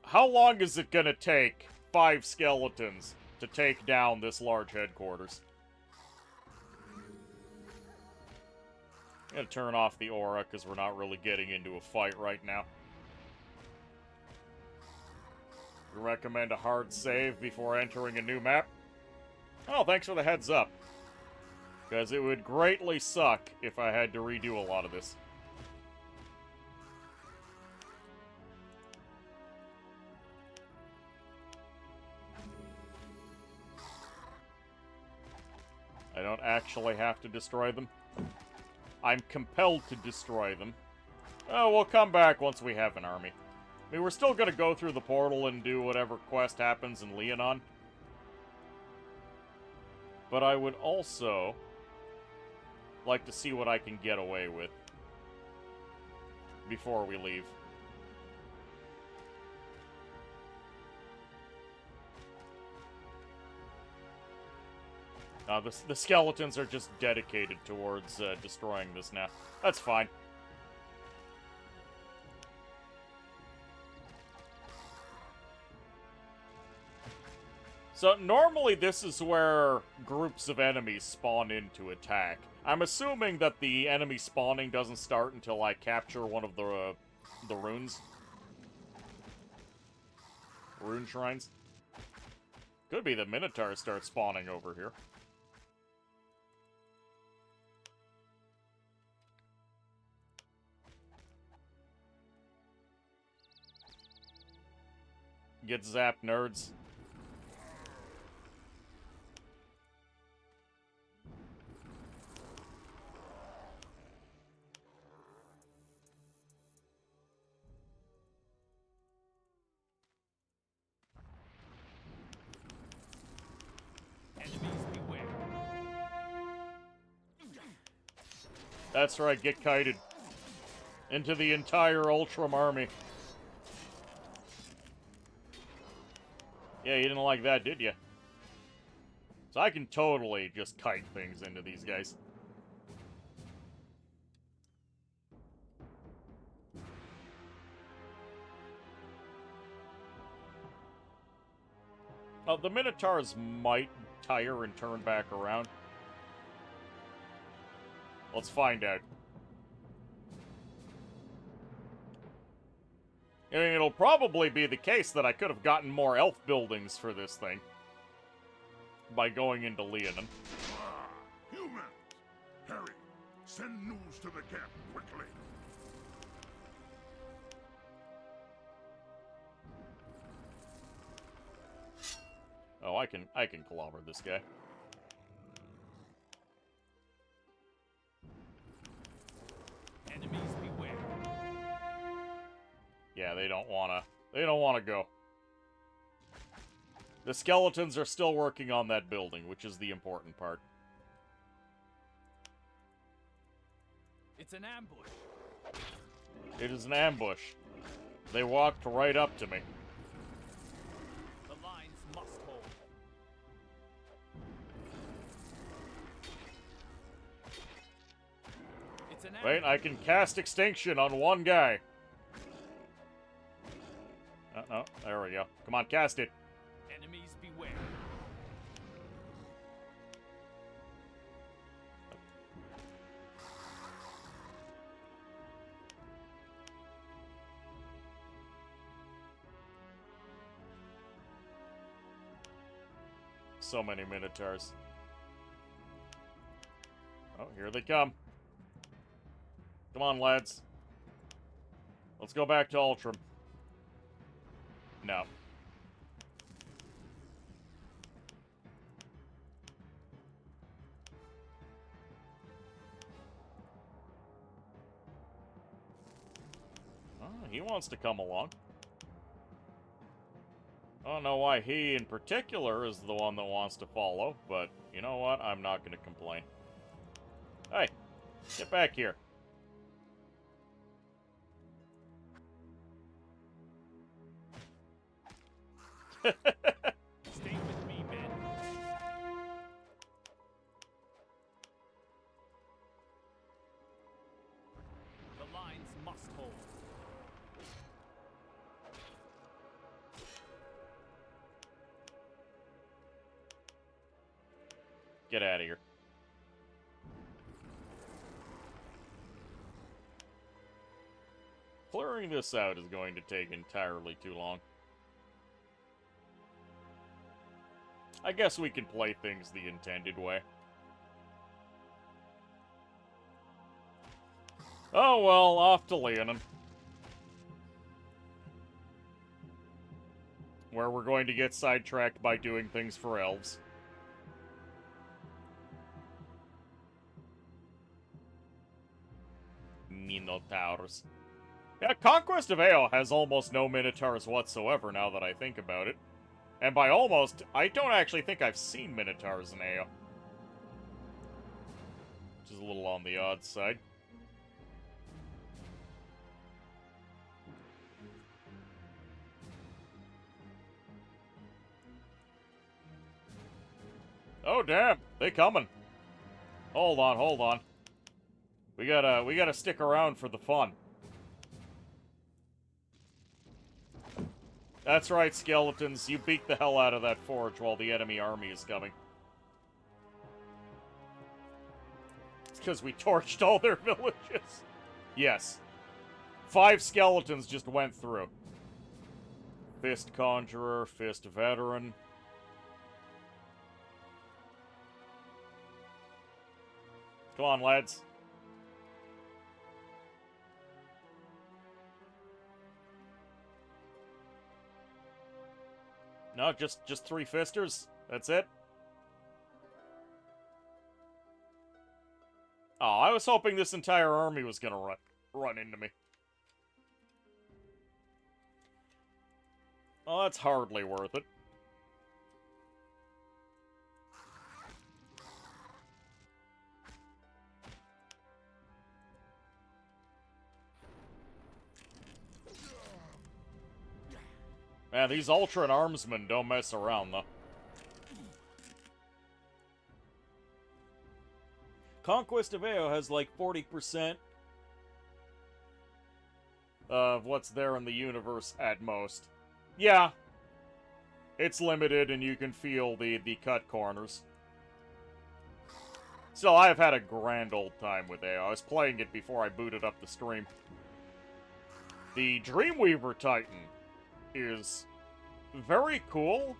How long is it gonna take 5 skeletons to take down this large headquarters? I'm gonna turn off the aura, because we're not really getting into a fight right now. You recommend a hard save before entering a new map? Oh, thanks for the heads up. Because it would greatly suck if I had to redo a lot of this. don't actually have to destroy them. I'm compelled to destroy them. Oh, we'll come back once we have an army. I mean, we're still gonna go through the portal and do whatever quest happens in Leonon. But I would also like to see what I can get away with before we leave. The skeletons are just dedicated towards destroying this now. That's fine. So normally this is where groups of enemies spawn in to attack. I'm assuming that the enemy spawning doesn't start until I capture one of the runes. Rune shrines. Could be the Minotaurs start spawning over here. Get zapped, nerds. That's right, get kited. Into the entire Ultram army. Yeah, you didn't like that, did you? So I can totally just kite things into these guys. The Minotaurs might tire and turn back around. Let's find out. I mean, it'll probably be the case that I could have gotten more elf buildings for this thing by going into Leonin. Ah, humans! Harry, send news to the camp quickly. Oh, I can clobber this guy. Enemies beware. Yeah, they don't wanna go. The skeletons are still working on that building, which is the important part. It's an ambush. It is an ambush. They walked right up to me. The lines must hold. It's an Wait, I can cast Extinction on one guy. Oh, there we go. Come on, cast it. Enemies beware. So many Minotaurs. Oh, here they come. Come on, lads. Let's go back to Ultram. No. Oh, he wants to come along. I don't know why he in particular is the one that wants to follow, but you know what? I'm not going to complain. Hey, get back here. Stay with me, men. The lines must hold. Get out of here. Clearing this out is going to take entirely too long. I guess we can play things the intended way. Oh well, off to Leonin. Where we're going to get sidetracked by doing things for elves. Minotaurs. Yeah, Conquest of Ao has almost no Minotaurs whatsoever now that I think about it. And by almost, I don't actually think I've seen Minotaurs in Ao. Which is a little on the odd side. Oh damn, they coming. Hold on, hold on. We gotta stick around for the fun. That's right, skeletons. You beat the hell out of that forge while the enemy army is coming. It's because we torched all their villages. Yes. 5 skeletons just went through. Fist Conjurer, Fist Veteran. Come on, lads. No, just 3 fisters. That's it. Oh, I was hoping this entire army was gonna run into me. Oh, that's hardly worth it. Man, these Ultra Armsmen don't mess around, though. Conquest of Ao has like 40% of what's there in the universe at most. Yeah. It's limited and you can feel the cut corners. Still, I've had a grand old time with Ao. I was playing it before I booted up the stream. The Dreamweaver Titan is very cool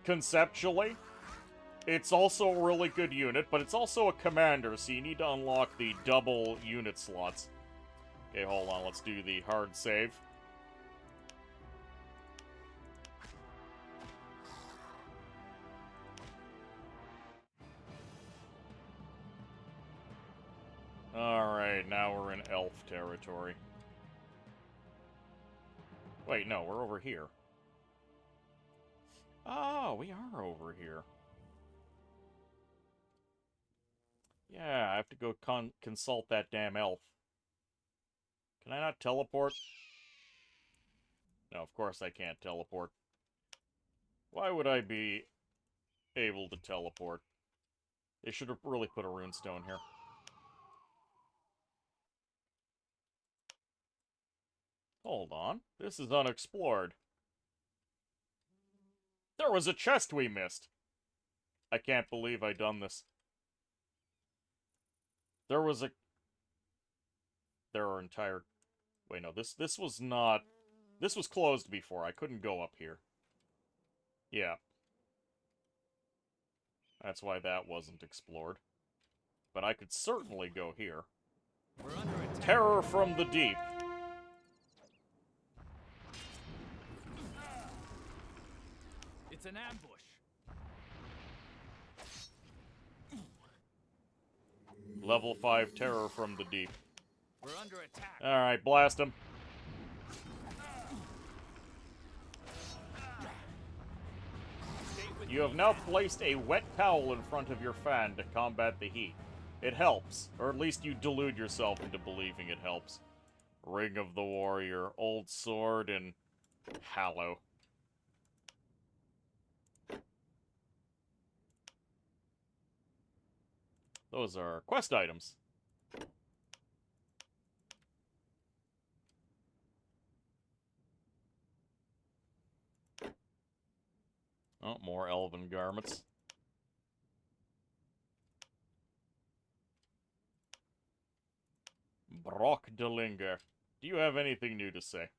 conceptually. It's also a really good unit, but it's also a commander, so you need to unlock the double unit slots. Okay, hold on, let's do the hard save. Alright, now we're in elf territory. Wait, no, we're over here. Oh, we are over here. Yeah, I have to go consult that damn elf. Can I not teleport? No, of course I can't teleport. Why would I be able to teleport? They should have really put a runestone here. Hold on. This is unexplored. There was a chest we missed. I can't believe I done this. There was a... There are entire... Wait, no, this was not... This was closed before. I couldn't go up here. Yeah. That's why that wasn't explored. But I could certainly go here. We're under attack. Terror from the deep. It's an ambush. Level 5 terror from the deep. We're under attack. Alright, blast him. You have now placed a wet towel in front of your fan to combat the heat. It helps, or at least you delude yourself into believing it helps. Ring of the Warrior, Old Sword, and Hallow. Those are quest items. Oh, more elven garments. Brock Delinger. Do you have anything new to say?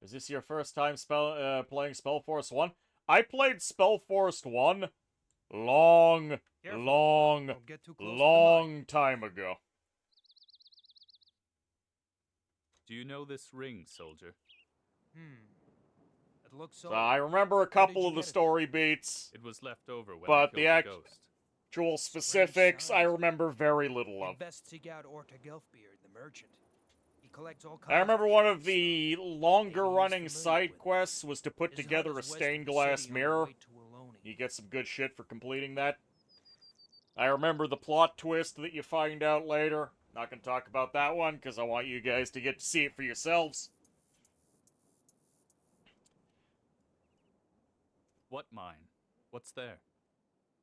Is this your first time playing Spellforce 1? I played Spellforce 1 long time ago. Do you know this ring, soldier? At looks So I remember a Where did couple you of the get it? story beats, It was left over when But I the killed the ghost. actual specifics I signs. remember very little You'd of. best seek out Orta Gelfbeard, the merchant. He collects all kinds I remember one of curious the stuff. longer Maybe he's running familiar side with it. quests was to put His hut together is a west of stained the glass city on the mirror. way to Ohlone. You get some good shit for completing that. I remember the plot twist that you find out later. Not gonna talk about that one, because I want you guys to get to see it for yourselves. What mine? What's there?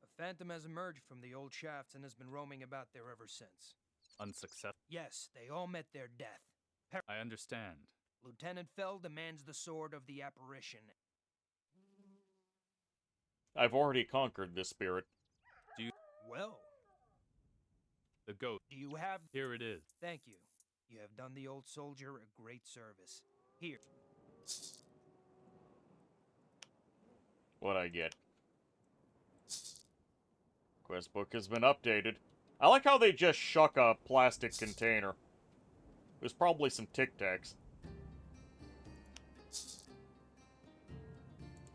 A phantom has emerged from the old shafts and has been roaming about there ever since. Unsuccessful. Yes, they all met their death. I understand. Lieutenant Fell demands the sword of the apparition. I've already conquered this spirit. Well, The ghost. do you have... Here it is. Thank you. You have done the old soldier a great service. Here. What'd I get? Quest book has been updated. I like how they just shuck a plastic container. There's probably some Tic Tacs.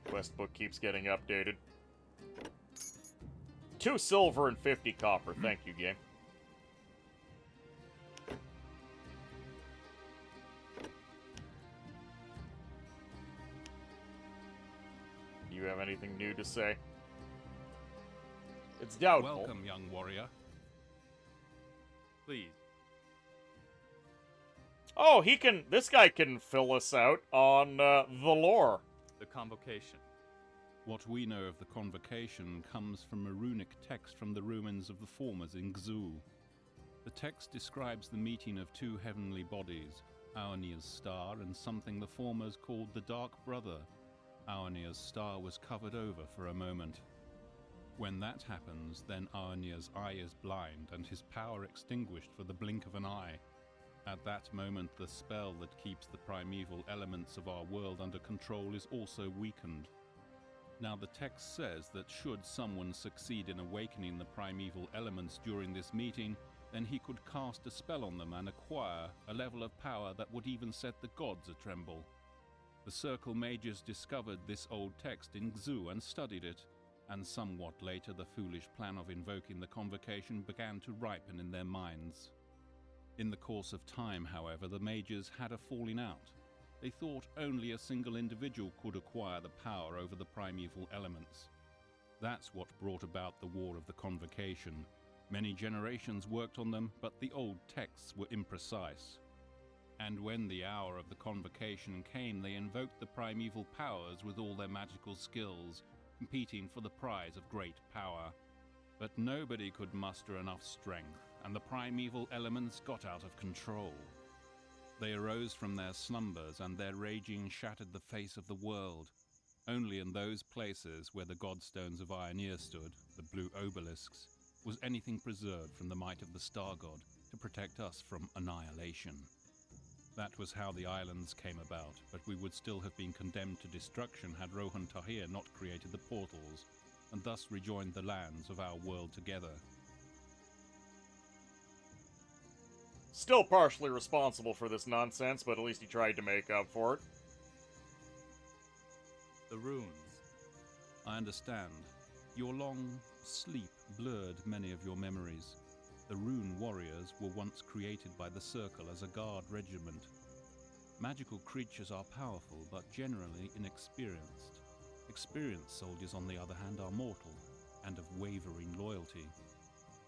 Quest book keeps getting updated. 2 silver and 50 copper. Thank you, game. Do you have anything new to say? It's doubtful. Welcome, young warrior. Please. Oh, this guy can fill us out on the lore. The convocation. What we know of the convocation comes from a runic text from the ruins of the Formers in Xu. The text describes the meeting of 2 heavenly bodies, Aonia's star and something the Formers called the Dark Brother. Aonia's star was covered over for a moment. When that happens, then Aonia's eye is blind and his power extinguished for the blink of an eye. At that moment, the spell that keeps the primeval elements of our world under control is also weakened. Now the text says that should someone succeed in awakening the primeval elements during this meeting, then he could cast a spell on them and acquire a level of power that would even set the gods a-tremble. The Circle Mages discovered this old text in Xu and studied it, and somewhat later the foolish plan of invoking the convocation began to ripen in their minds. In the course of time, however, the mages had a falling out. They thought only a single individual could acquire the power over the primeval elements. That's what brought about the War of the Convocation. Many generations worked on them, but the old texts were imprecise. And when the hour of the convocation came, they invoked the primeval powers with all their magical skills, competing for the prize of great power. But nobody could muster enough strength, and the primeval elements got out of control. They arose from their slumbers, and their raging shattered the face of the world. Only in those places where the godstones of Ionia stood, the blue obelisks, was anything preserved from the might of the Star God to protect us from annihilation. That was how the islands came about, but we would still have been condemned to destruction had Rohan Tahir not created the portals, and thus rejoined the lands of our world together. Still partially responsible for this nonsense, but at least he tried to make up for it. The runes. I understand. Your long sleep blurred many of your memories. The Rune Warriors were once created by the Circle as a guard regiment. Magical creatures are powerful, but generally inexperienced. Experienced soldiers, on the other hand, are mortal, and of wavering loyalty.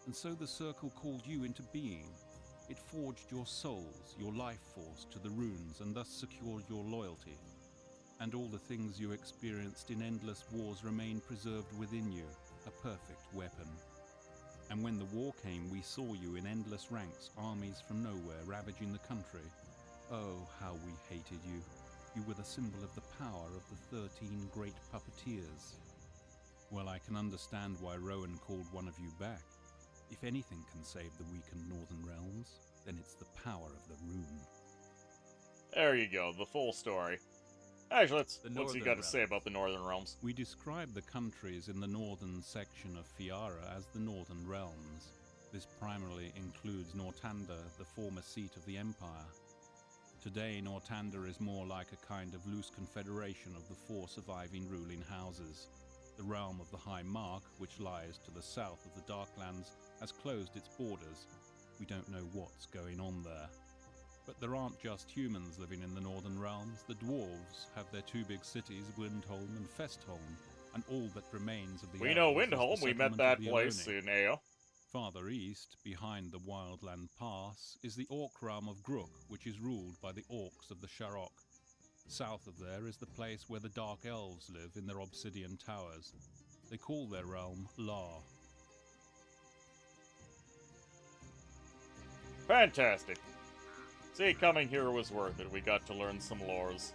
And so the Circle called you into being. It forged your souls, your life force, to the runes, and thus secured your loyalty. And all the things you experienced in endless wars remain preserved within you, a perfect weapon. And when the war came, we saw you in endless ranks, armies from nowhere ravaging the country. Oh, how we hated you. You were the symbol of the power of the 13 great puppeteers. Well, I can understand why Rowan called one of you back. If anything can save the weakened Northern Realms, then it's the power of the rune. There you go, the full story. Actually, what's you Northern got to say Realms. about the Northern Realms? We describe the countries in the northern section of Fiara as the Northern Realms. This primarily includes Nortanda, the former seat of the Empire. Today, Northander is more like a kind of loose confederation of the four surviving ruling houses. The realm of the High Mark, which lies to the south of the Darklands, has closed its borders. We don't know what's going on there. But there aren't just humans living in the northern realms. The dwarves have their two big cities, Windholm and Festholm, and all that remains of the We know elves is the Windholm. We met settlement that of the place Eloni. in Ale. Farther east, behind the Wildland Pass, is the Orc realm of Grook, which is ruled by the Orcs of the Sharok. South of there is the place where the Dark Elves live in their obsidian towers. They call their realm Lar. Fantastic. See, coming here was worth it. We got to learn some lores.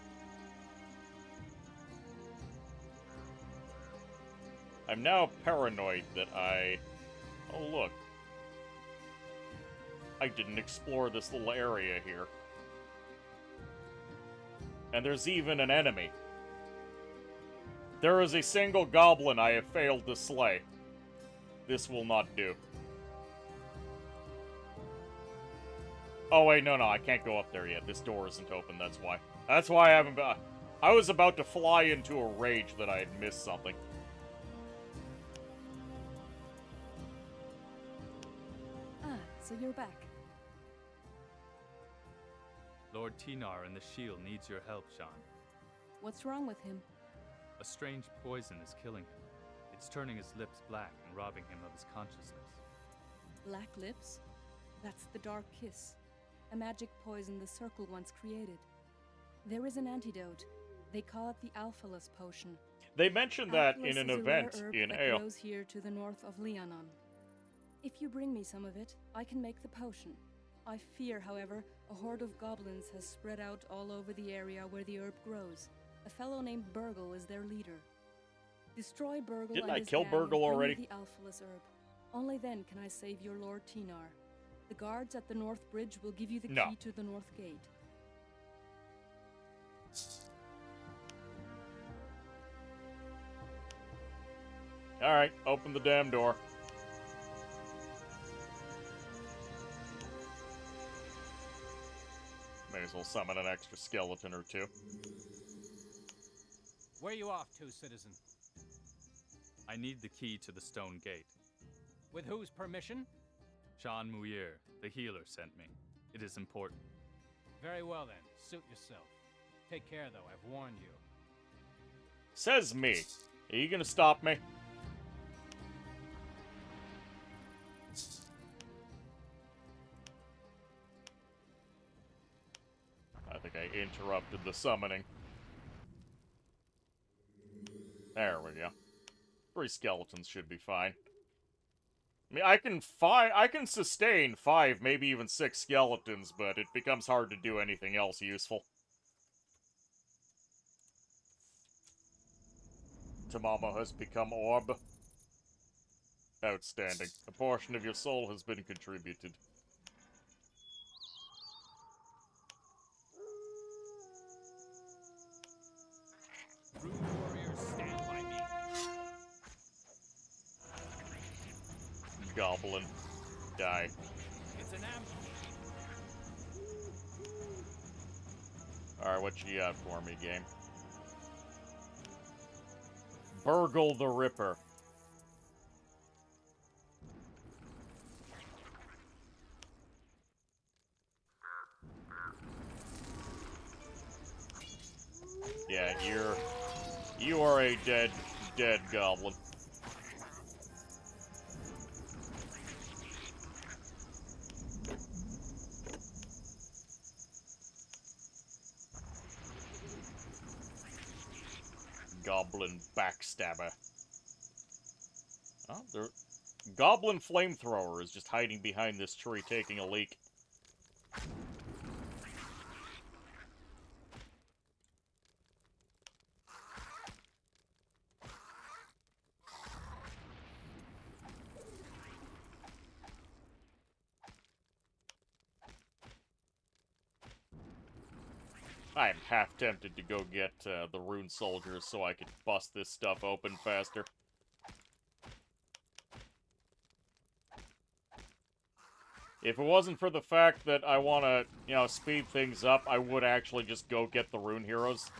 I'm now paranoid that Oh, look. I didn't explore this little area here. And there's even an enemy. There is a single goblin I have failed to slay. This will not do. Oh, wait, no, I can't go up there yet. This door isn't open, that's why. That's why I haven't been... I was about to fly into a rage that I had missed something. So you're back. Lord Tinar and the Shield needs your help, Sean. What's wrong with him? A strange poison is killing him. It's turning his lips black and robbing him of his consciousness. Black lips? That's the Dark Kiss, a magic poison the Circle once created. There is an antidote. They call it the Alphalus potion. They mentioned that in Alphalus an is a event rare herb in that Ale. grows here to the north of Leonon. If you bring me some of it, I can make the potion. I fear, however, a horde of goblins has spread out all over the area where the herb grows. A fellow named Burgle is their leader. Destroy Burgle Didn't and I his kill gang and Burgle bring me already? the Alphalus herb. Only then can I save your Lord Tinar. The guards at the North Bridge will give you the No. key to the North Gate. Alright, open the damn door. May as well summon an extra skeleton or two. Where are you off to, citizen? I need the key to the stone gate. With whose permission? Sean Muir, the healer, sent me. It is important. Very well then, suit yourself. Take care though, I've warned you. Says me. Are you gonna stop me? I think I interrupted the summoning. There we go. 3 skeletons should be fine. I mean, I can sustain 5, maybe even 6 skeletons, but it becomes hard to do anything else useful. Tamamo has become orb. Outstanding. A portion of your soul has been contributed. Rude warriors, stand by me. Goblin. Die. It's an ambush. Alright, what you got for me, game? Burgle the Ripper. Yeah, you are a dead goblin. Goblin backstabber. Oh, the goblin flamethrower is just hiding behind this tree taking a leak. I am half tempted to go get the rune soldiers so I could bust this stuff open faster. If it wasn't for the fact that I want to, speed things up, I would actually just go get the rune heroes.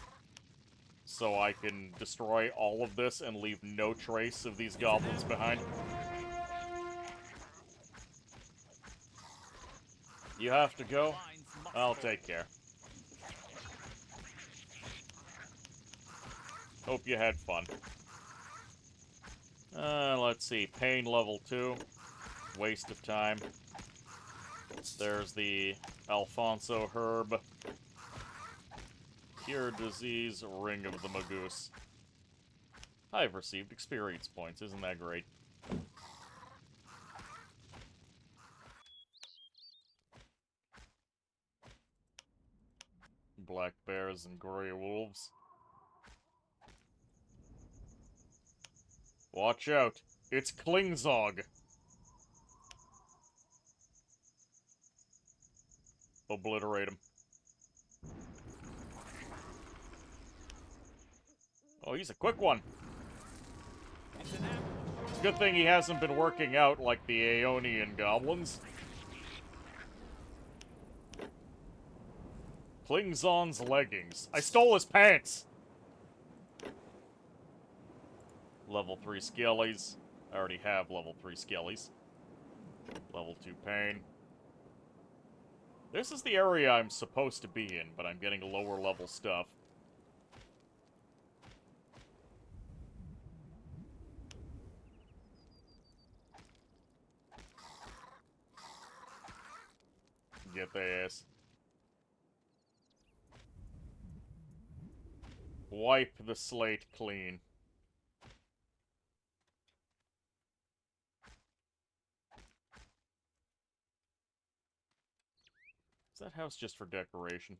So I can destroy all of this and leave no trace of these goblins behind. You have to go? I'll take care. Hope you had fun. Let's see. Pain level 2. Waste of time. There's the Alfonso herb. Cure disease, Ring of the Magoose. I've received experience points. Isn't that great? Black bears and gray wolves. Watch out. It's Klingzog. Obliterate him. Oh, he's a quick one. It's a good thing he hasn't been working out like the Aeonian goblins. Klingzon's leggings. I stole his pants! Level 3 skellies. I already have level 3 skellies. Level 2 pain. This is the area I'm supposed to be in, but I'm getting lower level stuff. Get the ass. Wipe the slate clean. Is that house just for decoration?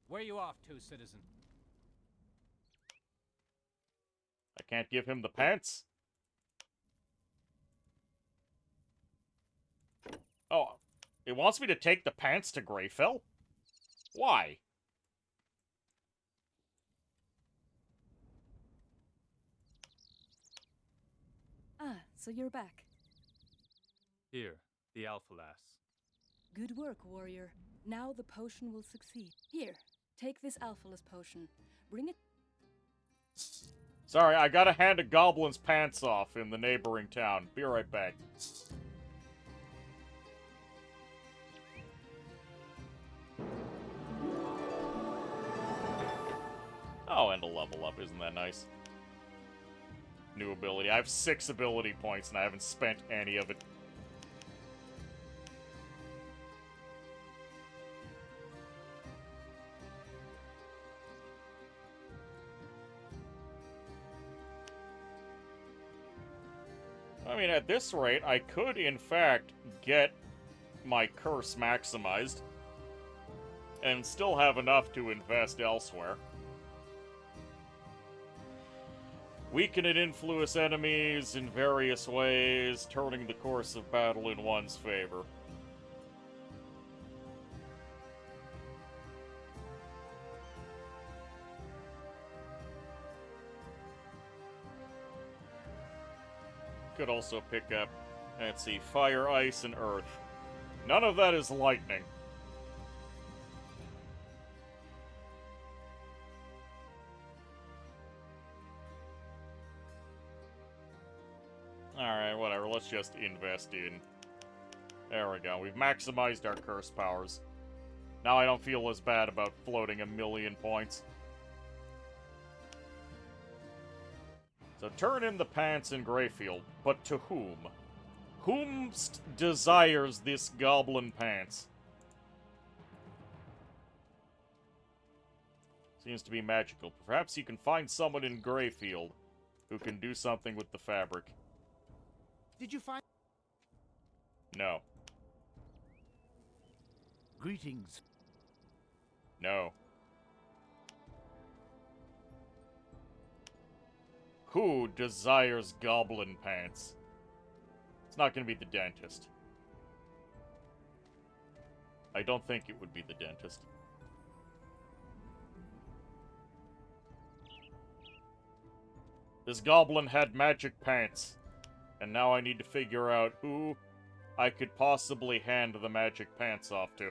Where you off to, citizen? I can't give him the pants? Oh, it wants me to take the pants to Greyfell? Why? Ah, so you're back. Here, the Alpha Lass. Good work, warrior. Now the potion will succeed. Here, take this Alphaless potion. Bring it. Sorry, I gotta hand a goblin's pants off in the neighboring town. Be right back. Oh, and a level up. Isn't that nice? New ability. I have 6 ability points and I haven't spent any of it. I mean, at this rate, I could, in fact, get my curse maximized and still have enough to invest elsewhere. Weaken and influence enemies in various ways, turning the course of battle in one's favor. Could also pick up, let's see, fire, ice, and earth. None of that is lightning. Alright, whatever, let's just invest in. There we go, we've maximized our curse powers. Now I don't feel as bad about floating 1,000,000 points. So turn in the pants in Greyfield, but to whom? Whomst desires this goblin pants? Seems to be magical. Perhaps you can find someone in Greyfield who can do something with the fabric. Did you find... No. Greetings. No. Who desires goblin pants? It's not going to be the dentist. I don't think it would be the dentist. This goblin had magic pants. And now I need to figure out who I could possibly hand the magic pants off to.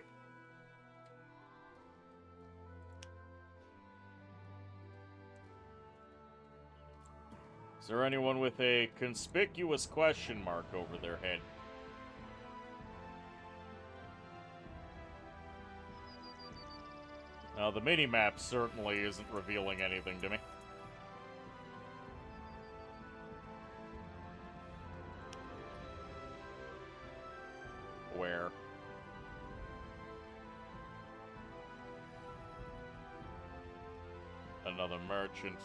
Is there anyone with a conspicuous question mark over their head? Now, the mini-map certainly isn't revealing anything to me. Where? Another merchant.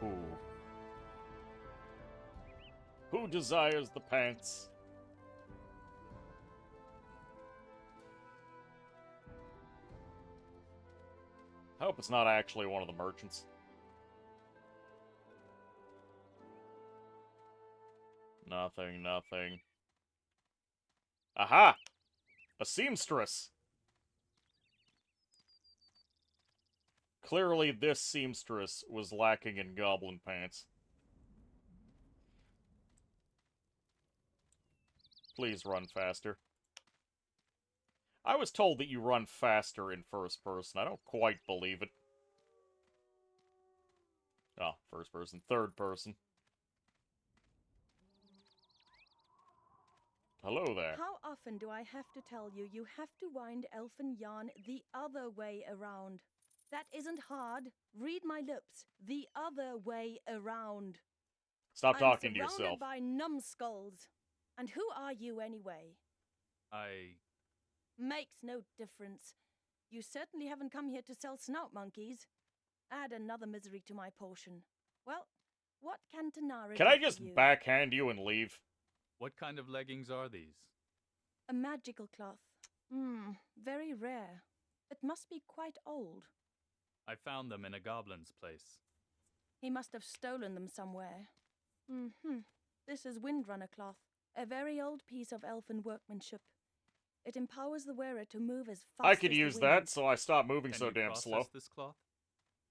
Who? Who desires the pants? I hope it's not actually one of the merchants. Nothing, nothing. Aha! A seamstress! Clearly, this seamstress was lacking in goblin pants. Please run faster. I was told that you run faster in first person. I don't quite believe it. Oh, first person, third person. Hello there. How often do I have to tell you you have to wind elfin yarn the other way around? That isn't hard. Read my lips. The other way around. Stop talking to I'm yourself. surrounded by numbskulls. And who are you anyway? Makes no difference. You certainly haven't come here to sell snout monkeys. Add another misery to my portion. Well, what can Tanara Can do I for just you? backhand you and leave? What kind of leggings are these? A magical cloth. Very rare. It must be quite old. I found them in a goblin's place. He must have stolen them somewhere. This is Windrunner cloth, a very old piece of elfin workmanship. It empowers the wearer to move as fast I could as the use wind. that, so I stop moving Can so you damn process slow. this cloth?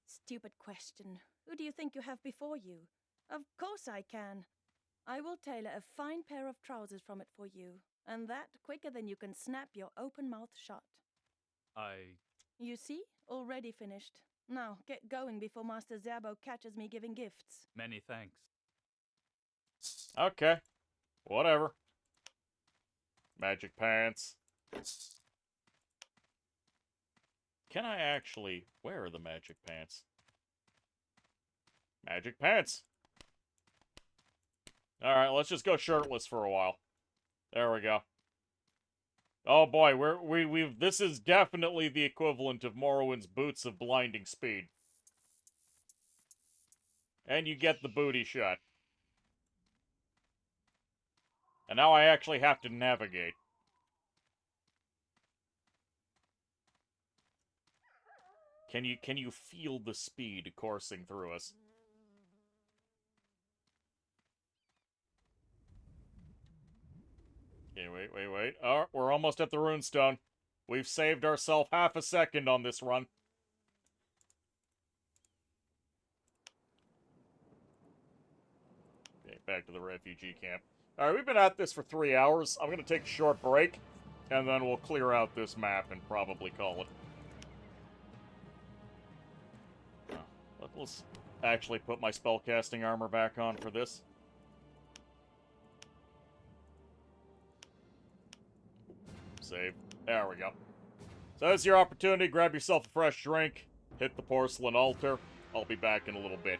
Stupid question. Who do you think you have before you? Of course I can. I will tailor a fine pair of trousers from it for you, and that quicker than you can snap your open mouth shut. You see? Already finished. Now, get going before Master Zabo catches me giving gifts. Many thanks. Okay. Whatever. Magic pants. Can I actually wear the magic pants? Magic pants! Alright, let's just go shirtless for a while. There we go. Oh boy, we've this is definitely the equivalent of Morrowind's boots of blinding speed. And you get the booty shot. And now I actually have to navigate. Can you feel the speed coursing through us? Okay, wait. Oh, we're almost at the runestone. We've saved ourselves half a second on this run. Okay, back to the refugee camp. Alright, we've been at this for 3 hours. I'm gonna take a short break, and then we'll clear out this map and probably call it. Let's actually put my spellcasting armor back on for this. Save. There we go. So that's your opportunity. Grab yourself a fresh drink. Hit the porcelain altar. I'll be back in a little bit.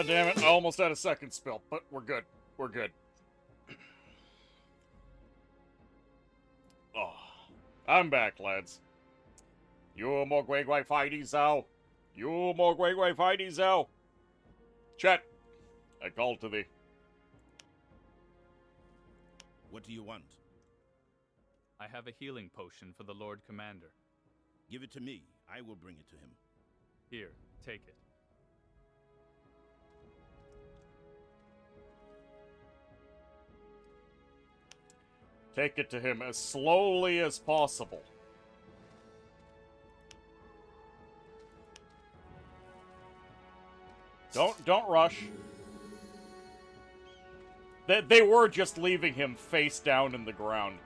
Damn it. I almost had a second spill, but we're good. We're good. Oh, I'm back, lads. You more great fighty thou. You more great fighty thou. Chet, I call to thee. What do you want? I have a healing potion for the Lord Commander. Give it to me. I will bring it to him. Here, take it. Take it to him as slowly as possible. Don't rush. They were just leaving him face down in the ground.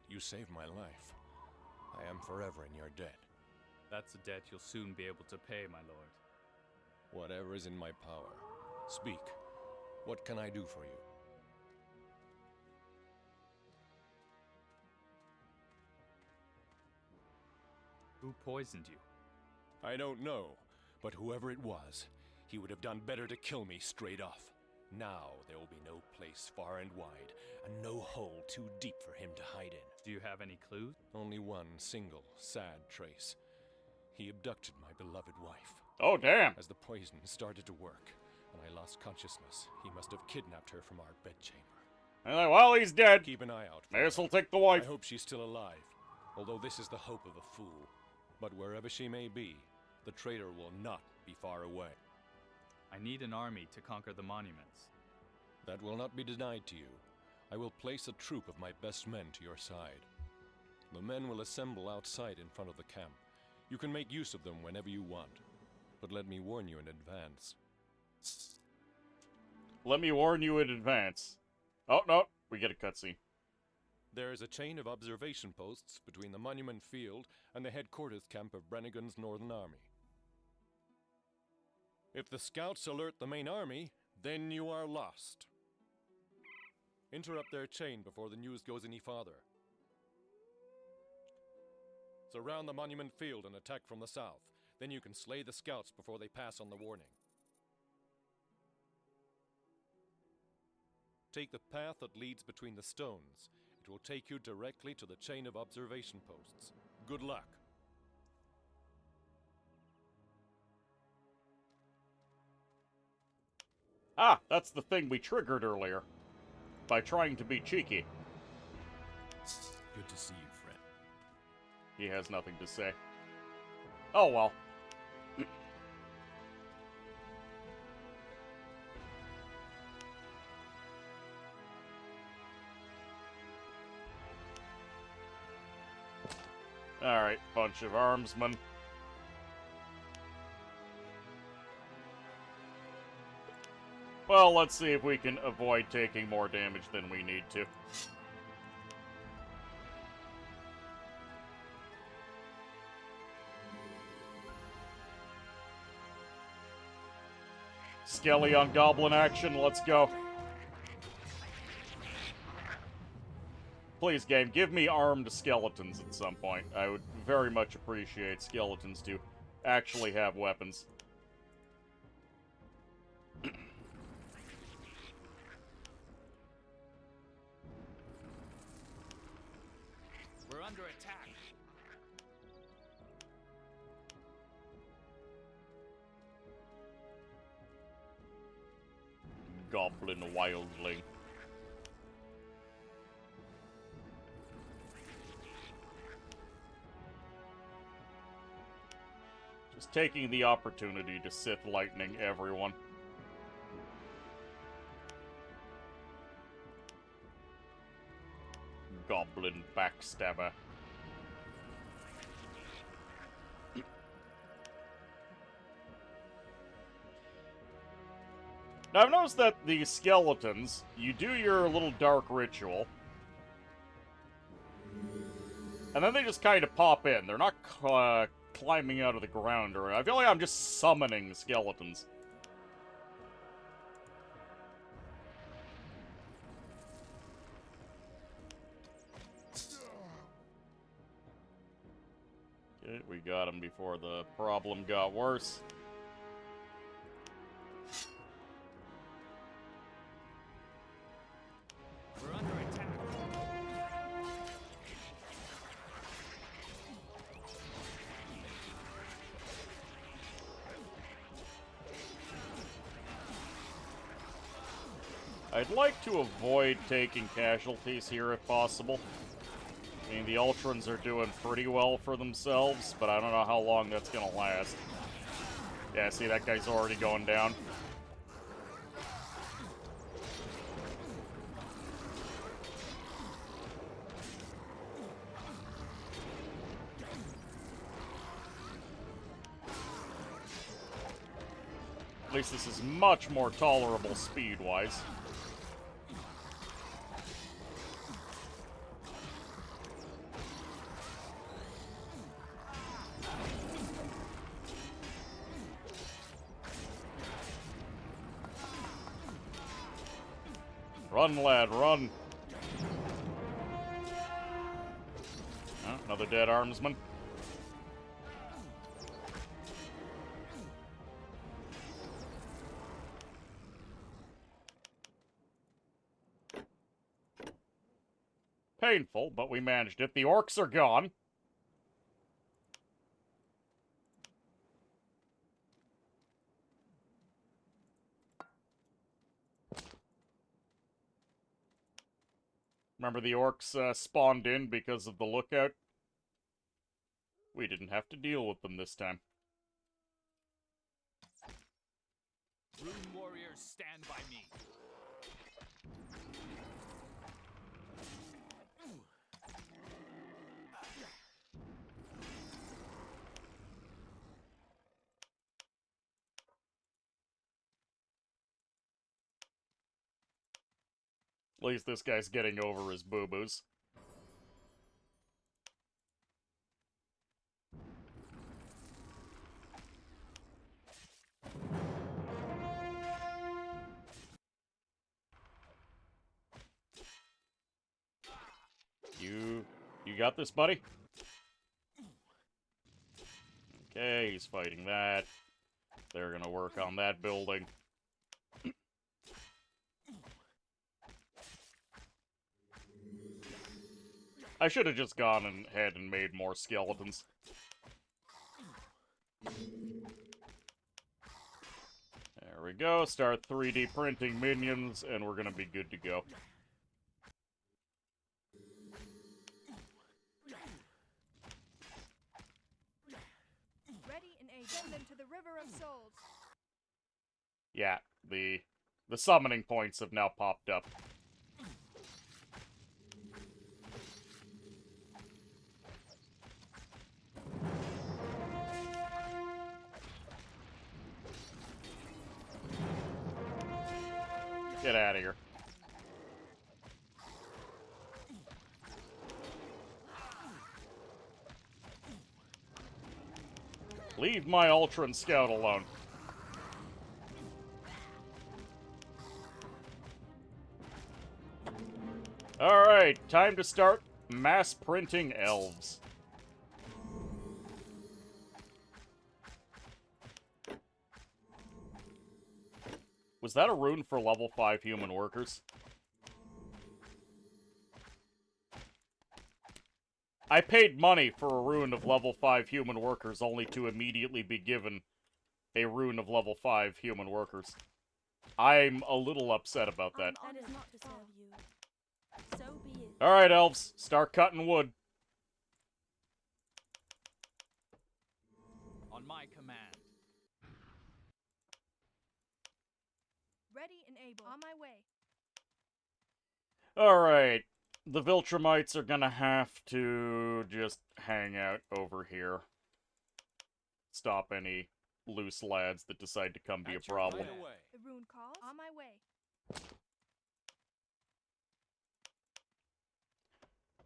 You saved my life. I am forever in your debt. That's a debt you'll soon be able to pay, my lord. Whatever is in my power. Speak. What can I do for you? Who poisoned you? I don't know, but whoever it was, he would have done better to kill me straight off. Now there will be no place far and wide, and no hole too deep for him to hide in. Do you have any clues? Only one single, sad trace. He abducted my beloved wife. Oh, damn. As the poison started to work, and I lost consciousness, he must have kidnapped her from our bedchamber. And like, well, he's dead. Keep an eye out for May as her. well take the wife. I hope she's still alive, although this is the hope of a fool. But wherever she may be, the traitor will not be far away. I need an army to conquer the monuments. That will not be denied to you. I will place a troop of my best men to your side. The men will assemble outside in front of the camp. You can make use of them whenever you want. But let me warn you in advance. Let me warn you in advance. Oh, no. We get a cutscene. There is a chain of observation posts between the monument field and the headquarters camp of Brannigan's Northern Army. If the scouts alert the main army, then you are lost. Interrupt their chain before the news goes any farther. Surround the monument field and attack from the south. Then you can slay the scouts before they pass on the warning. Take the path that leads between the stones. It will take you directly to the chain of observation posts. Good luck. Ah, that's the thing we triggered earlier. By trying to be cheeky. Good to see you, friend. He has nothing to say. Oh, well. Alright, bunch of armsmen. Well, let's see if we can avoid taking more damage than we need to. Skelly on goblin action, let's go. Please, game, give me armed skeletons at some point. I would very much appreciate skeletons to actually have weapons. We're under attack. Goblin wildling. Just taking the opportunity to Sith lightning everyone. Goblin backstabber. Now, I've noticed that the skeletons, you do your little dark ritual, and then they just kind of pop in. They're not climbing out of the ground, or I feel like I'm just summoning skeletons. Okay, we got him before the problem got worse. We're under attack. I'd like to avoid taking casualties here if possible. I mean, the Ultrons are doing pretty well for themselves, but I don't know how long that's gonna last. Yeah, see, that guy's already going down. At least this is much more tolerable speed-wise. Run, lad, run! Oh, another dead armsman. Painful, but we managed it. The orcs are gone. Remember the orcs spawned in because of the lookout? We didn't have to deal with them this time. Rune warriors, stand by me. At least this guy's getting over his boo-boos. You got this, buddy? Okay, he's fighting that. They're gonna work on that building. I should have just gone ahead and made more skeletons. There we go. Start 3D printing minions, and we're gonna be good to go. Ready and able. Send them to the River of Souls. Yeah, the summoning points have now popped up. Get out of here. Leave my Ultron Scout alone. Alright, time to start mass printing elves. Was that a rune for level 5 human workers? I paid money for a rune of level 5 human workers only to immediately be given a rune of level 5 human workers. I'm a little upset about that. That is not to serve you. So be it. Alright, elves, start cutting wood. On my command. Ready and able. On my way. Alright, the Viltrumites are gonna have to just hang out over here. Stop any loose lads that decide to come be a problem. The rune calls. On my way.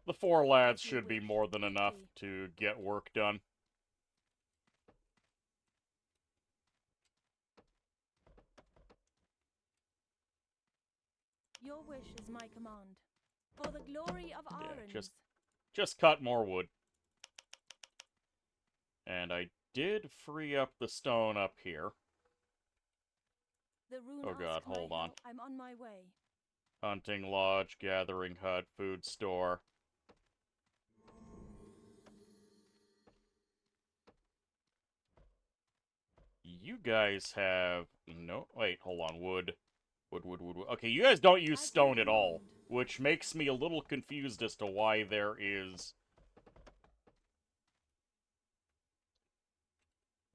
The 4 lads should be more than enough to get work done. Your wish is my command. For the glory of Yeah, Arrens. just cut more wood. And I did free up the stone up here. The rune Oh god, asks my hold on. help. I'm on my way. Hunting lodge, gathering hut, food store. You guys have... No, wait, hold on. Wood. Wood. Okay, you guys don't use stone at all, which makes me a little confused as to why there is...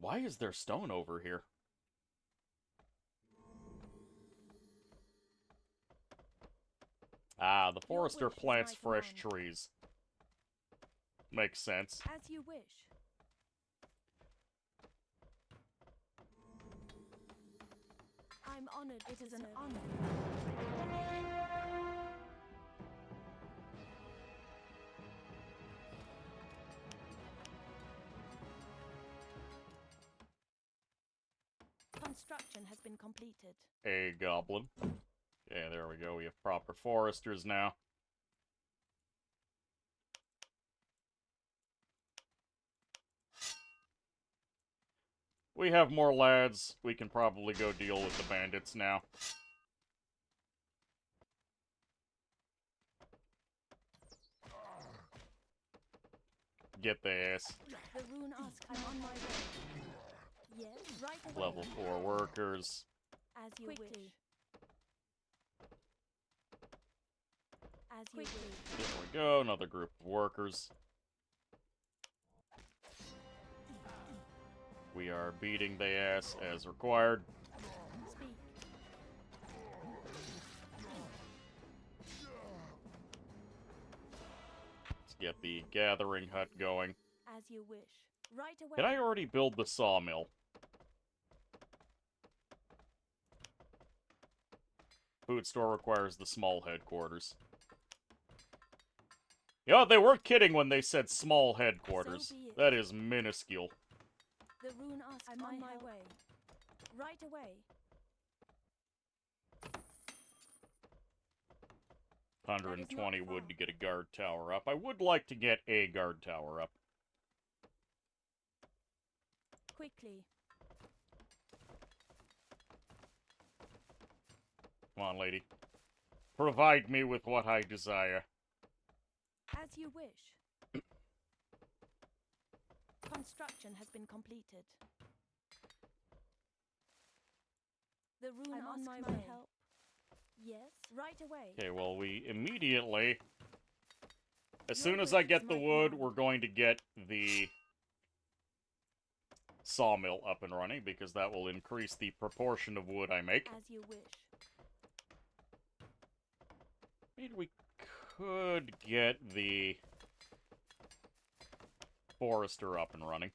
Why is there stone over here? Ah, the forester plants fresh trees. Makes sense. As you wish. I'm honored. It is an honor. Construction has been completed. A goblin. Okay, there we go. We have proper foresters now. We have more lads. We can probably go deal with the bandits now. Get the ass. The rune asks I'm on my way. Yes, right away. Level 4 workers. As you wish. As you wish. There we go, another group of workers. We are beating the ass as required. Speak. Let's get the gathering hut going. As you wish. Right away. Can I already build the sawmill? Food store requires the small headquarters. You know, they weren't kidding when they said small headquarters. So be it. That is minuscule. The rune asks I'm on my way. Right away. 120 wood to get a guard tower up. I would like to get a guard tower up. Quickly. Come on, lady. Provide me with what I desire. As you wish. Construction has been completed. The rune I'm on asks my way. help. Yes, right away. Okay, well, we immediately... As soon as I get the wood, we're going to get the sawmill up and running, because that will increase the proportion of wood I make. As you wish. I mean, we could get the forester up and running.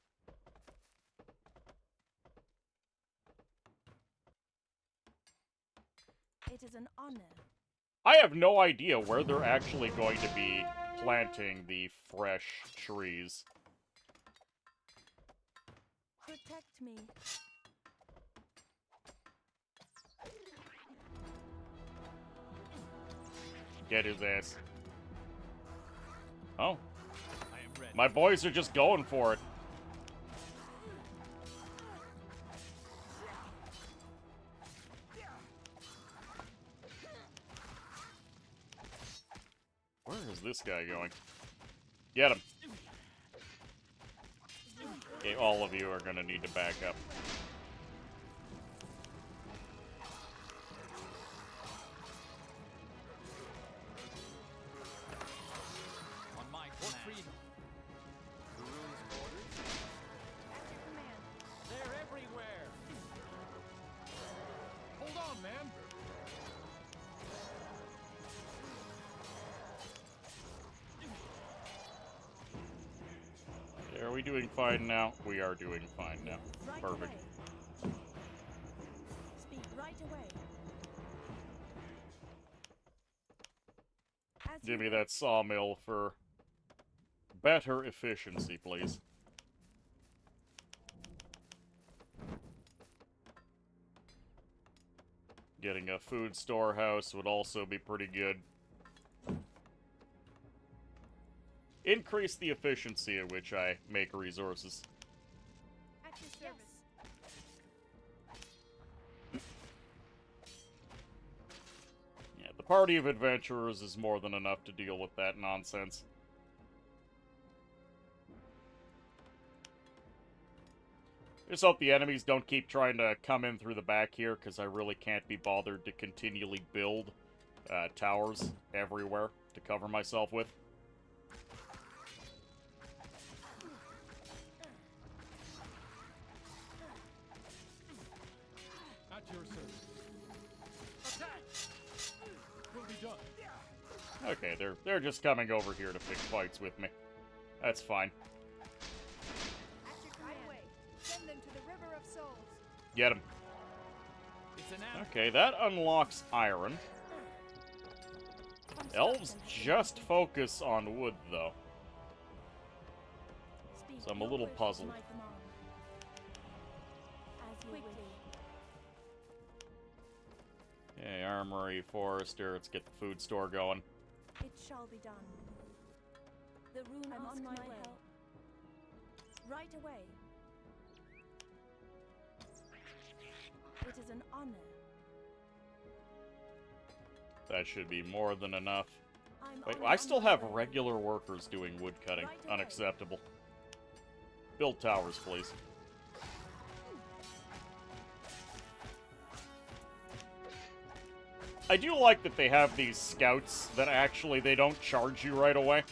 It is an honor. I have no idea where they're actually going to be planting the fresh trees. Protect me. Get his ass. Oh. I am ready. My boys are just going for it. Where is this guy going? Get him. Okay, all of you are gonna need to back up. On my command. Freedom. The rune's orders. At your command. They're everywhere. Hold on, man. Okay, are we doing fine now? We are doing fine now. Right Perfect. away. Speak right away. As Give you me that sawmill for better efficiency, please. Getting a food storehouse would also be pretty good. Increase the efficiency at which I make resources. At your service. Yeah, the party of adventurers is more than enough to deal with that nonsense. Just hope the enemies don't keep trying to come in through the back here, because I really can't be bothered to continually build towers everywhere to cover myself with. At your service. Attack! Will be done. Okay, they're just coming over here to pick fights with me. That's fine. At your command. Right away. Send them to the river of souls. Get him. It's an Okay, that unlocks iron. Elves just focus on wood, though. Speak So I'm a your little wish is puzzled. my command. As you wish. Okay, armory, forester. Let's get the food store going. It shall be done. The rune I'm on my way. Help. Right away. It is an honor. That should be more than enough. Wait, on I still have my way. regular workers doing wood cutting. Right away. Unacceptable. Build towers, please. I do like that they have these scouts that actually they don't charge you right away.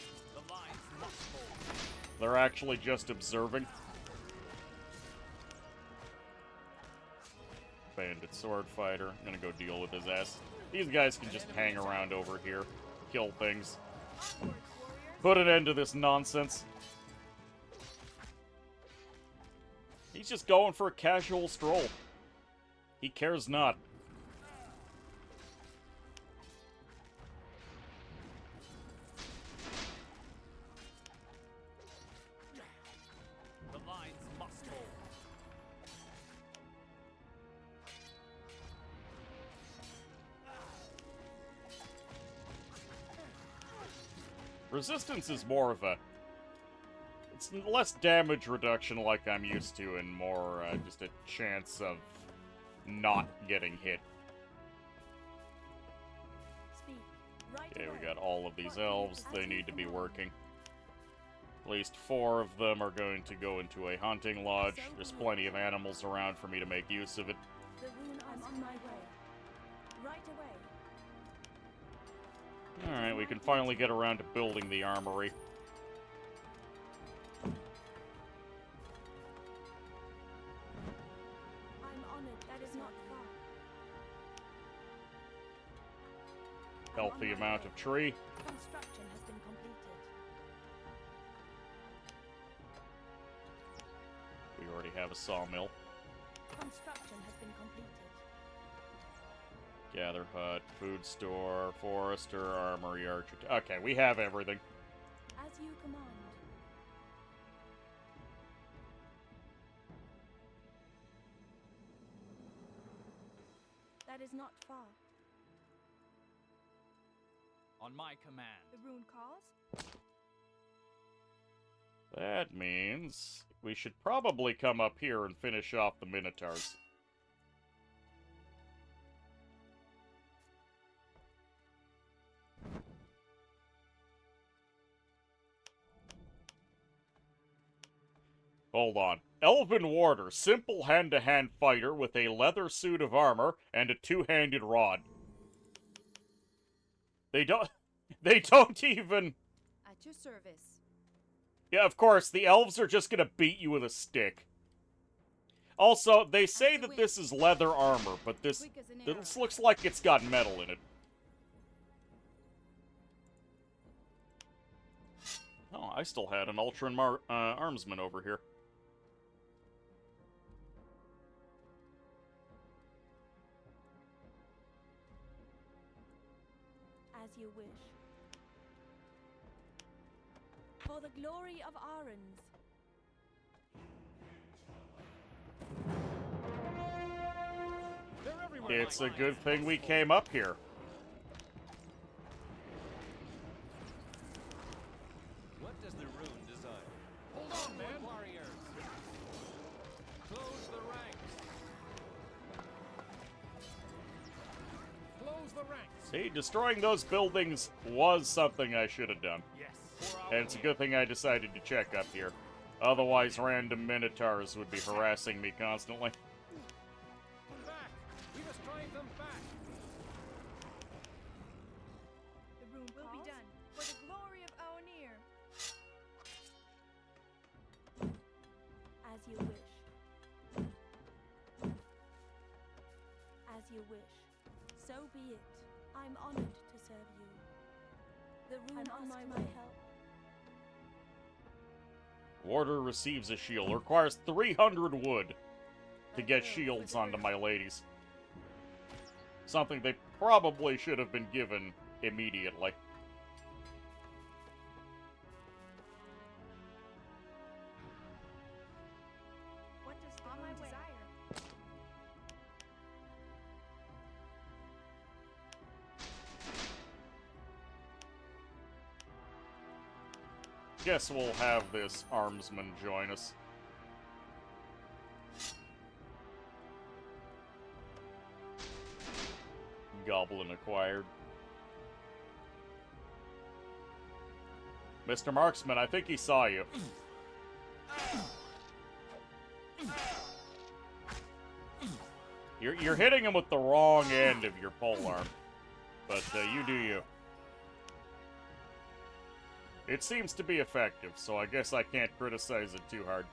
They're actually just observing. Bandit sword fighter. I'm gonna go deal with his ass. These guys can just hang around over here, kill things. Put an end to this nonsense. He's just going for a casual stroll. He cares not. The lines must hold. Resistance is more of a... It's less damage reduction like I'm used to, and more just a chance of not getting hit. Speak. Right Okay, away. we got all of these elves. They need to be working. At least 4 of them are going to go into a hunting lodge. There's plenty of animals around for me to make use of it. The rune I'm on my way. Right away. Alright, we can finally get around to building the armory. I'm honored. That is not far. Healthy amount of tree. Construction has been completed. We already have a sawmill. Construction has been completed. Gather hut, food store, forester, armory, archer. Okay, we have everything. As you command. That is not far. On my command. The rune calls. That means we should probably come up here and finish off the Minotaurs. Hold on. Elven Warder, simple hand-to-hand fighter with a leather suit of armor and a two-handed rod. They don't even... At your service. Yeah, of course, the elves are just gonna beat you with a stick. Also, they say that this is leather armor, but this looks like it's got metal in it. Oh, I still had an Ultron Armsman over here. As you wish. For the glory of Arons. They're everywhere. It's a good thing we came up here. What does the rune desire? Hold on, man. Warriors. Close the ranks. Close the ranks. See, destroying those buildings was something I should have done. Yes. And it's a good thing I decided to check up here. Otherwise, random Minotaurs would be harassing me constantly. Back. We must drive them back. The rune will be done for the glory of Aonir. As you wish. As you wish. So be it. I'm honored to serve you. The rune on my help. Warder receives a shield. Requires 300 wood to get shields onto my ladies. Something they probably should have been given immediately. What does the rune desire? Guess we'll have this armsman join us. Goblin acquired. Mr. Marksman, I think he saw you. You're hitting him with the wrong end of your polearm. But you do you. It seems to be effective, so I guess I can't criticize it too hard.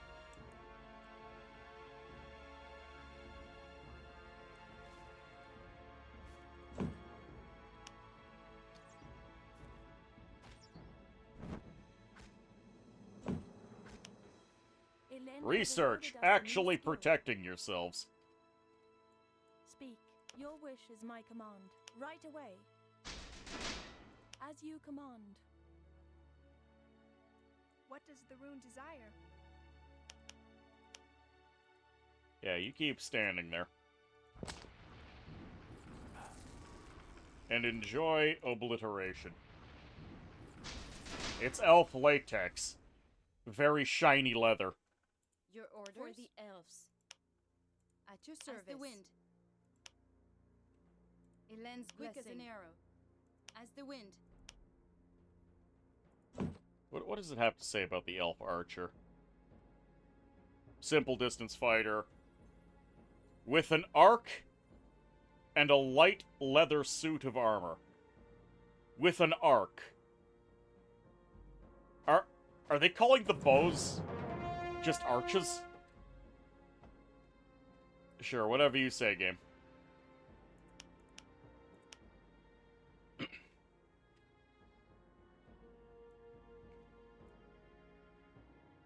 Research, actually protecting yourselves. Speak. Your wish is my command. Right away. As you command. What does the rune desire? Yeah, you keep standing there. And enjoy obliteration. It's elf latex. Very shiny leather. Your orders? For the elves. At your service. As the wind. Elene's quick as an arrow. As the wind. What does it have to say about the elf archer? Simple distance fighter. With an arc and a light leather suit of armor. With an arc. Are they calling the bows just arches? Sure, whatever you say, game.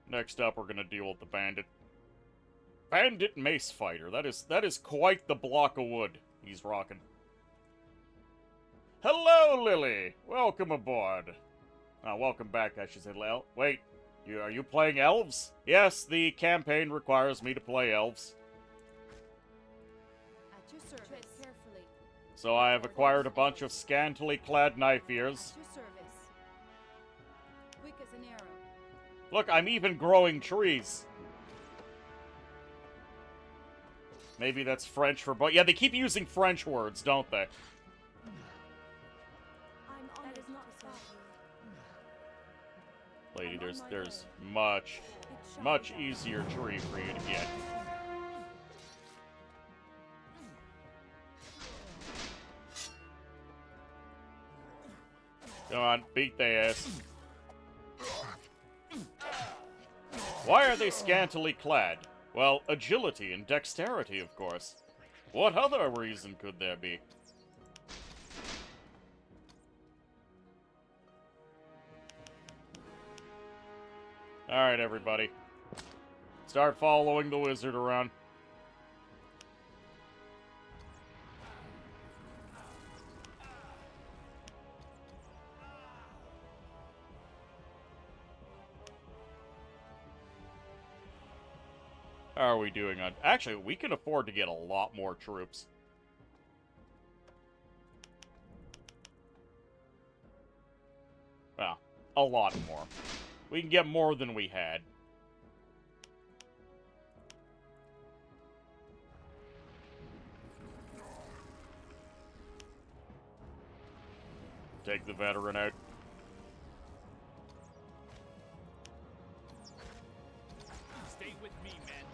Next up, we're gonna deal with the bandit. Bandit mace fighter. That is quite the block of wood he's rocking. Hello, Lily. Welcome aboard. Welcome back, I should say. Wait, are you playing elves? Yes, the campaign requires me to play elves. At your service. Tread carefully. So I have acquired a bunch of scantily clad knife ears. At your service. Quick as an arrow. Look, I'm even growing trees. Maybe that's French for but yeah, they keep using French words, don't they? I'm honored to serve you. Lady, there's much easier tree for you to get. Come on, beat their ass. Why are they scantily clad? Well, agility and dexterity, of course. What other reason could there be? Alright, everybody. Start following the wizard around. How are we doing on... Actually, we can afford to get a lot more troops. Well, a lot more. We can get more than we had. Take the veteran out. Stay with me, men.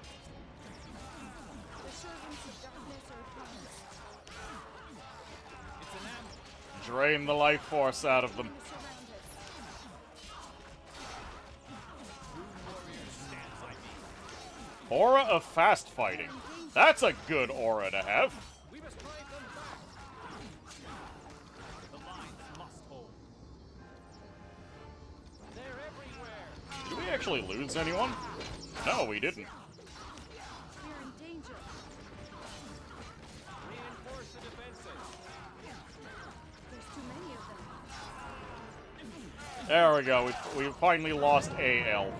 The servants of darkness are upon us. It's an ambush. Drain the life force out of them. Aura of fast fighting. That's a good aura to have. We must drive them back. The lines must hold. They're everywhere. Did we actually lose anyone? No, we didn't. We're in danger. Reinforce the defenses. There's too many of them. There we go. We finally lost a elf.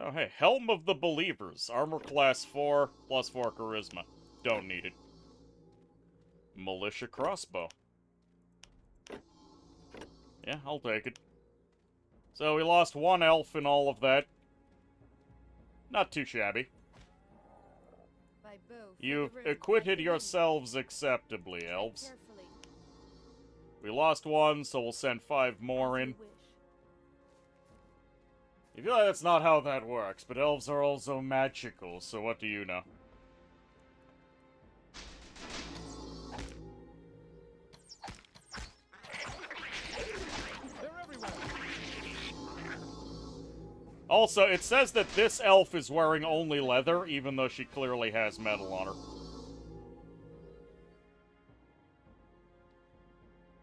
Oh, hey. Helm of the Believers. Armor class 4, plus 4 charisma. Don't need it. Militia crossbow. Yeah, I'll take it. So we lost one elf in all of that. Not too shabby. By bow through You've the room. acquitted yourselves acceptably, elves. Carefully. We lost one, so we'll send 5 more As in. you wish. You feel like that's not how that works, but elves are also magical, so what do you know? They're everywhere. Also, it says that this elf is wearing only leather, even though she clearly has metal on her.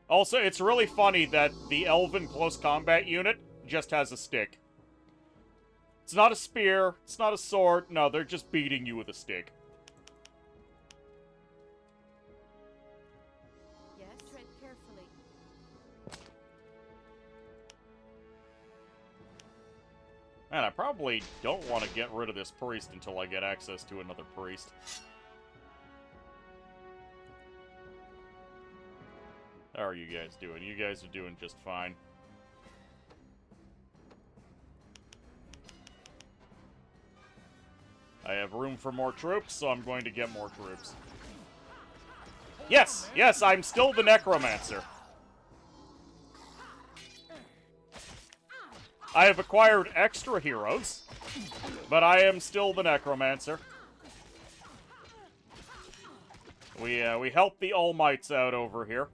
Also, it's really funny that the elven close combat unit just has a stick. It's not a spear, it's not a sword, no, they're just beating you with a stick. Yes, tread carefully. Man, I probably don't want to get rid of this priest until I get access to another priest. How are you guys doing? You guys are doing just fine. I have room for more troops, so I'm going to get more troops. Yes! Yes, I'm still the necromancer. I have acquired extra heroes, but I am still the necromancer. We helped the All Mights out over here.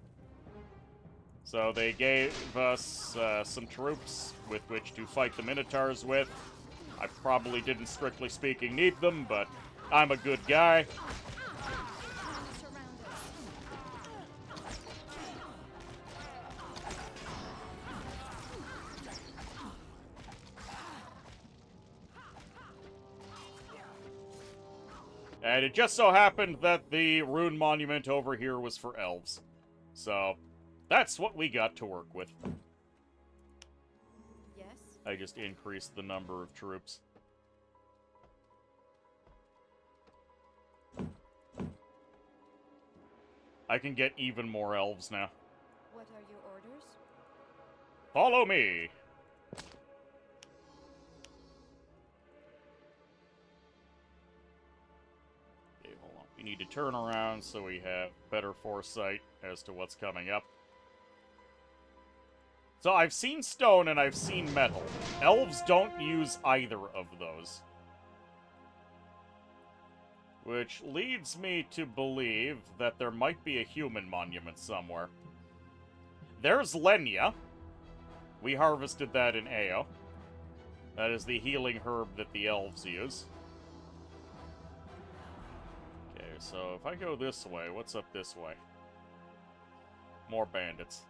So they gave us some troops with which to fight the Minotaurs with. I probably didn't, strictly speaking, need them, but I'm a good guy. And it just so happened that the rune monument over here was for elves. So, that's what we got to work with. Yes. I just increased the number of troops. I can get even more elves now. What are your orders? Follow me! Okay, hold on. We need to turn around so we have better foresight as to what's coming up. So I've seen stone and I've seen metal. Elves don't use either of those. Which leads me to believe that there might be a human monument somewhere. There's Lenya. We harvested that in Ao. That is the healing herb that the elves use. Okay, so if I go this way, what's up this way? More bandits.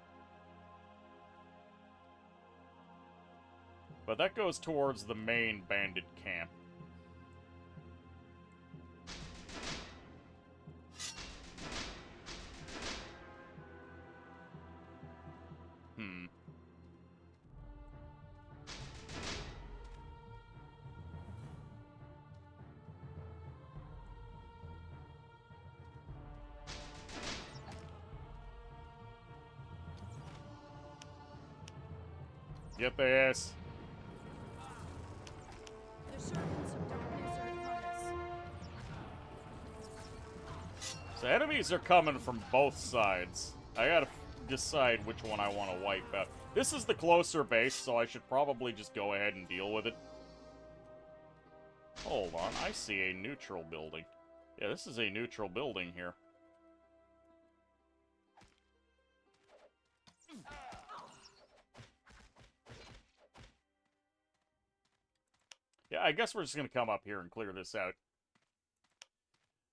But that goes towards the main bandit camp. Get the ass. The servants of darkness are upon us. So enemies are coming from both sides. I gotta decide which one I want to wipe out. This is the closer base, so I should probably just go ahead and deal with it. Hold on, I see a neutral building. Yeah, this is a neutral building here. Yeah, I guess we're just gonna come up here and clear this out.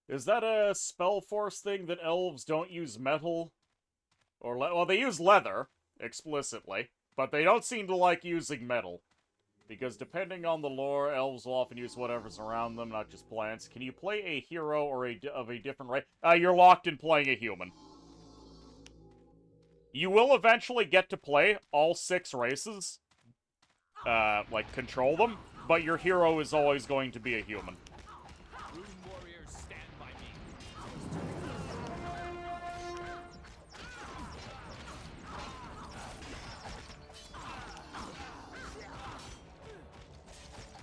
Is that a Spellforce thing that elves don't use metal? Or, well, they use leather, explicitly, but they don't seem to like using metal. Because depending on the lore, elves will often use whatever's around them, not just plants. Can you play a hero or of a different race? You're locked in playing a human. You will eventually get to play all 6 races. Like, control them. But your hero is always going to be a human. Rune warriors, stand by me.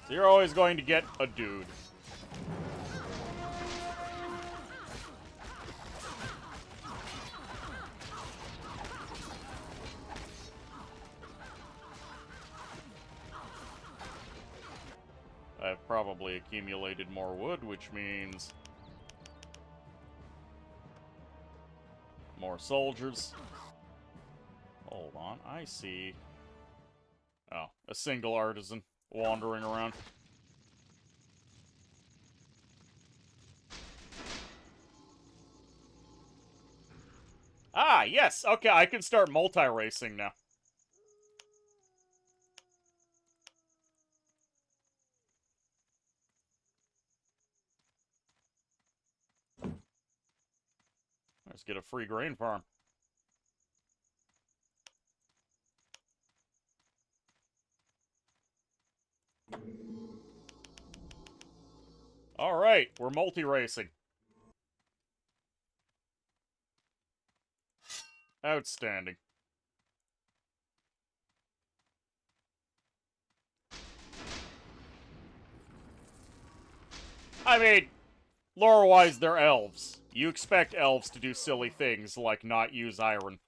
So you're always going to get a dude. I've probably accumulated more wood, which means more soldiers. Hold on, I see. Oh, a single artisan wandering around. Ah, yes! Okay, I can start multi-racing now. Let's get a free grain farm. Alright, we're multi-racing. Outstanding. I mean, lore-wise, they're elves. You expect elves to do silly things like not use iron.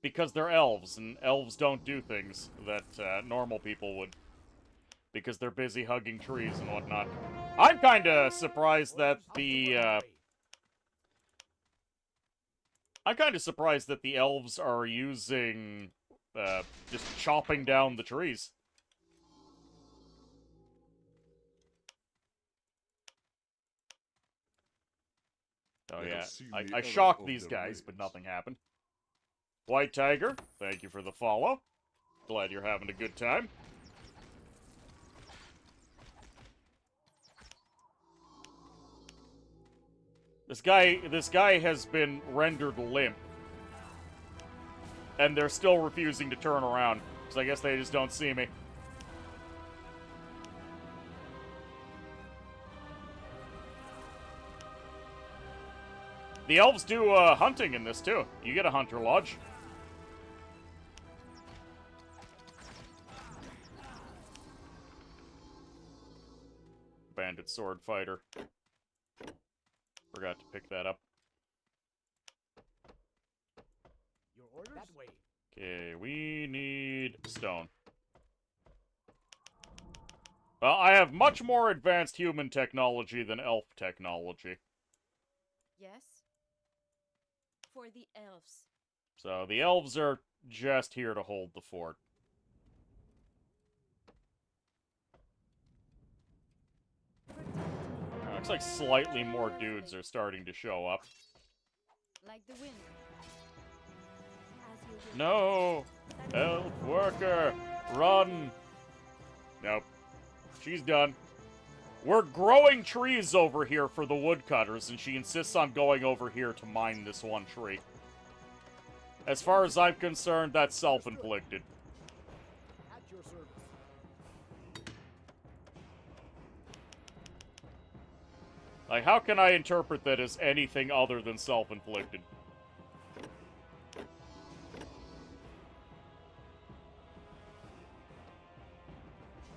Because they're elves, and elves don't do things that normal people would. Because they're busy hugging trees and whatnot. I'm kinda surprised that I'm kinda surprised that the elves are using, just chopping down the trees. Oh yeah, I shocked these guys, but nothing happened. White Tiger, thank you for the follow. Glad you're having a good time. This guy has been rendered limp. And they're still refusing to turn around, so I guess they just don't see me. The elves do hunting in this too. You get a hunter lodge. Bandit sword fighter. Forgot to pick that up. Your orders? That way. Okay, we need stone. Well, I have much more advanced human technology than elf technology. Yes? For the elves. So the elves are just here to hold the fort. Looks like slightly more dudes are starting to show up. Like the wind. No! Elf worker! Run! Nope. She's done. We're growing trees over here for the woodcutters, and she insists on going over here to mine this one tree. As far as I'm concerned, that's self-inflicted. At your service. Like, how can I interpret that as anything other than self-inflicted?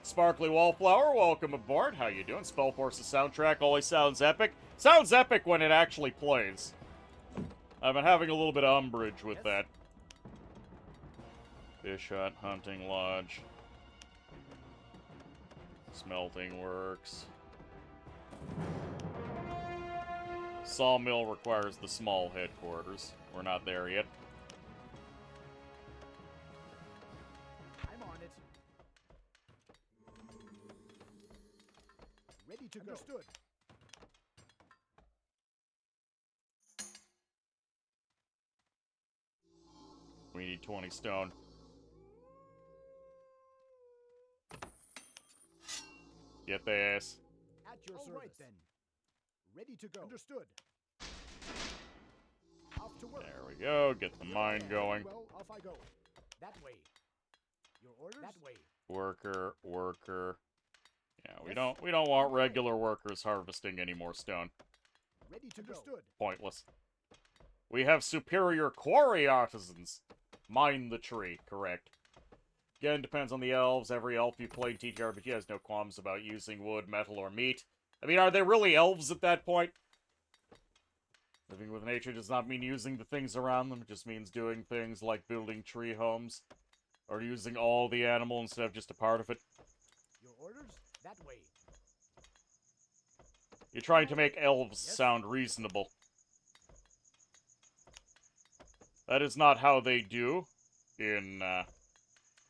Sparkly Wallflower, welcome aboard. How you doing? Spellforce's soundtrack always sounds epic. Sounds epic when it actually plays. I've been having a little bit of umbrage with that. Fish hut, hunting lodge. Smelting works. Sawmill requires the small headquarters. We're not there yet. I'm on it. Ready to Understood. go. We need 20 stone. Get this. At your service. Right then. Ready to go. Understood. Off to work. There we go. Get the mine going. Well, off I go. That way. Your orders? That way. Worker. Yeah, we don't want regular workers harvesting any more stone. Ready to Understood. Pointless. We have superior quarry artisans. Mine the tree, correct. Again, depends on the elves. Every elf you play in TTRPG has no qualms about using wood, metal, or meat. I mean, are they really elves at that point? Living with nature does not mean using the things around them. It just means doing things like building tree homes. Or using all the animal instead of just a part of it. Your orders? That way. You're trying to make elves sound reasonable. That is not how they do in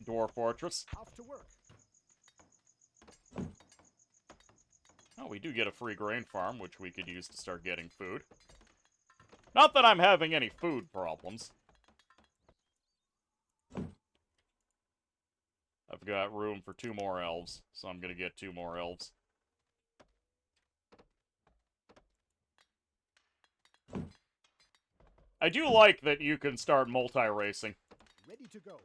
Dwarf Fortress. Off to work. Oh, we do get a free grain farm, which we could use to start getting food. Not that I'm having any food problems. I've got room for 2 more elves, so I'm gonna get 2 more elves. I do like that you can start multi-racing. Ready to go.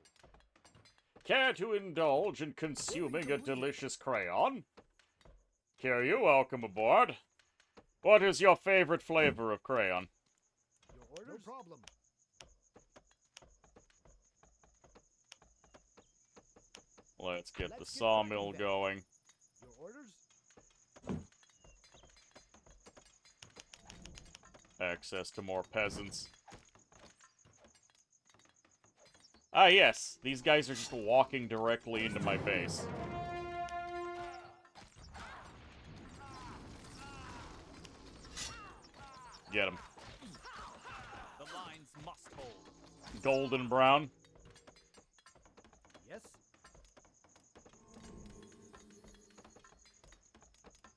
Care to indulge in consuming a delicious crayon? Kiryu, welcome aboard. What is your favorite flavor of crayon? Your orders? No problem. Let's get the sawmill going. Your orders? Access to more peasants. Ah, yes. These guys are just walking directly into my base. Get him. The lines must hold. Golden brown. Yes.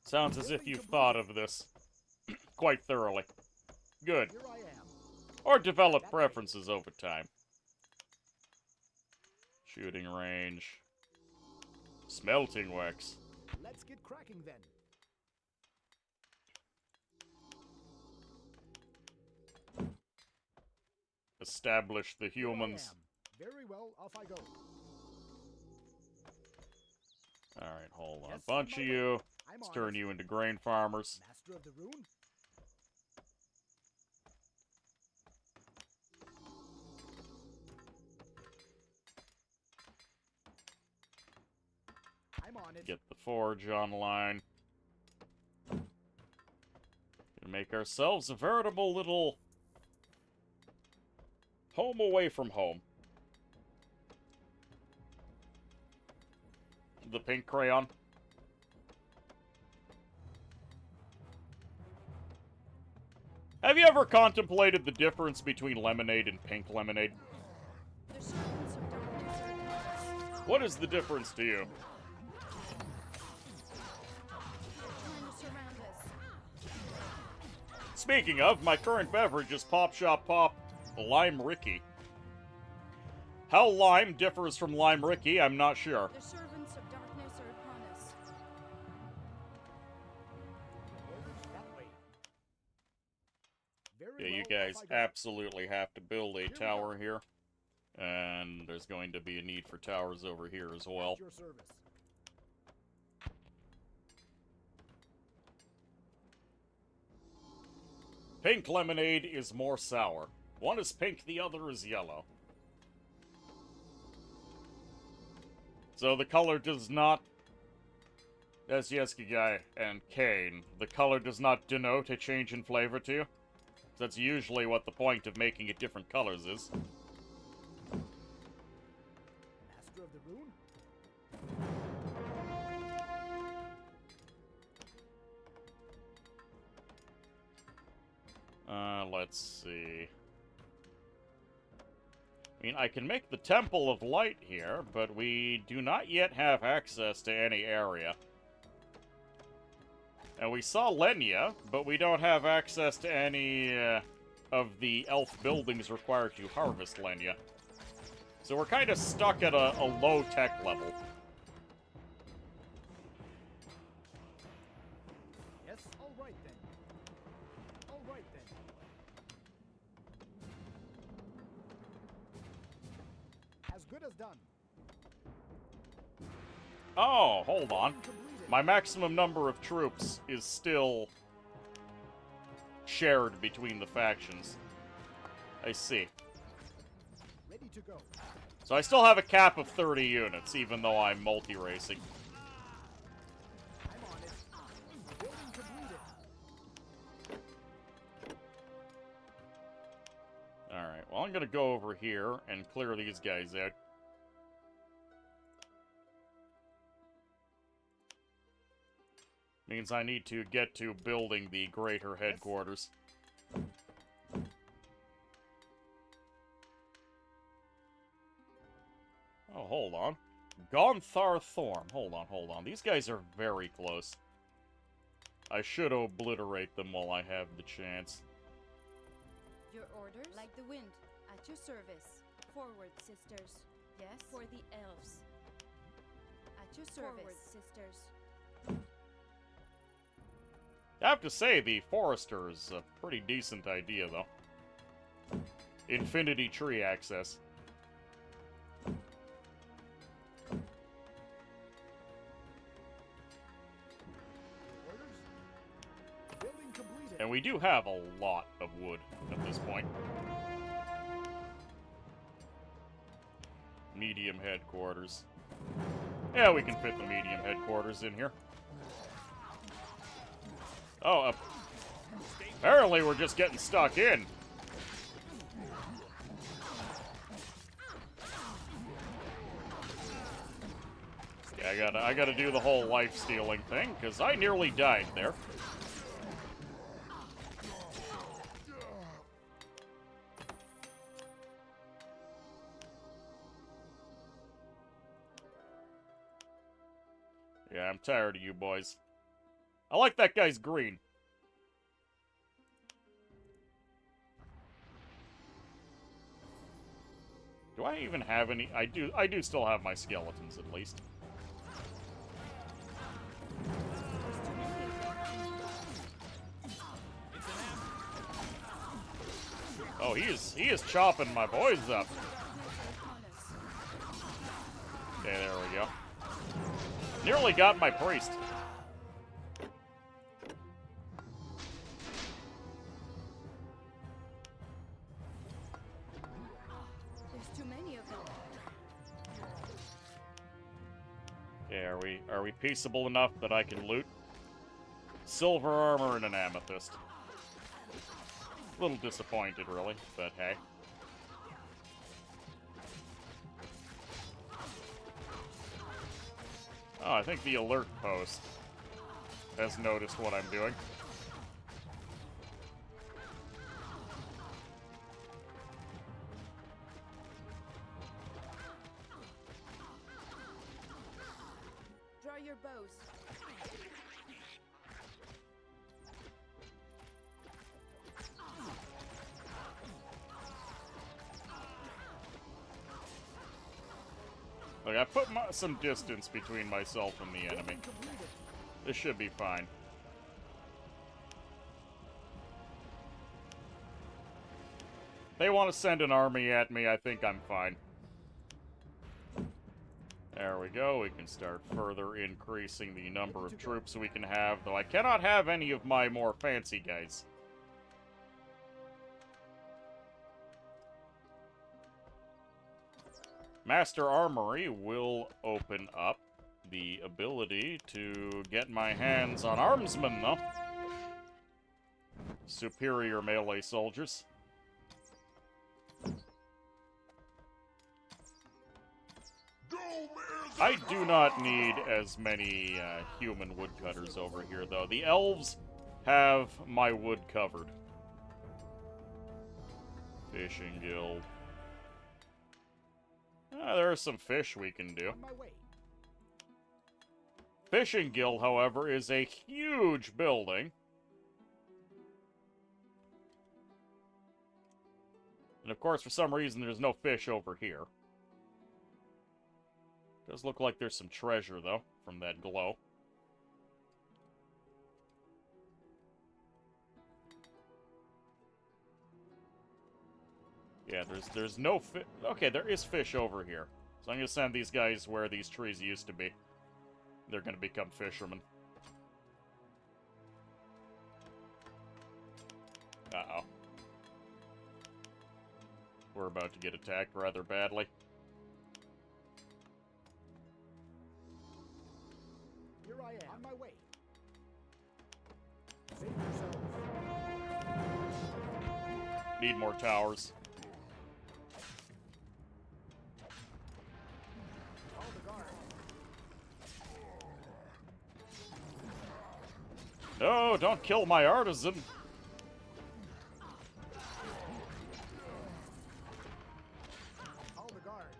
Sounds as if you've thought of this quite thoroughly. Good. Here I am. Or develop preferences over time. Shooting range. Smelting wax. Let's get cracking then. Establish the humans. Very well, off I go. Alright, hold on. Yes, Bunch on of my you. way. Let's turn you into grain farmers. Master of the rune? I'm on it. Get the forge online. Gonna make ourselves a veritable little home away from home. The pink crayon. Have you ever contemplated the difference between lemonade and pink lemonade? The servants of darkness are upon us. What is the difference to you? Trying to surround us. Speaking of, my current beverage is Pop Shop Pop Lime Ricky. How lime differs from Lime Ricky, I'm not sure. The servants of darkness are upon us. Orders that way. Very Yeah, you well, guys off I go. absolutely have to build a we tower go. here. And there's going to be a need for towers over here as well. At your service. Pink lemonade is more sour. One is pink, the other is yellow. So the color does not... As Yeskigai and Kane, the color does not denote a change in flavor to you. That's usually what the point of making it different colors is. Master of the rune? Let's see. I mean, I can make the Temple of Light here, but we do not yet have access to any area. And we saw Lenya, but we don't have access to any of the elf buildings required to harvest Lenya. So we're kind of stuck at a low-tech level. Yes, all right then. All right then. As good as done. Oh, hold on. Completed. My maximum number of troops is still shared between the factions. I see. Ready to go. So I still have a cap of 30 units, even though I'm multi-racing. I'm on it. Building completed. Alright, well, I'm gonna go over here and clear these guys out. Means I need to get to building the greater headquarters. Oh, hold on. Gonthar Thorm. Hold on. These guys are very close. I should obliterate them while I have the chance. Your orders? Like the wind. At your service. Forward, sisters. Yes? For the elves. At your service. Forward, sisters. I have to say, the Forester is a pretty decent idea, though. Infinity tree access. And we do have a lot of wood at this point. Medium headquarters. Yeah, we can fit the medium headquarters in here. Oh, apparently we're just getting stuck in. Yeah, I gotta do the whole life-stealing thing, because I nearly died there. Yeah, I'm tired of you boys. I like that guy's green. Do I even have any? I do still have my skeletons, at least. Oh, he is chopping my boys up. Okay, there we go. Nearly got my priest. There's too many of them. Okay, are we peaceable enough that I can loot? Silver armor and an amethyst. A little disappointed, really, but hey. Oh, I think the alert post has noticed what I'm doing. Draw your bows. Look, I put some distance between myself and the enemy. This should be fine. They want to send an army at me, I think I'm fine. There we go, we can start further increasing the number of troops we can have, though I cannot have any of my more fancy guys. Master Armory will open up the ability to get my hands on armsmen, though. Superior melee soldiers. I do not need as many human woodcutters over here, though. The elves have my wood covered. Fishing guild. There are some fish we can do. Fishing guild, however, is a huge building. And of course, for some reason, there's no fish over here. Does look like there's some treasure, though, from that glow. Yeah, there's no fish. Okay, there is fish over here. So I'm gonna send these guys where these trees used to be. They're gonna become fishermen. Uh-oh. We're about to get attacked rather badly. need more towers. Call the guard. No, don't kill my artisan. Call the guards.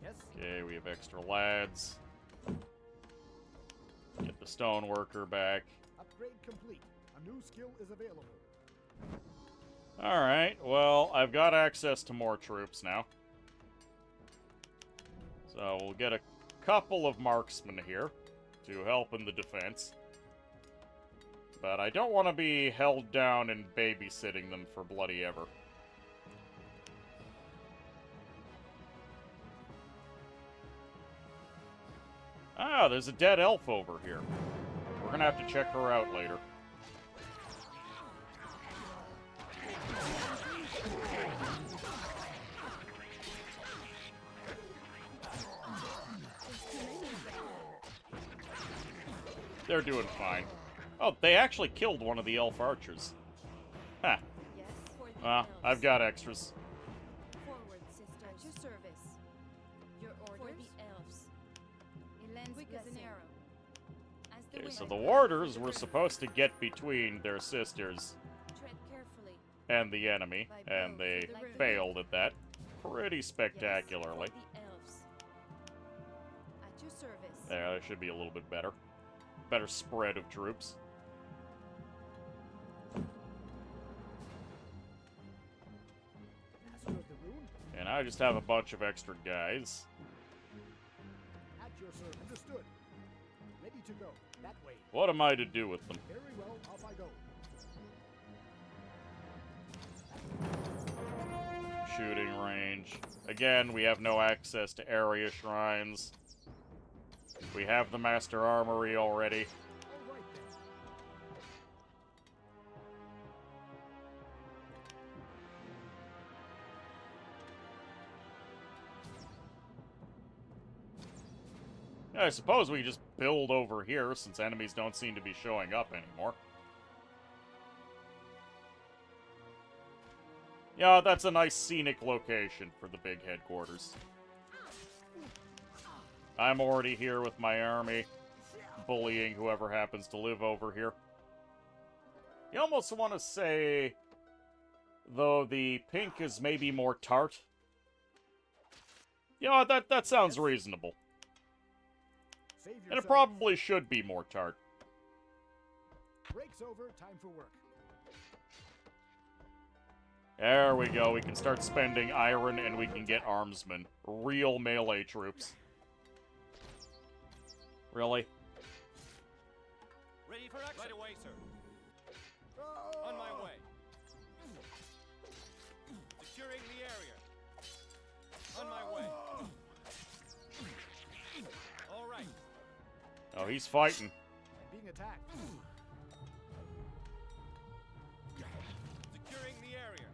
Yes. Okay, we have extra lads. Get the stoneworker back. Upgrade complete. A new skill is available. Alright, well, I've got access to more troops now. So we'll get a couple of marksmen here to help in the defense. But I don't want to be held down and babysitting them for bloody ever. Ah, there's a dead elf over here. We're gonna have to check her out later. They're doing fine. Oh, they actually killed one of the elf archers. Huh. Well, I've got extras. Forward, sister. At your service. Your orders? For the elves. It lends quick as an arrow. As the Okay, wind. so the warders were supposed to get between their sisters Tread carefully. and the enemy, and they failed at that pretty spectacularly. For the elves. At your service. Yeah, that should be a little bit better. Better spread of troops. Master of the rune. And I just have a bunch of extra guys. At your service. Understood. Ready to go. That way. What am I to do with them? Very well. Off I go. Shooting range. Again, we have no access to area shrines. We have the Master Armory already. All right then. Yeah, I suppose we just build over here, since enemies don't seem to be showing up anymore. Yeah, that's a nice scenic location for the big headquarters. I'm already here with my army, bullying whoever happens to live over here. You almost want to say, though, the pink is maybe more tart. Yeah, that sounds reasonable. Save And it yourself. probably should be more tart. Breaks over. Time for work. There we go. We can start spending iron and we can get armsmen. Real melee troops. Really? Ready for action. Right away, sir. On my way. Securing the area. On my way. All right. Oh, he's fighting. I'm being attacked. Securing the area.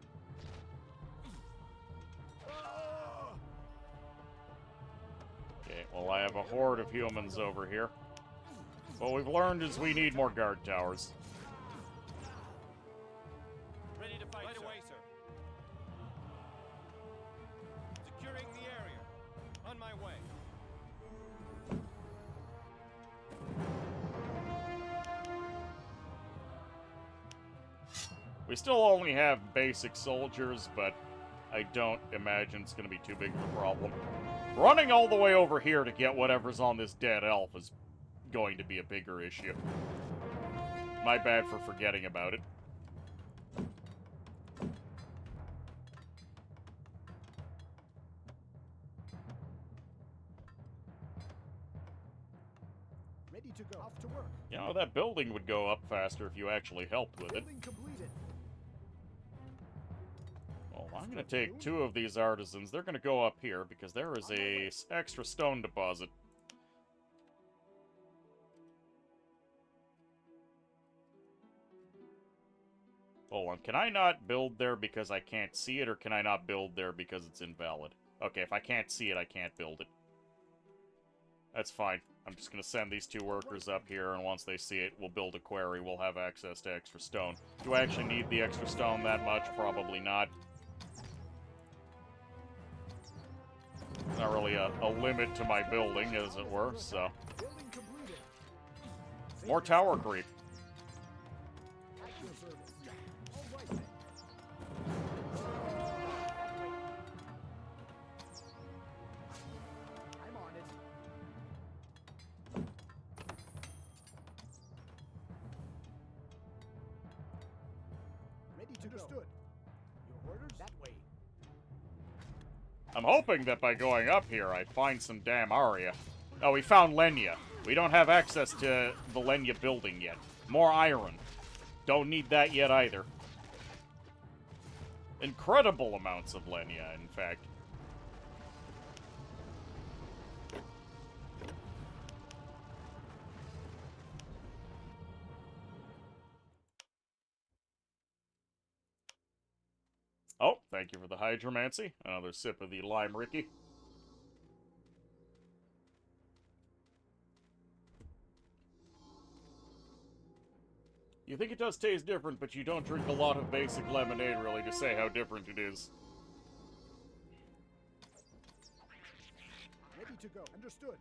Okay, well, I have a horde of humans over here. What we've learned is we need more guard towers. Ready to fight, right away, sir. Securing the area. On my way. We still only have basic soldiers, but I don't imagine it's going to be too big of a problem. Running all the way over here to get whatever's on this dead elf is going to be a bigger issue. My bad for forgetting about it. Ready to go. Off to work. You know, that building would go up faster if you actually helped with it. Building completed. Well, I'm going to take 2 of these artisans. They're going to go up here because there is a extra stone deposit. Hold on, can I not build there because I can't see it, or can I not build there because it's invalid? Okay, if I can't see it, I can't build it. That's fine. I'm just gonna send these 2 workers up here, and once they see it, we'll build a quarry. We'll have access to extra stone. Do I actually need the extra stone that much? Probably not. Not really a limit to my building, as it were, so... Building completed. More tower creep. At your service. All right then. I'm on it. Ready to Understood. Go. Your orders? That way. I'm hoping that by going up here, I find some damn Aria. Oh, we found Lenya. We don't have access to the Lenya building yet. More iron. Don't need that yet either. Incredible amounts of Lenya, in fact. Oh, thank you for the hydromancy. Another sip of the lime Ricky. You think it does taste different, but you don't drink a lot of basic lemonade, really, to say how different it is. Ready to go. Understood.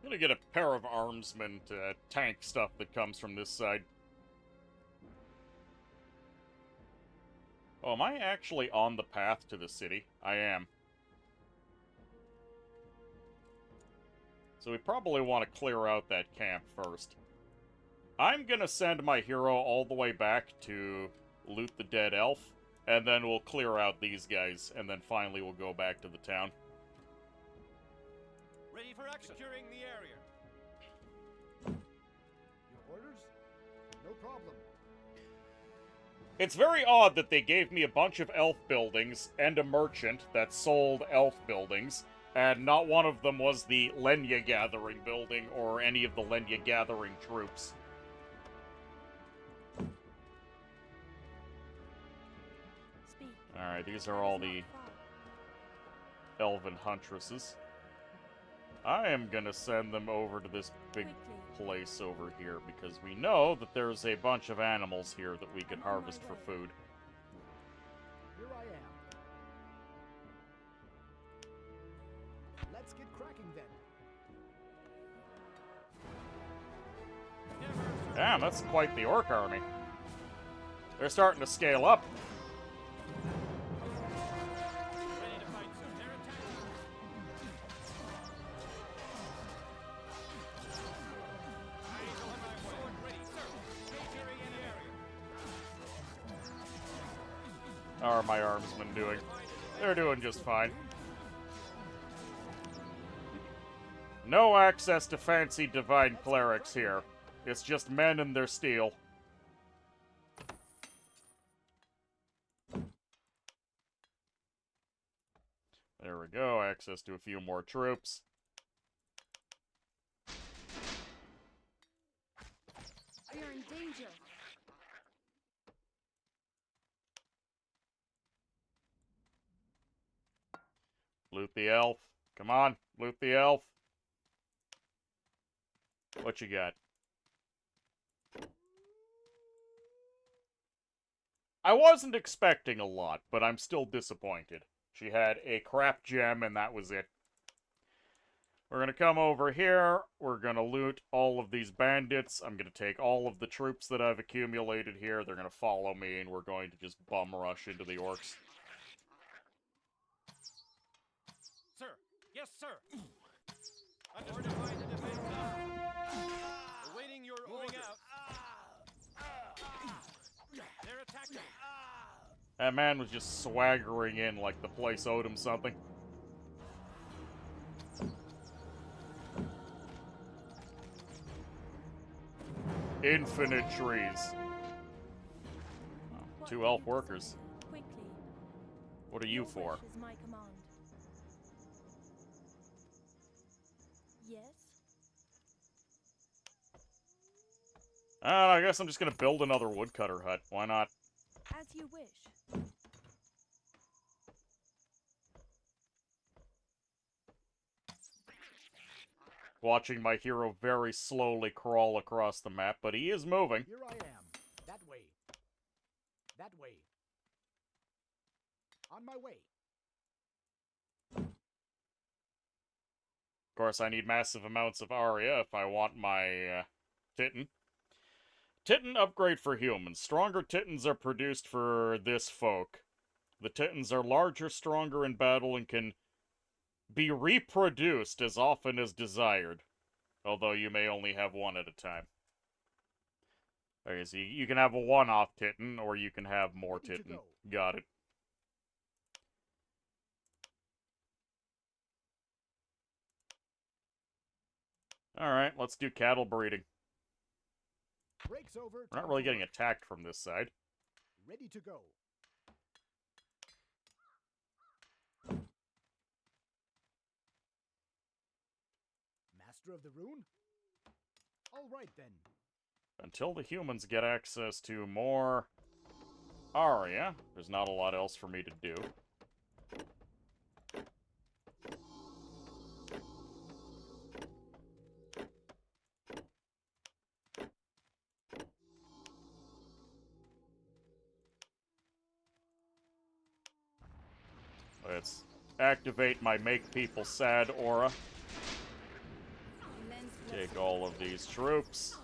I'm gonna get a pair of armsmen to tank stuff that comes from this side. Oh, am I actually on the path to the city? I am. So we probably want to clear out that camp first. I'm gonna send my hero all the way back to loot the dead elf, and then we'll clear out these guys, and then finally we'll go back to the town. Ready for action. Securing the area. Your orders? No problem. It's very odd that they gave me a bunch of elf buildings and a merchant that sold elf buildings, and not one of them was the Lenya Gathering building or any of the Lenya Gathering troops. Alright, these are all the elven huntresses. I am gonna send them over to this big place over here, because we know that there's a bunch of animals here that we can harvest for food. Here I am. Let's get cracking then. Damn, that's quite the orc army. They're starting to scale up. How are my armsmen doing? They're doing just fine. No access to fancy divine clerics here. It's just men and their steel. There we go, access to a few more troops. You're in danger. Loot the elf. Come on, loot the elf. What you got? I wasn't expecting a lot, but I'm still disappointed. She had a crap gem, and that was it. We're gonna come over here. We're gonna loot all of these bandits. I'm gonna take all of the troops that I've accumulated here. They're gonna follow me, and we're going to just bum rush into the orcs. Sir. Yes, sir. Fortify the defense now. Awaiting your orders. Out. They're attacking. That man was just swaggering in like the place owed him something. Infinite trees. Oh, 2 elf workers. What are you for? I guess I'm just gonna build another woodcutter hut. Why not? As you wish. watching my hero very slowly crawl across the map, but he is moving. Here I am. That way. That way. On my way. Of course, I need massive amounts of Aria if I want my Titan. Titan upgrade for humans. Stronger Titans are produced for this folk. The Titans are larger, stronger in battle, and can be reproduced as often as desired. Although you may only have one at a time. Okay, so you can have a one-off Titan, or you can have more Titan. Got it. Alright, let's do cattle breeding. Breaks over. We're not really getting attacked from this side. Ready to go. Master of the Rune? All right then. Until the humans get access to more Aria, there's not a lot else for me to do. Let's activate my Make People Sad aura. Take all of these troops.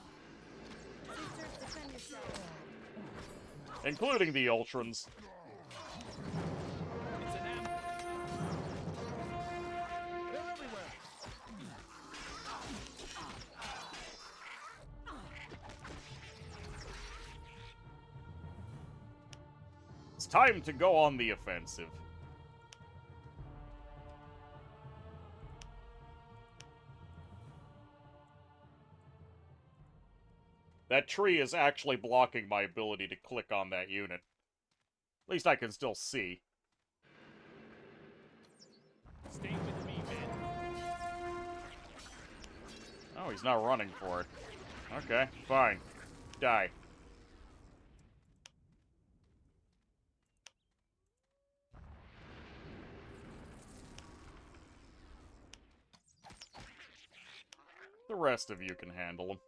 Including the Ultrons. It's time to go on the offensive. That tree is actually blocking my ability to click on that unit. At least I can still see. Stay with me, man. Oh, he's not running for it. Okay, fine. Die. The rest of you can handle him.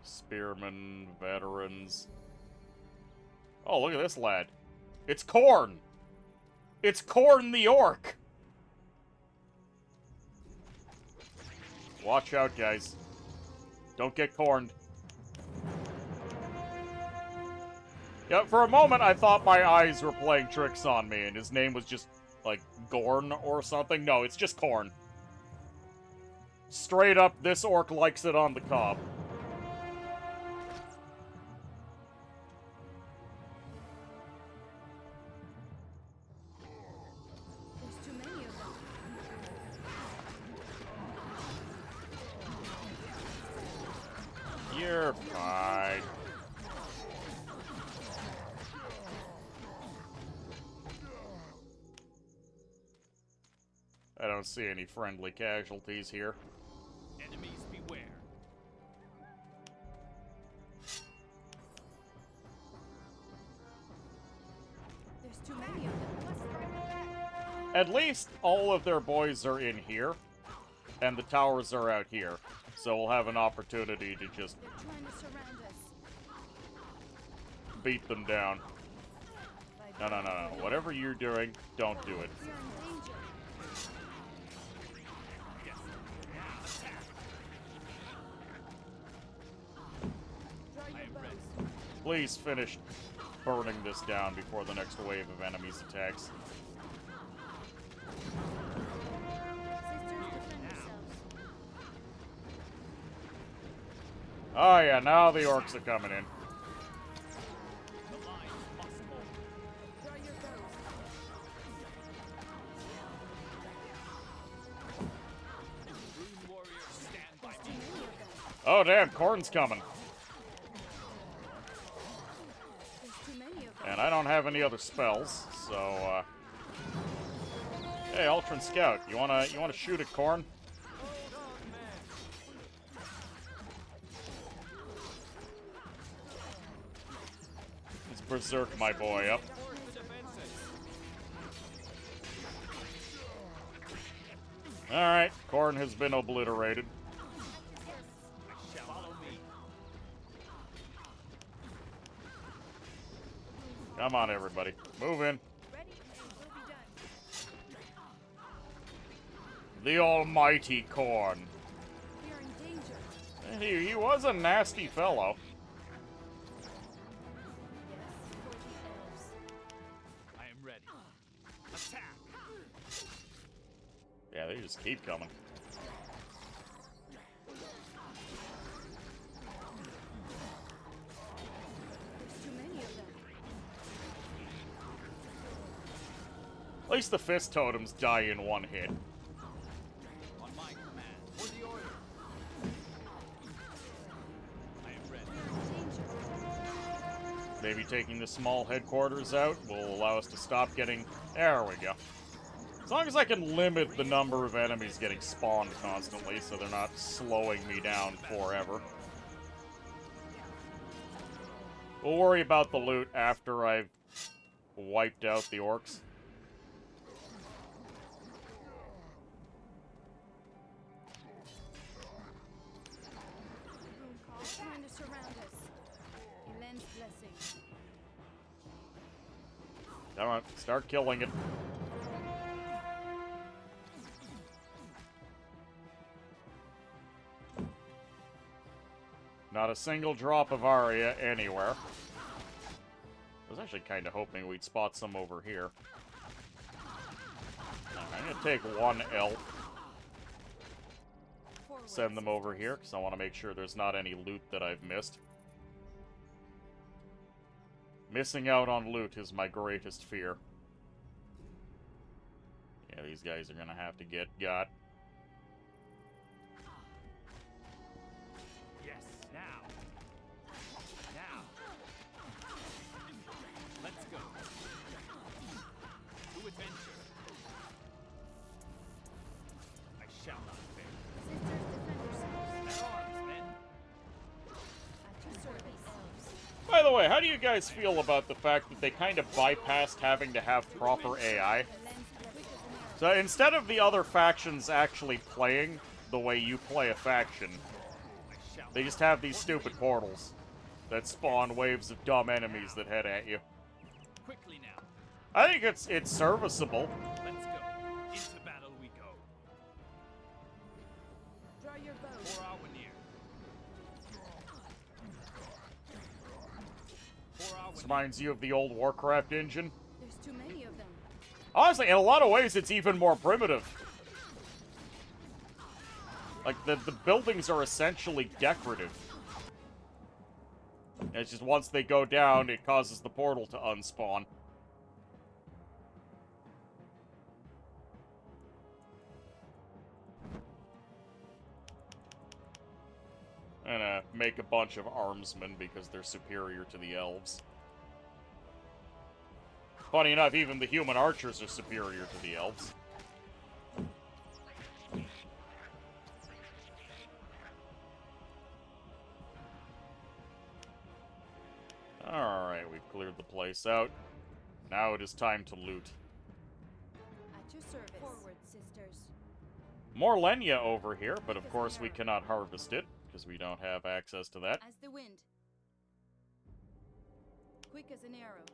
Spearmen, veterans. Oh, look at this lad. It's Khorne! It's Khorne the Orc! Watch out, guys. Don't get corned. Yeah, for a moment I thought my eyes were playing tricks on me and his name was just, like, Gorn or something. No, it's just Khorne. Straight up, this orc likes it on the cob. There's too many of them. You're fine. I don't see any friendly casualties here. Enemies beware. There's too many of them. Let's strike them back. At least all of their boys are in here, and the towers are out here. So we'll have an opportunity to just They're trying to surround us. beat them down. No. Whatever you're doing, don't do it. We are in danger. Draw your bows. Please finish burning this down before the next wave of enemies attacks. Sisters, defend yourselves. Oh yeah, now the orcs are coming in. The lines must hold. Draw your bows. Rune warriors, stand by There's too me. many of them. Oh damn, Khorne's coming. There's too many of them. And I don't have any other spells, so hey, Ultron Scout, you wanna shoot at Khorne? berserk my boy up. Alright, Corn has been obliterated. Come on, everybody. Move in. The almighty Corn. We are in danger. He was a nasty fellow. I am ready. Attack! Yeah, they just keep coming. There's too many of them. At least the fist totems die in one hit. On my command. For the order. I am ready. Maybe taking the small headquarters out will allow us to stop getting... There we go. As long as I can limit the number of enemies getting spawned constantly so they're not slowing me down forever. We'll worry about the loot after I've wiped out the orcs. Trying to surround us. Immense blessing. Come on, start killing it. Not a single drop of Aria anywhere. I was actually kind of hoping we'd spot some over here. I'm going to take one elf. Send them over here, because I want to make sure there's not any loot that I've missed. Missing out on loot is my greatest fear. Yeah, these guys are going to have to get got. Yes, now. Now. Let's go. To adventure. I shall not fail. At arms, men. At your service. By the way, how do you guys feel about the fact that they kind of bypassed having to have proper AI? So instead of the other factions actually playing the way you play a faction, they just have these stupid portals that spawn waves of dumb enemies that head at you. Quickly now. I think it's serviceable. Let's go. Into battle we go. Draw your bow. For our near. For our This reminds you of the old Warcraft engine. There's too many of them. Honestly, in a lot of ways, it's even more primitive. Like, the buildings are essentially decorative. It's just once they go down, it causes the portal to unspawn. And make a bunch of armsmen because they're superior to the elves. Funny enough, even the human archers are superior to the elves. Alright, we've cleared the place out. Now it is time to loot. At your service. Forward, sisters. More Lenya over here, but of course we cannot harvest it, because we don't have access to that. As the wind. Quick as an arrow.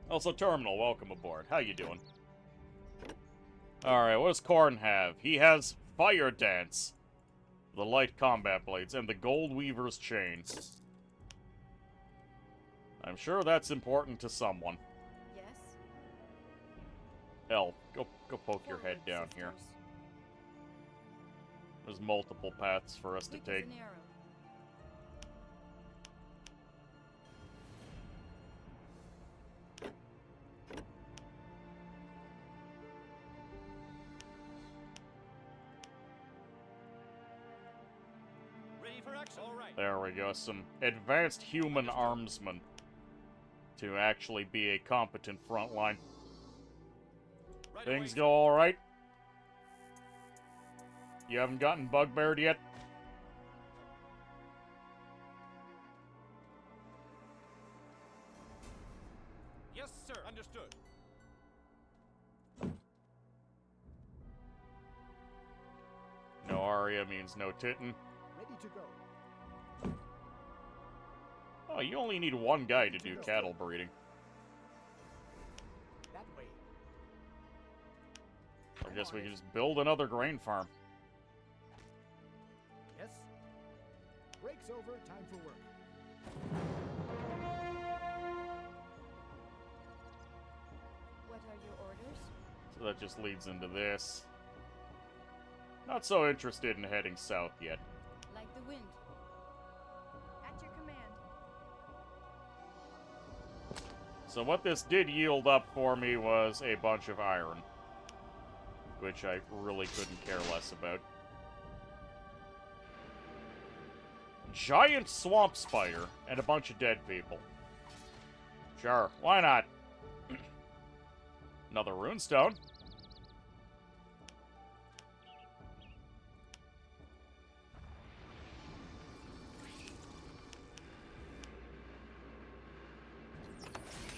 Also, Terminal, welcome aboard. How you doing? Alright, what does Korn have? He has Fire Dance, the Light Combat Blades, and the Gold Weaver's Chain. I'm sure that's important to someone. Yes. Elf, go poke your head down here. There's multiple paths for us to take. An arrow. Ready for action. All right. There we go, some advanced human armsmen to actually be a competent front line. Right Things away. go alright? You haven't gotten bugbeared yet? Understood. No aria means no tittin'. Ready to go. Oh, you only need one guy to do cattle breeding. That way. I guess we can just build another grain farm. Yes. Break's over. Time for work. What are your orders? So that just leads into this. Not so interested in heading south yet. Like the wind. At your command. So what this did yield up for me was a bunch of iron, which I really couldn't care less about. Giant swamp spider and a bunch of dead people. Sure, why not? Another runestone.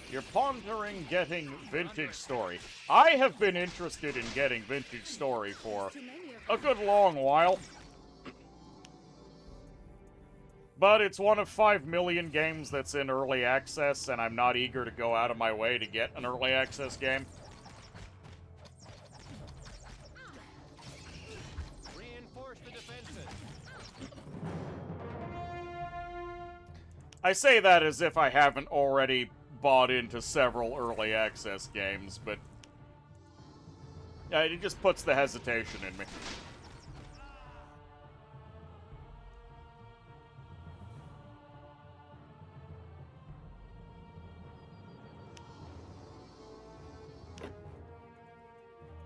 You're pondering getting Vintage Story. I have been interested in getting Vintage Story for a good long while. But it's one of 5 million games that's in early access, and I'm not eager to go out of my way to get an early access game. Reinforce the defenses. I say that as if I haven't already bought into several early access games, but it just puts the hesitation in me.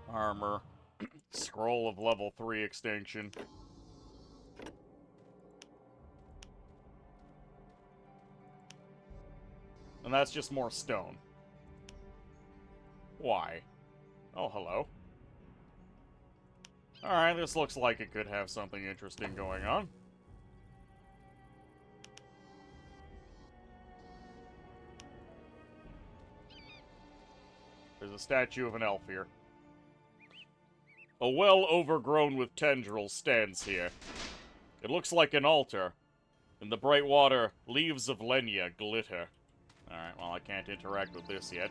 Armor. Scroll of level 3 extinction. And that's just more stone. Why? Oh, hello. Alright, this looks like it could have something interesting going on. There's a statue of an elf here. A well overgrown with tendrils stands here. It looks like an altar. In the bright water, leaves of Lenya glitter. Alright, well, I can't interact with this yet.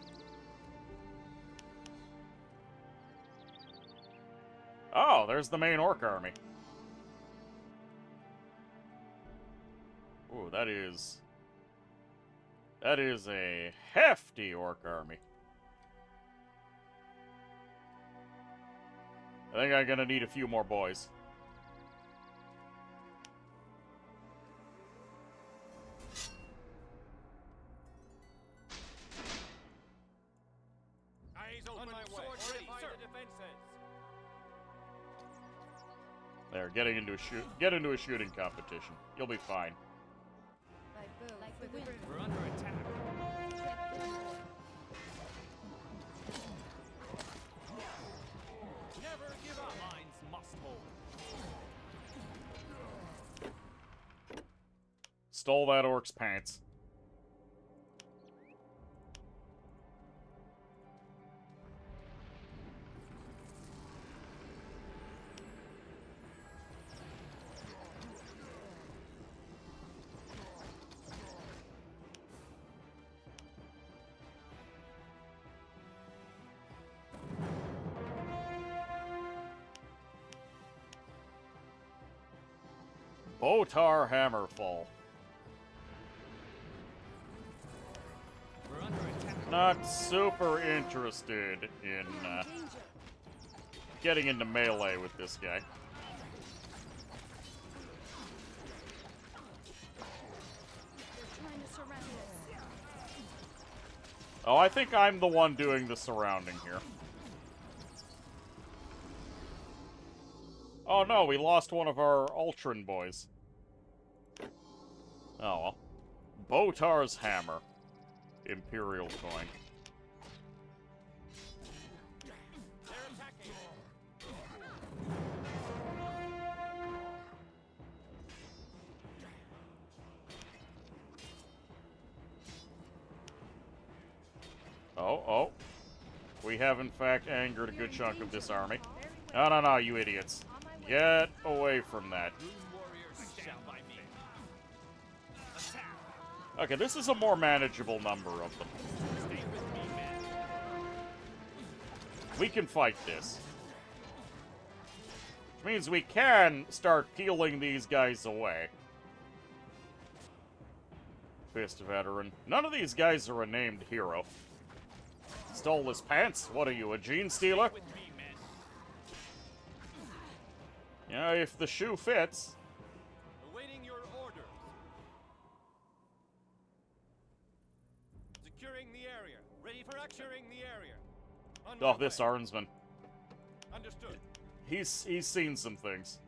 Oh, there's the main orc army. Ooh, that is a hefty orc army. I think I'm gonna need a few more boys. Eyes open. On my way. Fortify the defenses. There, get into a shooting competition. You'll be fine. Like the wind. We're under attack. Never give up. Lines must hold. Stole that orc's pants. Botar Hammerfall. We're under attack. Not super interested in getting into melee with this guy. They're trying to surround us. Oh, I think I'm the one doing the surrounding here. Oh no, we lost one of our Ultron boys. Oh well. Botar's Hammer. Imperial coin. They're attacking. Oh, oh. We have, in fact, angered a good chunk of this army. No, no, no, you idiots. Get away from that. Okay, this is a more manageable number of them. We can fight this. Which means we can start peeling these guys away. Fist veteran. None of these guys are a named hero. Stole his pants? What are you, a jean stealer? Yeah, if the shoe fits. Awaiting your orders. Securing the area. Ready for action. Securing the area. On Oh, my this way. Arnsman. Understood. He's seen some things.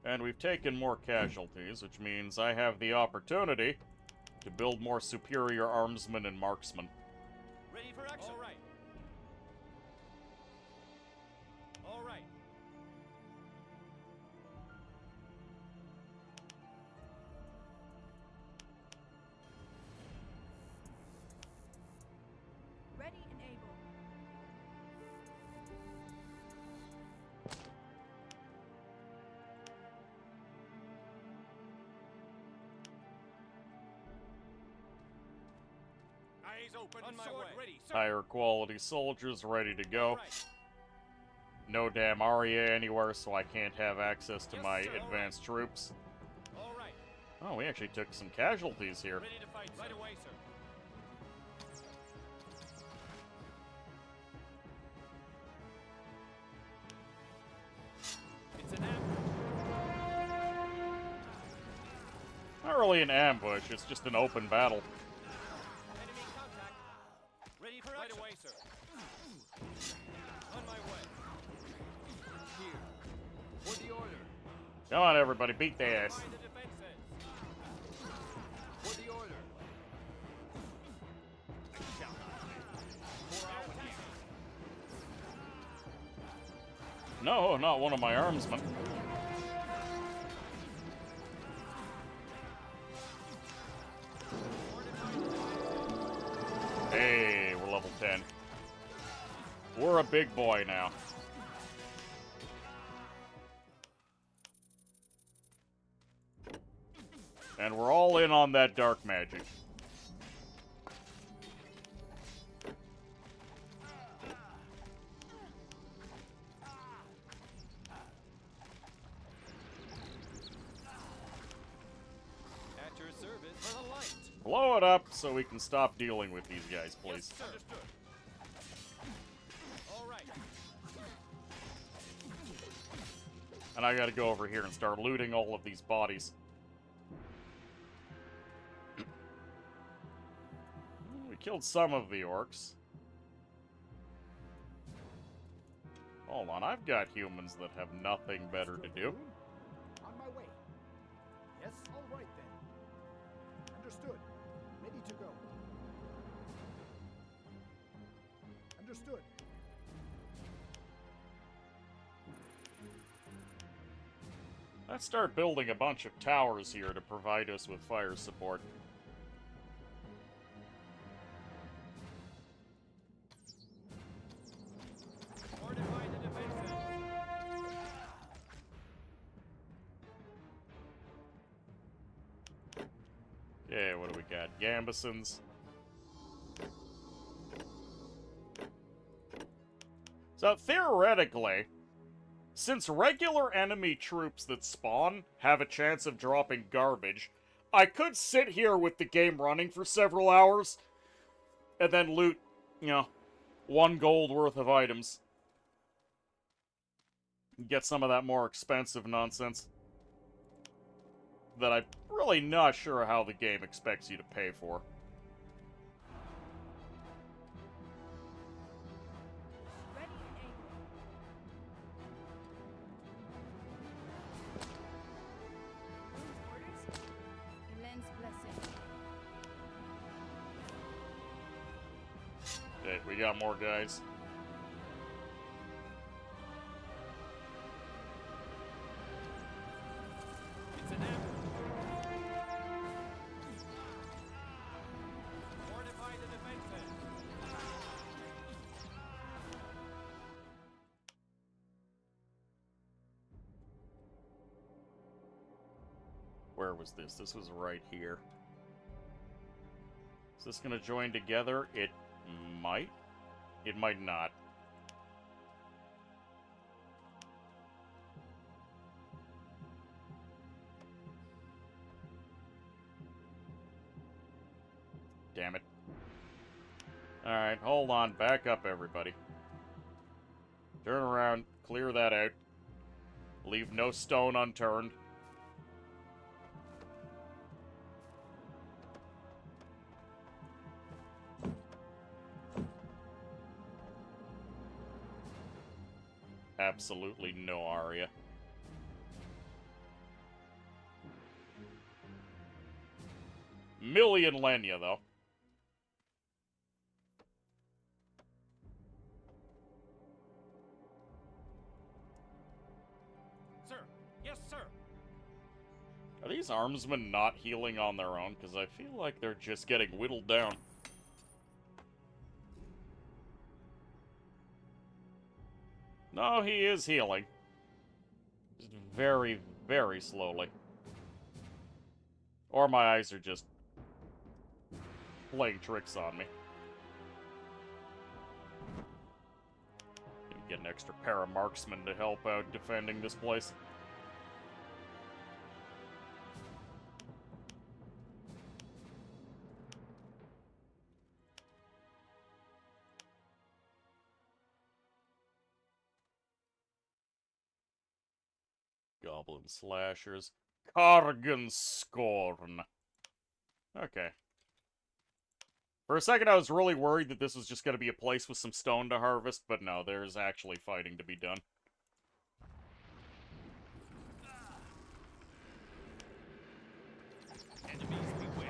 And we've taken more casualties, which means I have the opportunity to build more superior armsmen and marksmen. Ready for action. All right. All right. Ready and able. Eyes open. On my way. Ready, sir. Higher quality soldiers ready to go. All right. No damn Aria anywhere, so I can't have access to Yes, my sir. advanced troops. All right. Oh, we actually took some casualties here. Ready to fight right away, sir. It's an Not really an ambush, it's just an open battle. enemy contact. Ready for action. Right away, sir. On my way. Here. For the order. Come on, everybody, beat the ass. Find the defenses. For the order. No, not one of my armsmen. Hey, we're level 10. We're a big boy now. And we're all in on that dark magic. At your service for the light. Blow it up so we can stop dealing with these guys, please. Yes, understood. All right. And I gotta go over here and start looting all of these bodies. We killed some of the orcs. Hold on, I've got humans that have nothing better to do. On my way. Yes, all right then. Understood. Ready to go. Understood. Let's start building a bunch of towers here to provide us with fire support. Fortify the defenses. Okay, what do we got? Gambesons. So, theoretically, since regular enemy troops that spawn have a chance of dropping garbage, I could sit here with the game running for several hours and then loot, 1 gold worth of items. Get some of that more expensive nonsense that I'm really not sure how the game expects you to pay for. Ready and able. Orders? Elend's blessing. Okay, we got more guys. It's an ambush. where was this? This was right here. Is this gonna join together? It might. It might not. Damn it. Alright, hold on. Back up, everybody. Turn around. Clear that out. Leave no stone unturned. Absolutely no aria. Million Lenya, though. Sir! Yes, sir! Are these armsmen not healing on their own? Because I feel like they're just getting whittled down. No, he is healing. Just very, very slowly. Or my eyes are just playing tricks on me. Gonna get an extra pair of marksmen to help out defending this place. Goblin slashers. Kargan Scorn. Okay. For a second, I was really worried that this was just going to be a place with some stone to harvest, but no, there's actually fighting to be done. Enemies beware.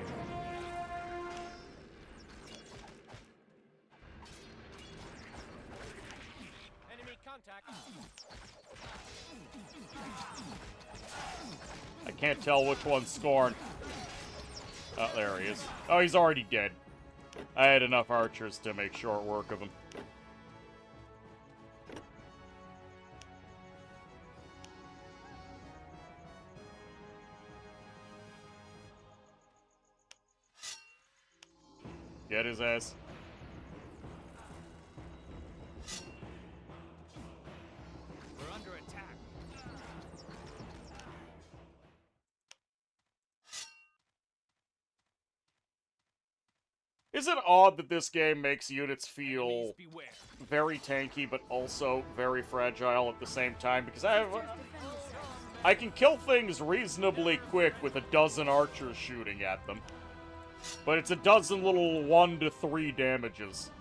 Enemy contact. I can't tell which one's Scorn. Oh, there he is. Oh, he's already dead. I had enough archers to make short work of him. Get his ass. We're under attack. Is it odd that this game makes units feel very tanky, but also very fragile at the same time? Because I can kill things reasonably quick with a dozen archers shooting at them. But it's a dozen little 1 to 3 damages.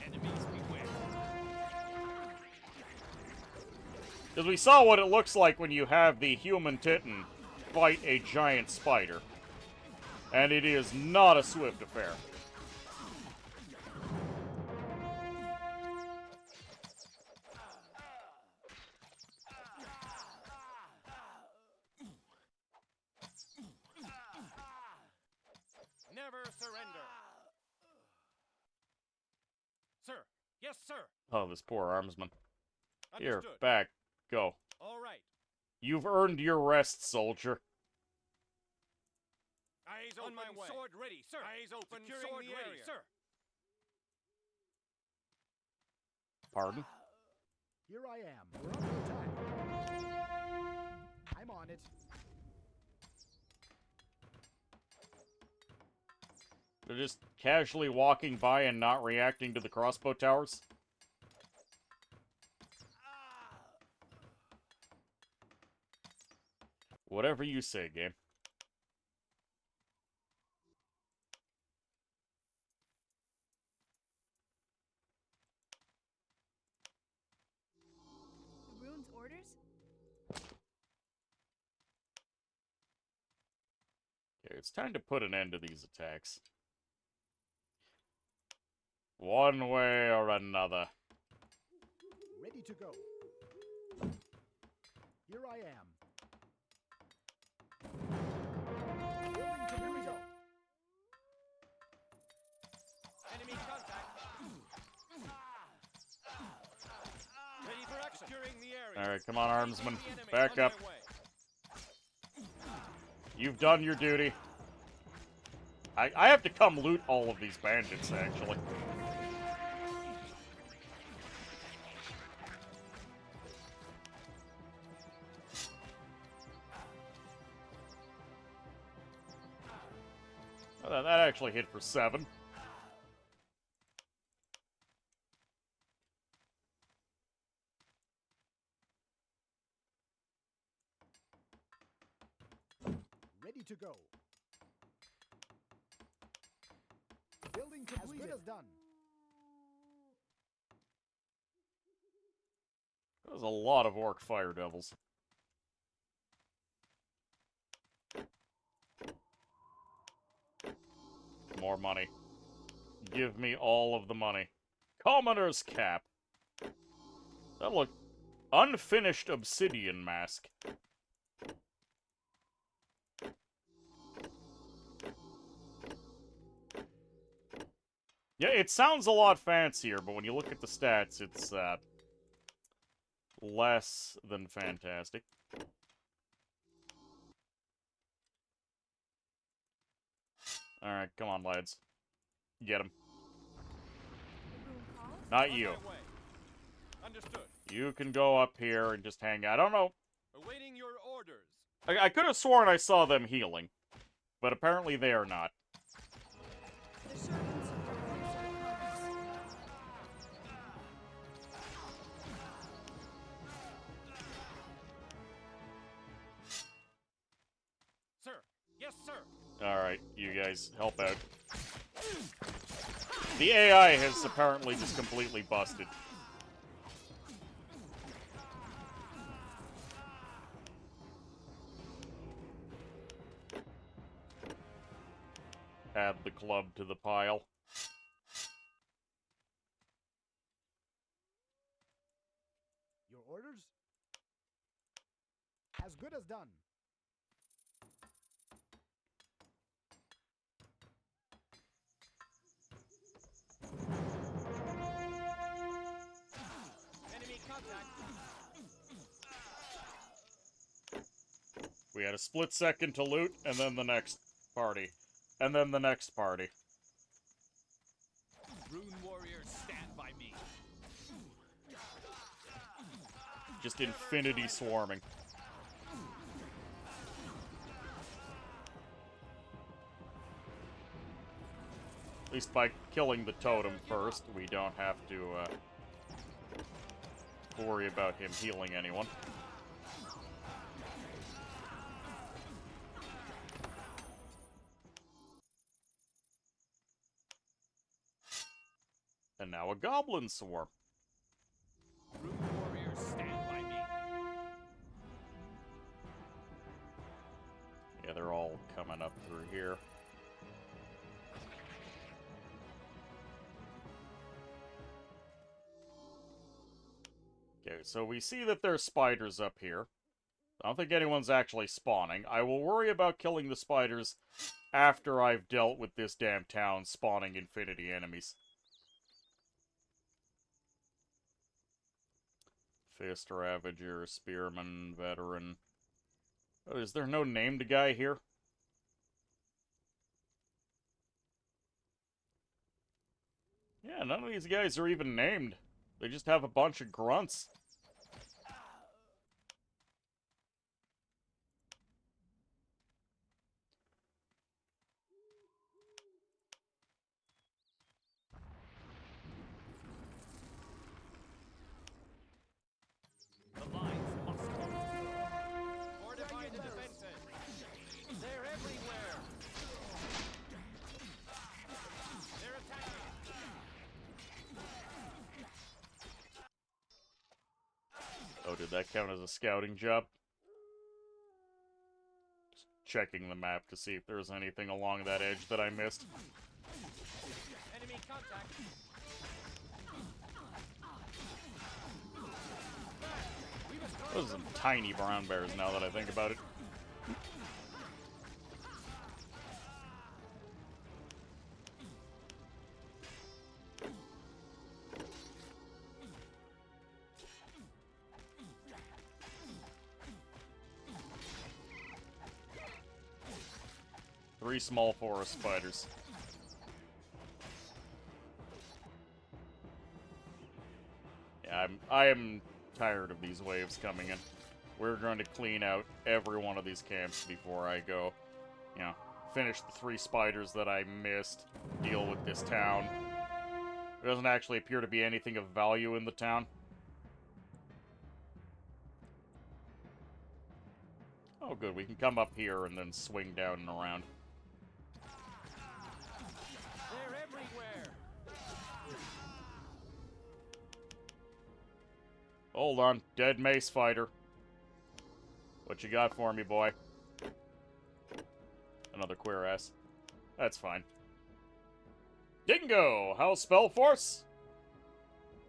Enemies beware. Because we saw what it looks like when you have the human Titan fight a giant spider. And it is not a swift affair. Never surrender. Sir. Yes, sir. Oh, this poor armsman. Here, Understood. back. Go. All right. You've earned your rest, soldier. Eyes open. On my way. Sword ready, sir. Eyes open. Securing sword the ready, area. Sir. Pardon? Here I am. We're under attack. I'm on it. They're just casually walking by and not reacting to the crossbow towers? Whatever you say, game. The rune's orders? Okay, it's time to put an end to these attacks. One way or another. Ready to go. Here I am. Here we go. Enemy contact. Ready for action. Securing the area. Alright, come on, armsman. The enemy Back on up. their way. You've done your duty. I have to come loot all of these bandits, actually. Oh, that actually hit for 7. Ready to go. Building completed. As good as done. There's a lot of orc fire devils. More money. Give me all of the money. Commoner's cap. That look. Unfinished obsidian mask. Yeah, it sounds a lot fancier, but when you look at the stats, it's, less than fantastic. Alright, come on, lads. Get him. Not you. Understood. You can go up here and just hang out. I don't know. Awaiting your orders. I could have sworn I saw them healing, but apparently they are not. The servants of your producer comes. Sir. Yes, sir. Alright, you guys, help out. The AI has apparently just completely busted. Add the club to the pile. Your orders? As good as done. Enemy contact. We had a split second to loot, and then the next party. And then the next party. Rune warriors, stand by me. Just infinity swarming. At least by killing the totem first, we don't have to worry about him healing anyone. And now a goblin swarm. Rune warriors, stand by me. Yeah, they're all coming up through here. Okay, so we see that there's spiders up here. I don't think anyone's actually spawning. I will worry about killing the spiders after I've dealt with this damn town spawning infinity enemies. Fist, Ravager, Spearman, Veteran. Oh, is there no named guy here? Yeah, none of these guys are even named. They just have a bunch of grunts. The lines must hold. Fortify the defenses. They're everywhere. They're attacking. Oh, did that count as a scouting job? Just checking the map to see if there's anything along that edge that I missed. Enemy contact. Those are some tiny brown bears now that I think about it. 3 small forest spiders. Yeah, I am tired of these waves coming in. We're going to clean out every one of these camps before I go, you know, finish the 3 spiders that I missed, deal with this town. There doesn't actually appear to be anything of value in the town. Oh, good. We can come up here and then swing down and around. They're everywhere. Hold on. Dead mace fighter. What you got for me, boy? Another queer ass. That's fine. Dingo! How's Spellforce?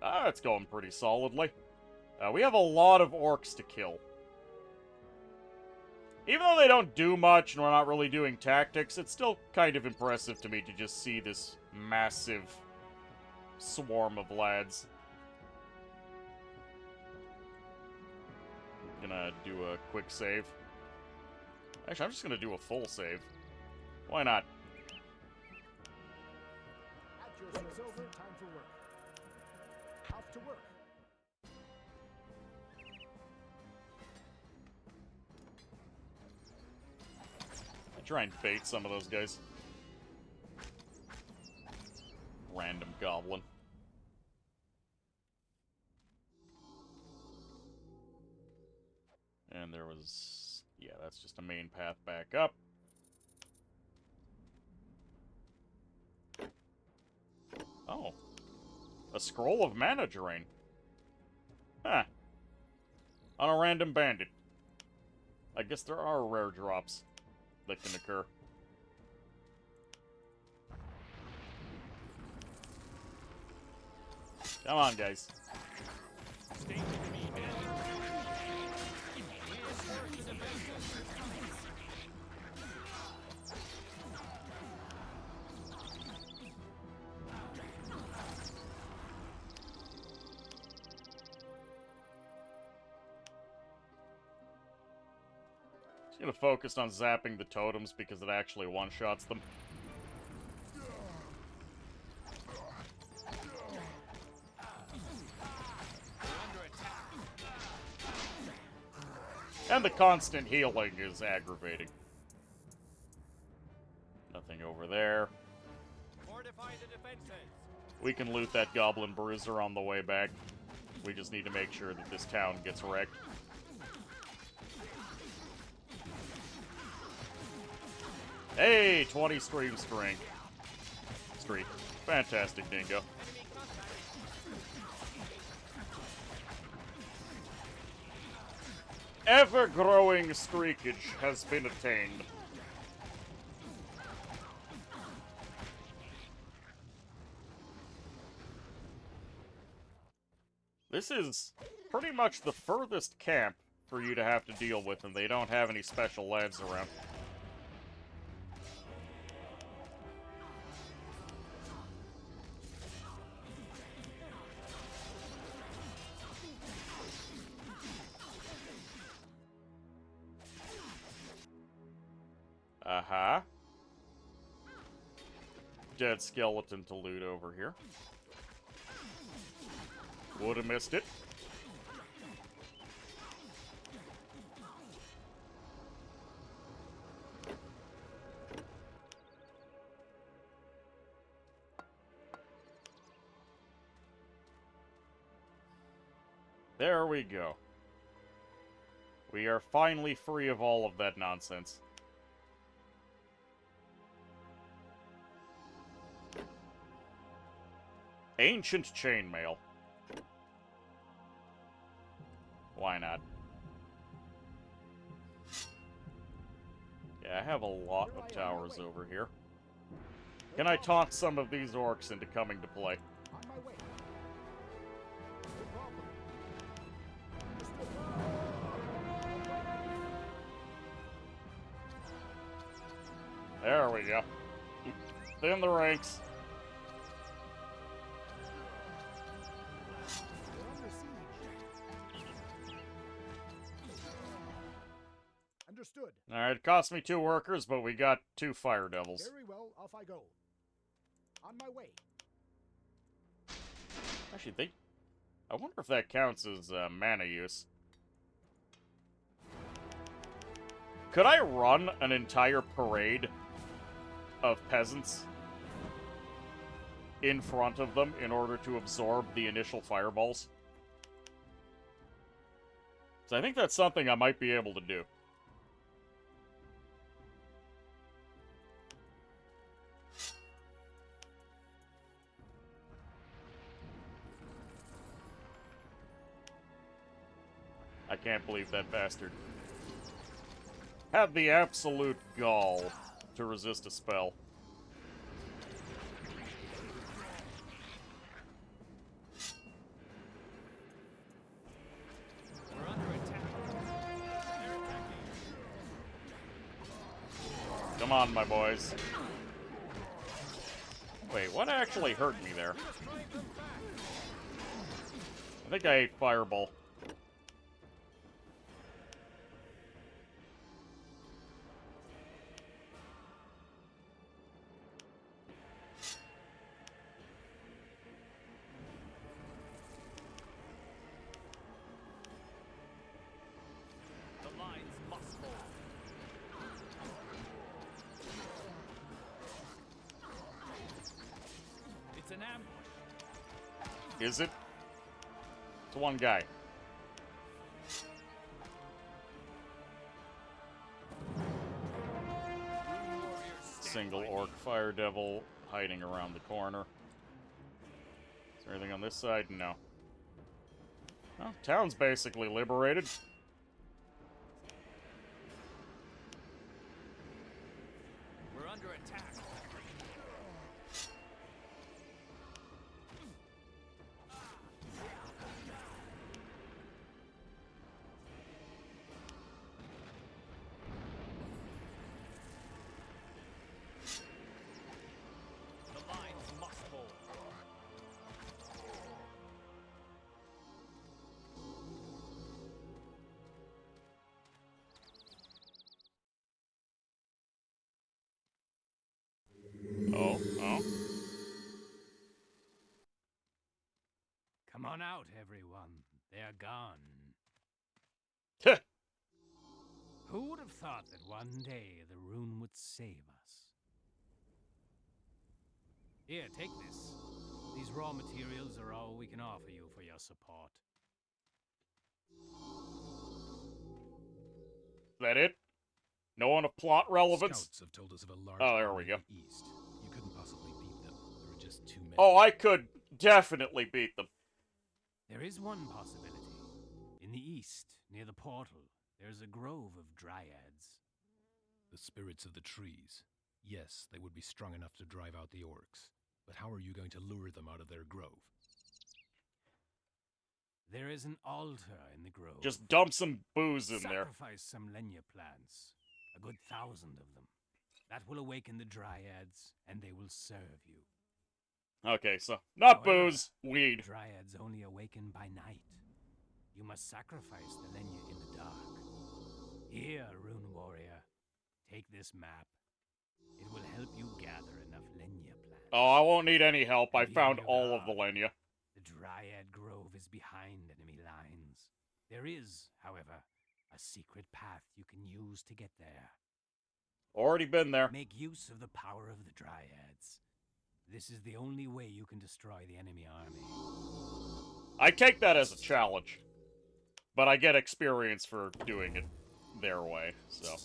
Ah, it's going pretty solidly. We have a lot of orcs to kill. Even though they don't do much and we're not really doing tactics, it's still kind of impressive to me to just see this massive swarm of lads. Gonna do a quick save. Actually, I'm just gonna do a full save. Why not? At your service, over. Time for work. Off to work. I try and bait some of those guys. Random goblin. And there was... yeah, that's just a main path back up. Oh. A scroll of mana drain. Huh. On a random bandit. I guess there are rare drops that can occur. Come on, guys. Just gonna focus on zapping the totems because it actually one-shots them. And the constant healing is aggravating. Nothing over there. Fortify the defenses. We can loot that Goblin Bruiser on the way back. We just need to make sure that this town gets wrecked. Hey, 20 stream streak. Fantastic, Dingo. Ever-growing streakage has been attained. This is pretty much the furthest camp for you to have to deal with, and they don't have any special lads around. Uh-huh. Dead skeleton to loot over here. Would've missed it. There we go. We are finally free of all of that nonsense. Ancient chainmail. Why not? Yeah, I have a lot of towers over here. Can I taunt some of these orcs into coming to play? On my way. No problem. There we go. Thin the ranks. We're under siege. Understood. Alright, it cost me 2 workers, but we got 2 fire devils. Very well, off I go. On my way. Actually, I wonder if that counts as mana use. Could I run an entire parade of peasants in front of them in order to absorb the initial fireballs? So I think that's something I might be able to do. I can't believe that bastard had the absolute gall to resist a spell. We're under attack. They're attacking. Come on, my boys. Wait, what actually hurt me there? I think I ate Fireball. The lines must hold. It's an ambush. Is it? It's one guy. Single orc fire devil hiding around the corner. Is there anything on this side? No. Well, town's basically liberated. We're under attack. The lines must hold. Oh. Come on out, everyone. They're gone. Heh. Who would have thought that one day the rune would save us? Here, take this. These raw materials are all we can offer you for your support. Is that it? No one of plot relevance? Scouts have told us of a large Oh, there army we go. in the east. You couldn't possibly beat them. There were just too many. Oh, I could definitely beat them. There is one possibility. In the east, near the portal, there's a grove of dryads. The spirits of the trees. Yes, they would be strong enough to drive out the orcs. But how are you going to lure them out of their grove? There is an altar in the grove. Just dump some booze in there. Sacrifice some lenya plants. A good 1,000 of them. That will awaken the dryads, and they will serve you. Okay, so not However, booze, weed. Dryads only awaken by night. You must sacrifice the lenya in the dark. Here, Rune Warrior, take this map. It will help you gather enough lenya plants. Oh, I won't need any help. I Be on found your all of the guard. Lenya. The Dryad Grove is behind enemy lines. There is, however, a secret path you can use to get there. Already been there. Make use of the power of the Dryads. This is the only way you can destroy the enemy army. I take that as a challenge. But I get experience for doing it their way, so.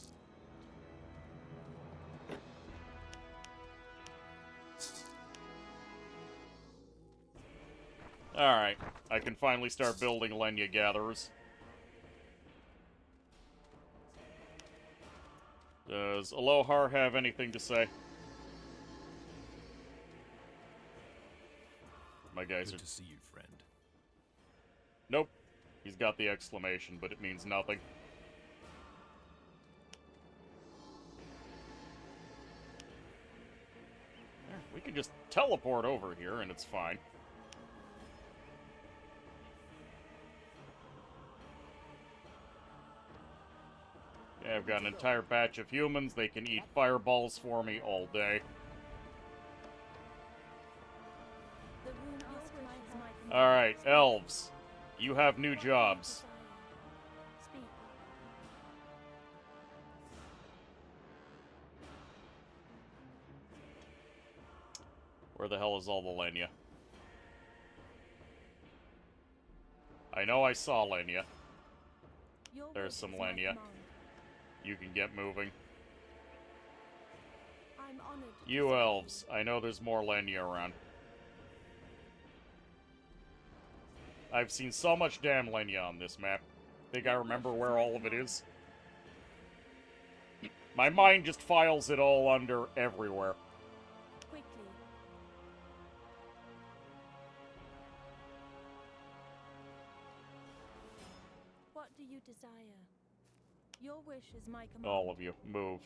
Alright, I can finally start building Lenya gatherers. Does Alohar have anything to say? My guys Good are... to see you, friend. Nope. He's got the exclamation, but it means nothing. There, we can just teleport over here and it's fine. Yeah, I've got an entire batch of humans. They can eat fireballs for me all day. Alright, elves. You have new jobs. Where the hell is all the Lenya? I know I saw Lenya. There's some Lenya. You can get moving. You elves, I know there's more Lenya around. I've seen so much damn Lenya on this map. Think I remember where all of it is? My mind just files it all under everywhere. What do you desire? Your wish is my command. All of you, move.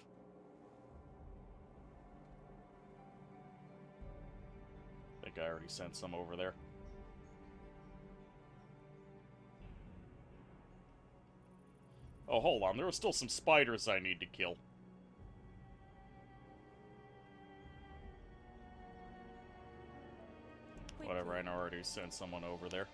I think I already sent some over there. Oh, hold on. There are still some spiders I need to kill. Whatever, I already sent someone over there.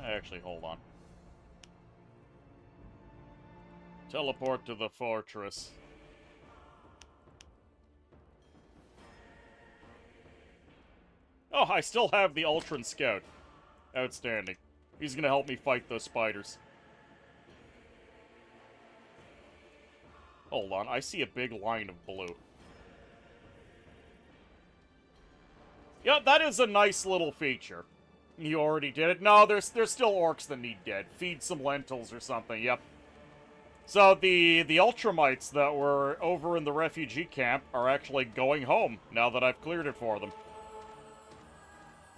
Actually, hold on. Teleport to the fortress. Oh, I still have the Ultron Scout. Outstanding. He's gonna help me fight those spiders. Hold on, I see a big line of blue. Yeah, that is a nice little feature. You already did it? No, there's still orcs that need dead. Feed some lentils or something, yep. So the Ultramites that were over in the refugee camp are actually going home now that I've cleared it for them.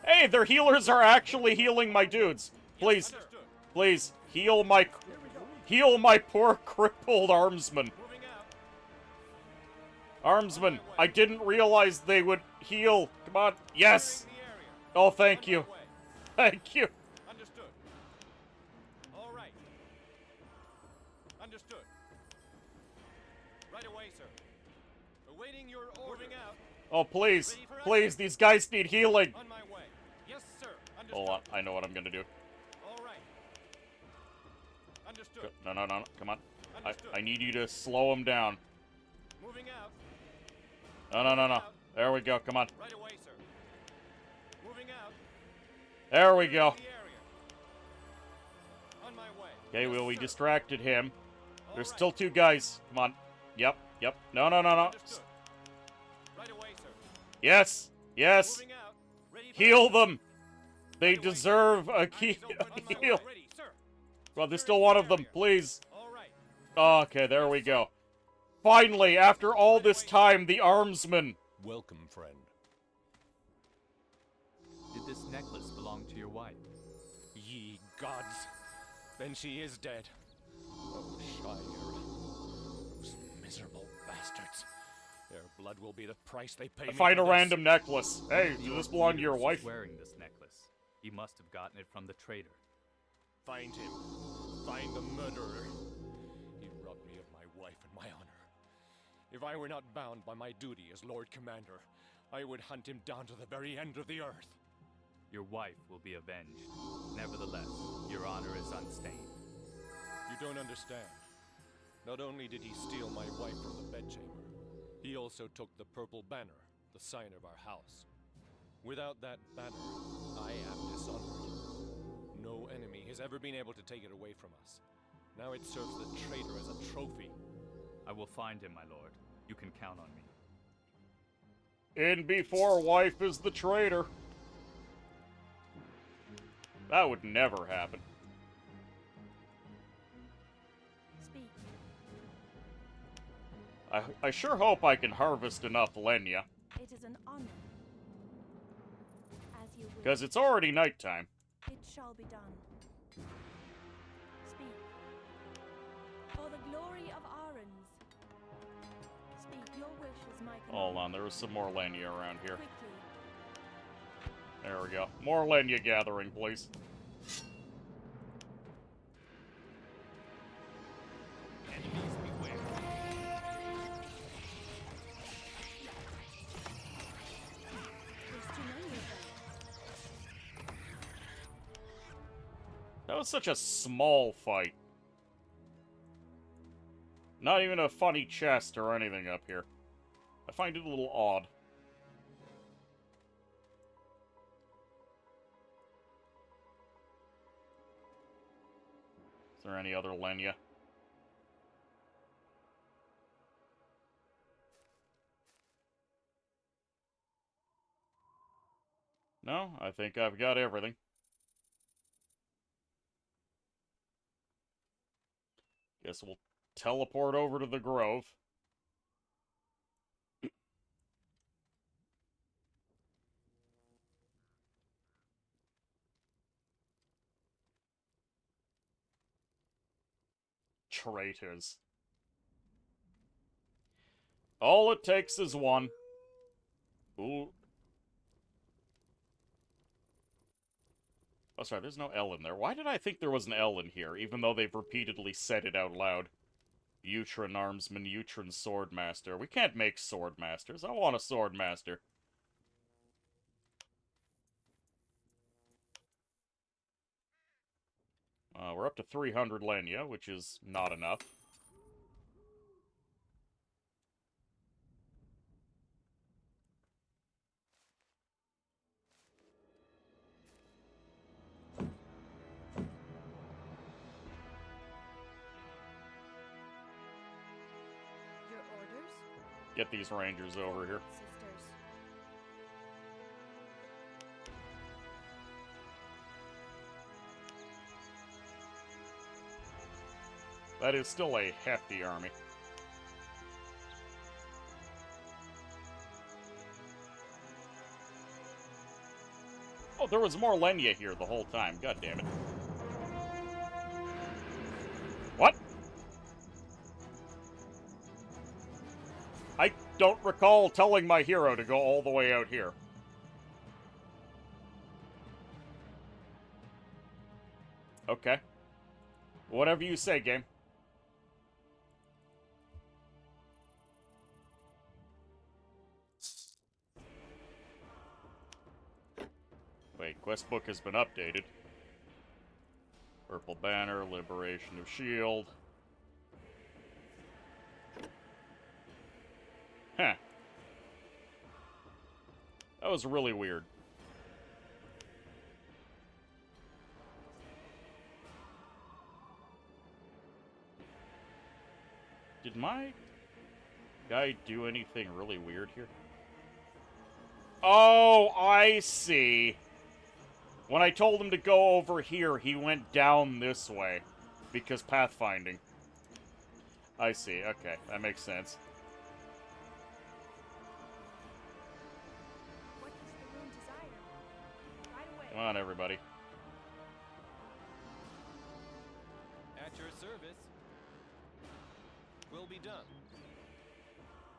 Hey, their healers are actually healing my dudes. Please, please, heal my poor crippled armsman. Armsman, I didn't realize they would heal. Come on, yes. Oh, thank you. Thank you. Understood. All right. Understood. Right away, sir. Awaiting your order. Moving out. Oh, please. Please, these guys need healing. On my way. Yes, sir. Understood. Hold on, I know what I'm gonna do. All right. Understood. No, come on. I need you to slow him down. Moving out. No. There we go, come on. Right away, sir. Moving out. There we go. On my way. Okay, well, we distracted him. There's still two guys. Come on. Yep. No. Right away, sir. Yes. Heal them. They deserve a heal. Well, there's still one of them, please. Okay, there we go. Finally, after all this time, the armsman. Welcome, friend. Did this necklace belong to your wife? Ye gods! Then she is dead. Oh, Shire. Those miserable bastards. Their blood will be the price they pay me. Find a for this. random necklace. Hey, does this belong to your wife? Wearing this necklace. He must have gotten it from the traitor. Find him. Find the murderer. He robbed me of my wife and my honor. If I were not bound by my duty as Lord Commander, I would hunt him down to the very end of the earth. Your wife will be avenged. Nevertheless, your honor is unstained. You don't understand. Not only did he steal my wife from the bedchamber, he also took the purple banner, the sign of our house. Without that banner, I am dishonored. No enemy has ever been able to take it away from us. Now it serves the traitor as a trophy. I will find him, my lord. You can count on me. In before wife is the traitor. That would never happen. Speak. I sure hope I can harvest enough Lenya. It is an honor. As you will. Because it's already nighttime. It shall be done. Speak. For the glory of Arens. Speak. Your wish is my command. Hold on, there was some more Lenya around here. Quickly. There we go. More Lenya gathering, please. Enemies beware. There's too many of them. That was such a small fight. Not even a funny chest or anything up here. I find it a little odd. Is there any other Lenya? No, I think I've got everything. Guess we'll teleport over to the Grove. Traitors. All it takes is one. Ooh. Oh, sorry, there's no L in there. Why did I think there was an L in here, even though they've repeatedly said it out loud? Utran Armsman, Utran Swordmaster. We can't make Swordmasters. I want a Swordmaster. We're up to 300 Lenya, which is not enough. Your orders? Get these Rangers over here. Sisters. That is still a hefty army. Oh, there was more Lenya here the whole time. God damn it. What? I don't recall telling my hero to go all the way out here. Okay. Whatever you say, game. Wait, quest book has been updated. Purple Banner, Liberation of Shield. Huh. That was really weird. Did my guy do anything really weird here? Oh, I see. When I told him to go over here, he went down this way. Because pathfinding. I see. Okay, that makes sense. What does the room desire? Right away. Come on, everybody. At your service. Will be done.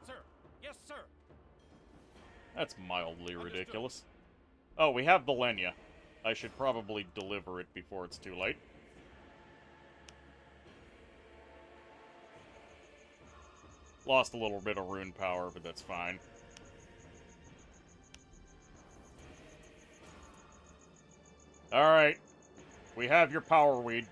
Sir. Yes, sir. That's mildly ridiculous. Oh, we have the Lenya. I should probably deliver it before it's too late. Lost a little bit of rune power, but that's fine. Alright. We have your power weed.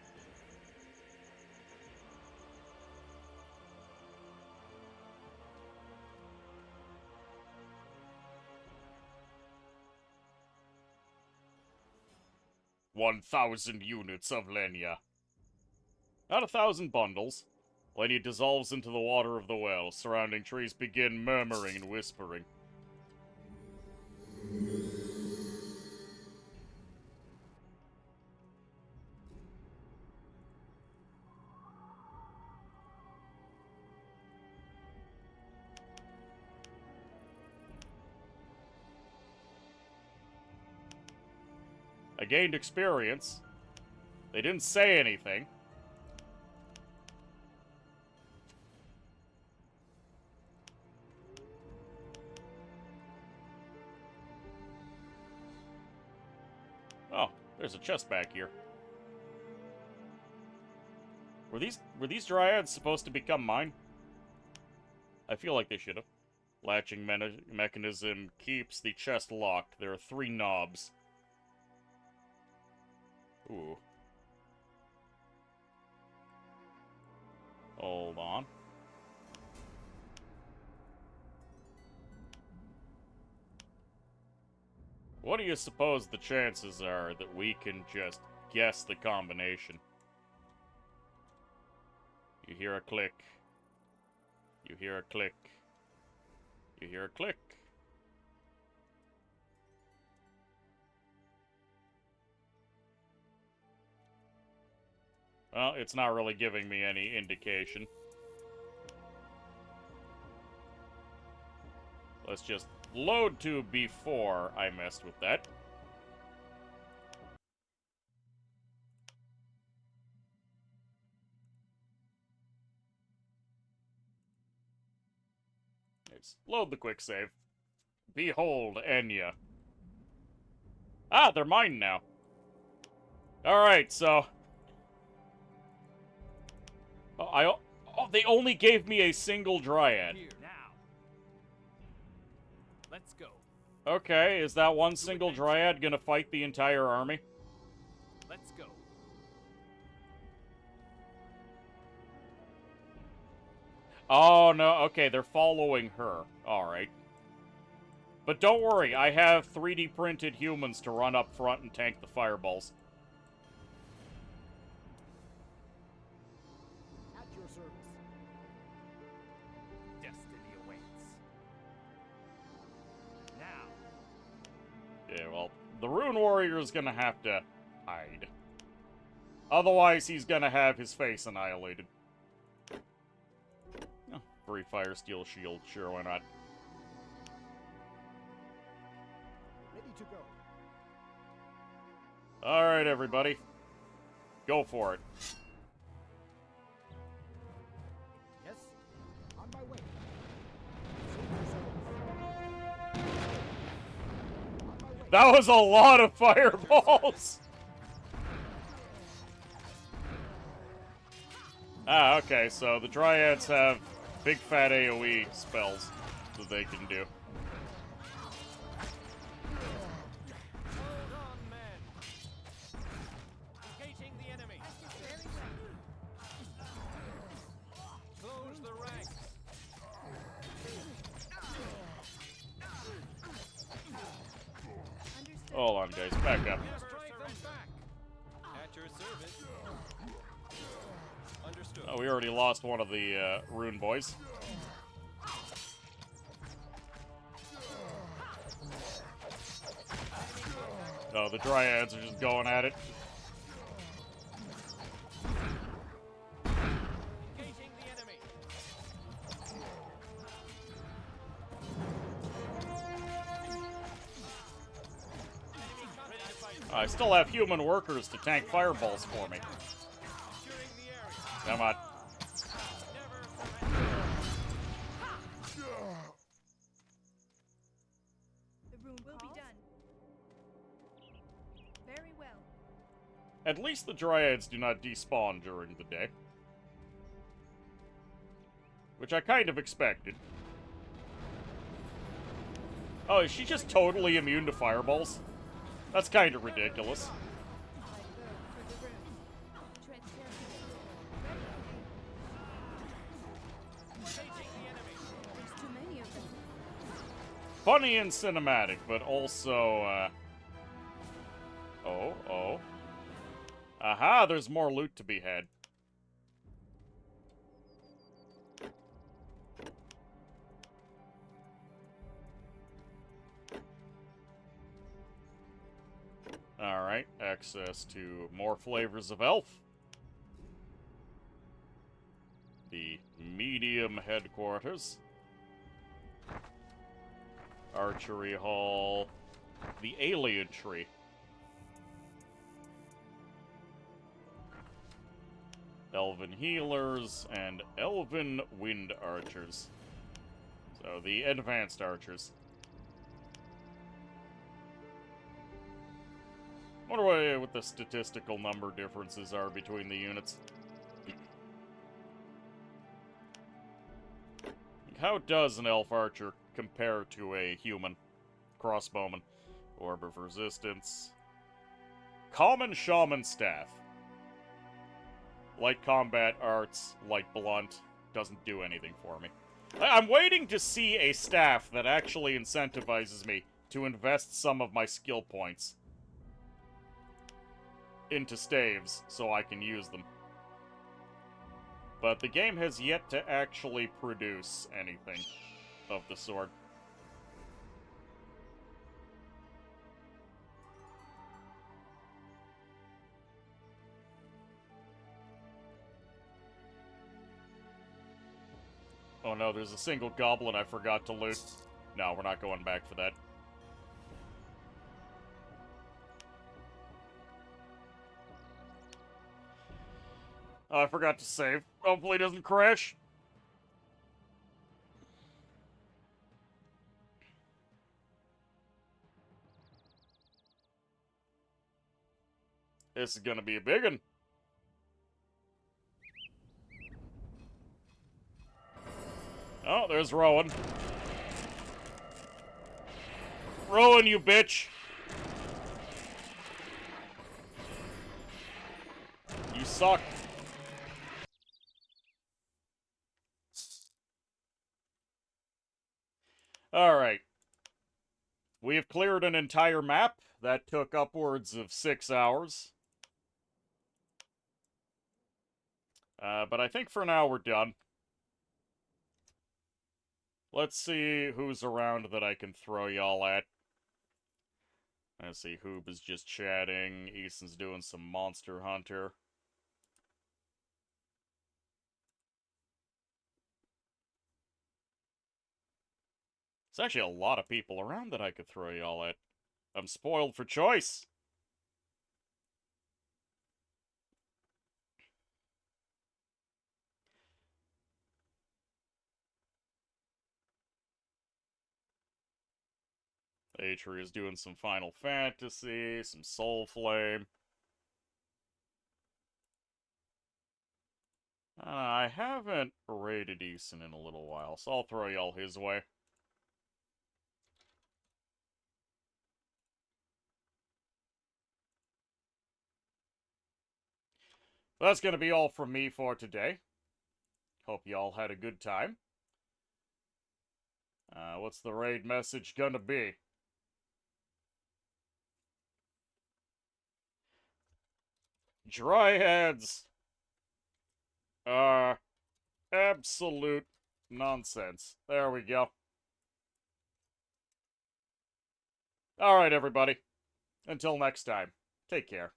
"1,000 units of Lenya. Not 1,000 bundles. Lenya dissolves into the water of the well. Surrounding trees begin murmuring and whispering. I gained experience. They didn't say anything. Oh, there's a chest back here. Were these dryads supposed to become mine? I feel like they should have. Latching mechanism keeps the chest locked. There are 3 knobs. Ooh. Hold on. What do you suppose the chances are that we can just guess the combination? You hear a click. You hear a click. You hear a click. Well, it's not really giving me any indication. Let's just load to before I messed with that. Let's load the quick save. Behold, Enya. Ah, they're mine now. Alright, so... Oh, they only gave me a single dryad. Here, now. Let's go. Okay, is that one single dryad gonna fight the entire army? Let's go. Oh, no, okay, they're following her. Alright. But don't worry, I have 3D printed humans to run up front and tank the fireballs. At your service. Destiny awaits. Now. Yeah, well, the Rune Warrior is gonna have to hide. Otherwise, he's gonna have his face annihilated. Oh, free fire steel shield, sure, why not? Ready to go. Alright, everybody. Go for it. Yes, on my way. Save yourselves. On my way. That was a lot of fireballs! Ah, okay, so the Dryads have big fat AoE spells that they can do. Hold on, men. Engaging the enemy. Close the ranks. Hold on, guys, back up. Strike them back. At your service. Understood. Oh, we already lost one of the Rune boys. Oh, the Dryads are just going at it. Engaging the enemy. Ready to fight. I still have human workers to tank fireballs for me. Securing the area. Come on. Never surrender. The rune will be done. Very well. At least the Dryads do not despawn during the day. Which I kind of expected. Oh, is she just totally immune to fireballs? That's kind of ridiculous. I go for the rune. Tread carefully. Engaging the enemy. There's too many of them. Funny and cinematic, but also, Oh. Aha, there's more loot to be had. Alright, access to more flavors of elf. The medium headquarters. Archery hall. The alien tree. Elven healers and elven wind archers. So the advanced archers. wonder what the statistical number differences are between the units. How does an elf archer compare to a human crossbowman? Orb of resistance. Common shaman staff. Light combat arts, light blunt, doesn't do anything for me. I'm waiting to see a staff that actually incentivizes me to invest some of my skill points into staves so I can use them. But the game has yet to actually produce anything of the sort. Oh no, there's a single goblin I forgot to loot. No, we're not going back for that. Oh, I forgot to save. Hopefully it doesn't crash. This is gonna be a big one. Oh, there's Rowan. Rowan, you bitch! You suck. Alright. We have cleared an entire map. That took upwards of 6 hours. But I think for now we're done. Let's see who's around that I can throw y'all at. Let's see, Hoob is just chatting. Easton's doing some Monster Hunter. There's actually a lot of people around that I could throw y'all at. I'm spoiled for choice. Atri is doing some Final Fantasy, some Soulflame. I haven't raided Easton in a little while, so I'll throw y'all his way. That's going to be all from me for today. Hope y'all had a good time. What's the raid message gonna be? Dryads are absolute nonsense. There we go. Alright, everybody. Until next time, take care.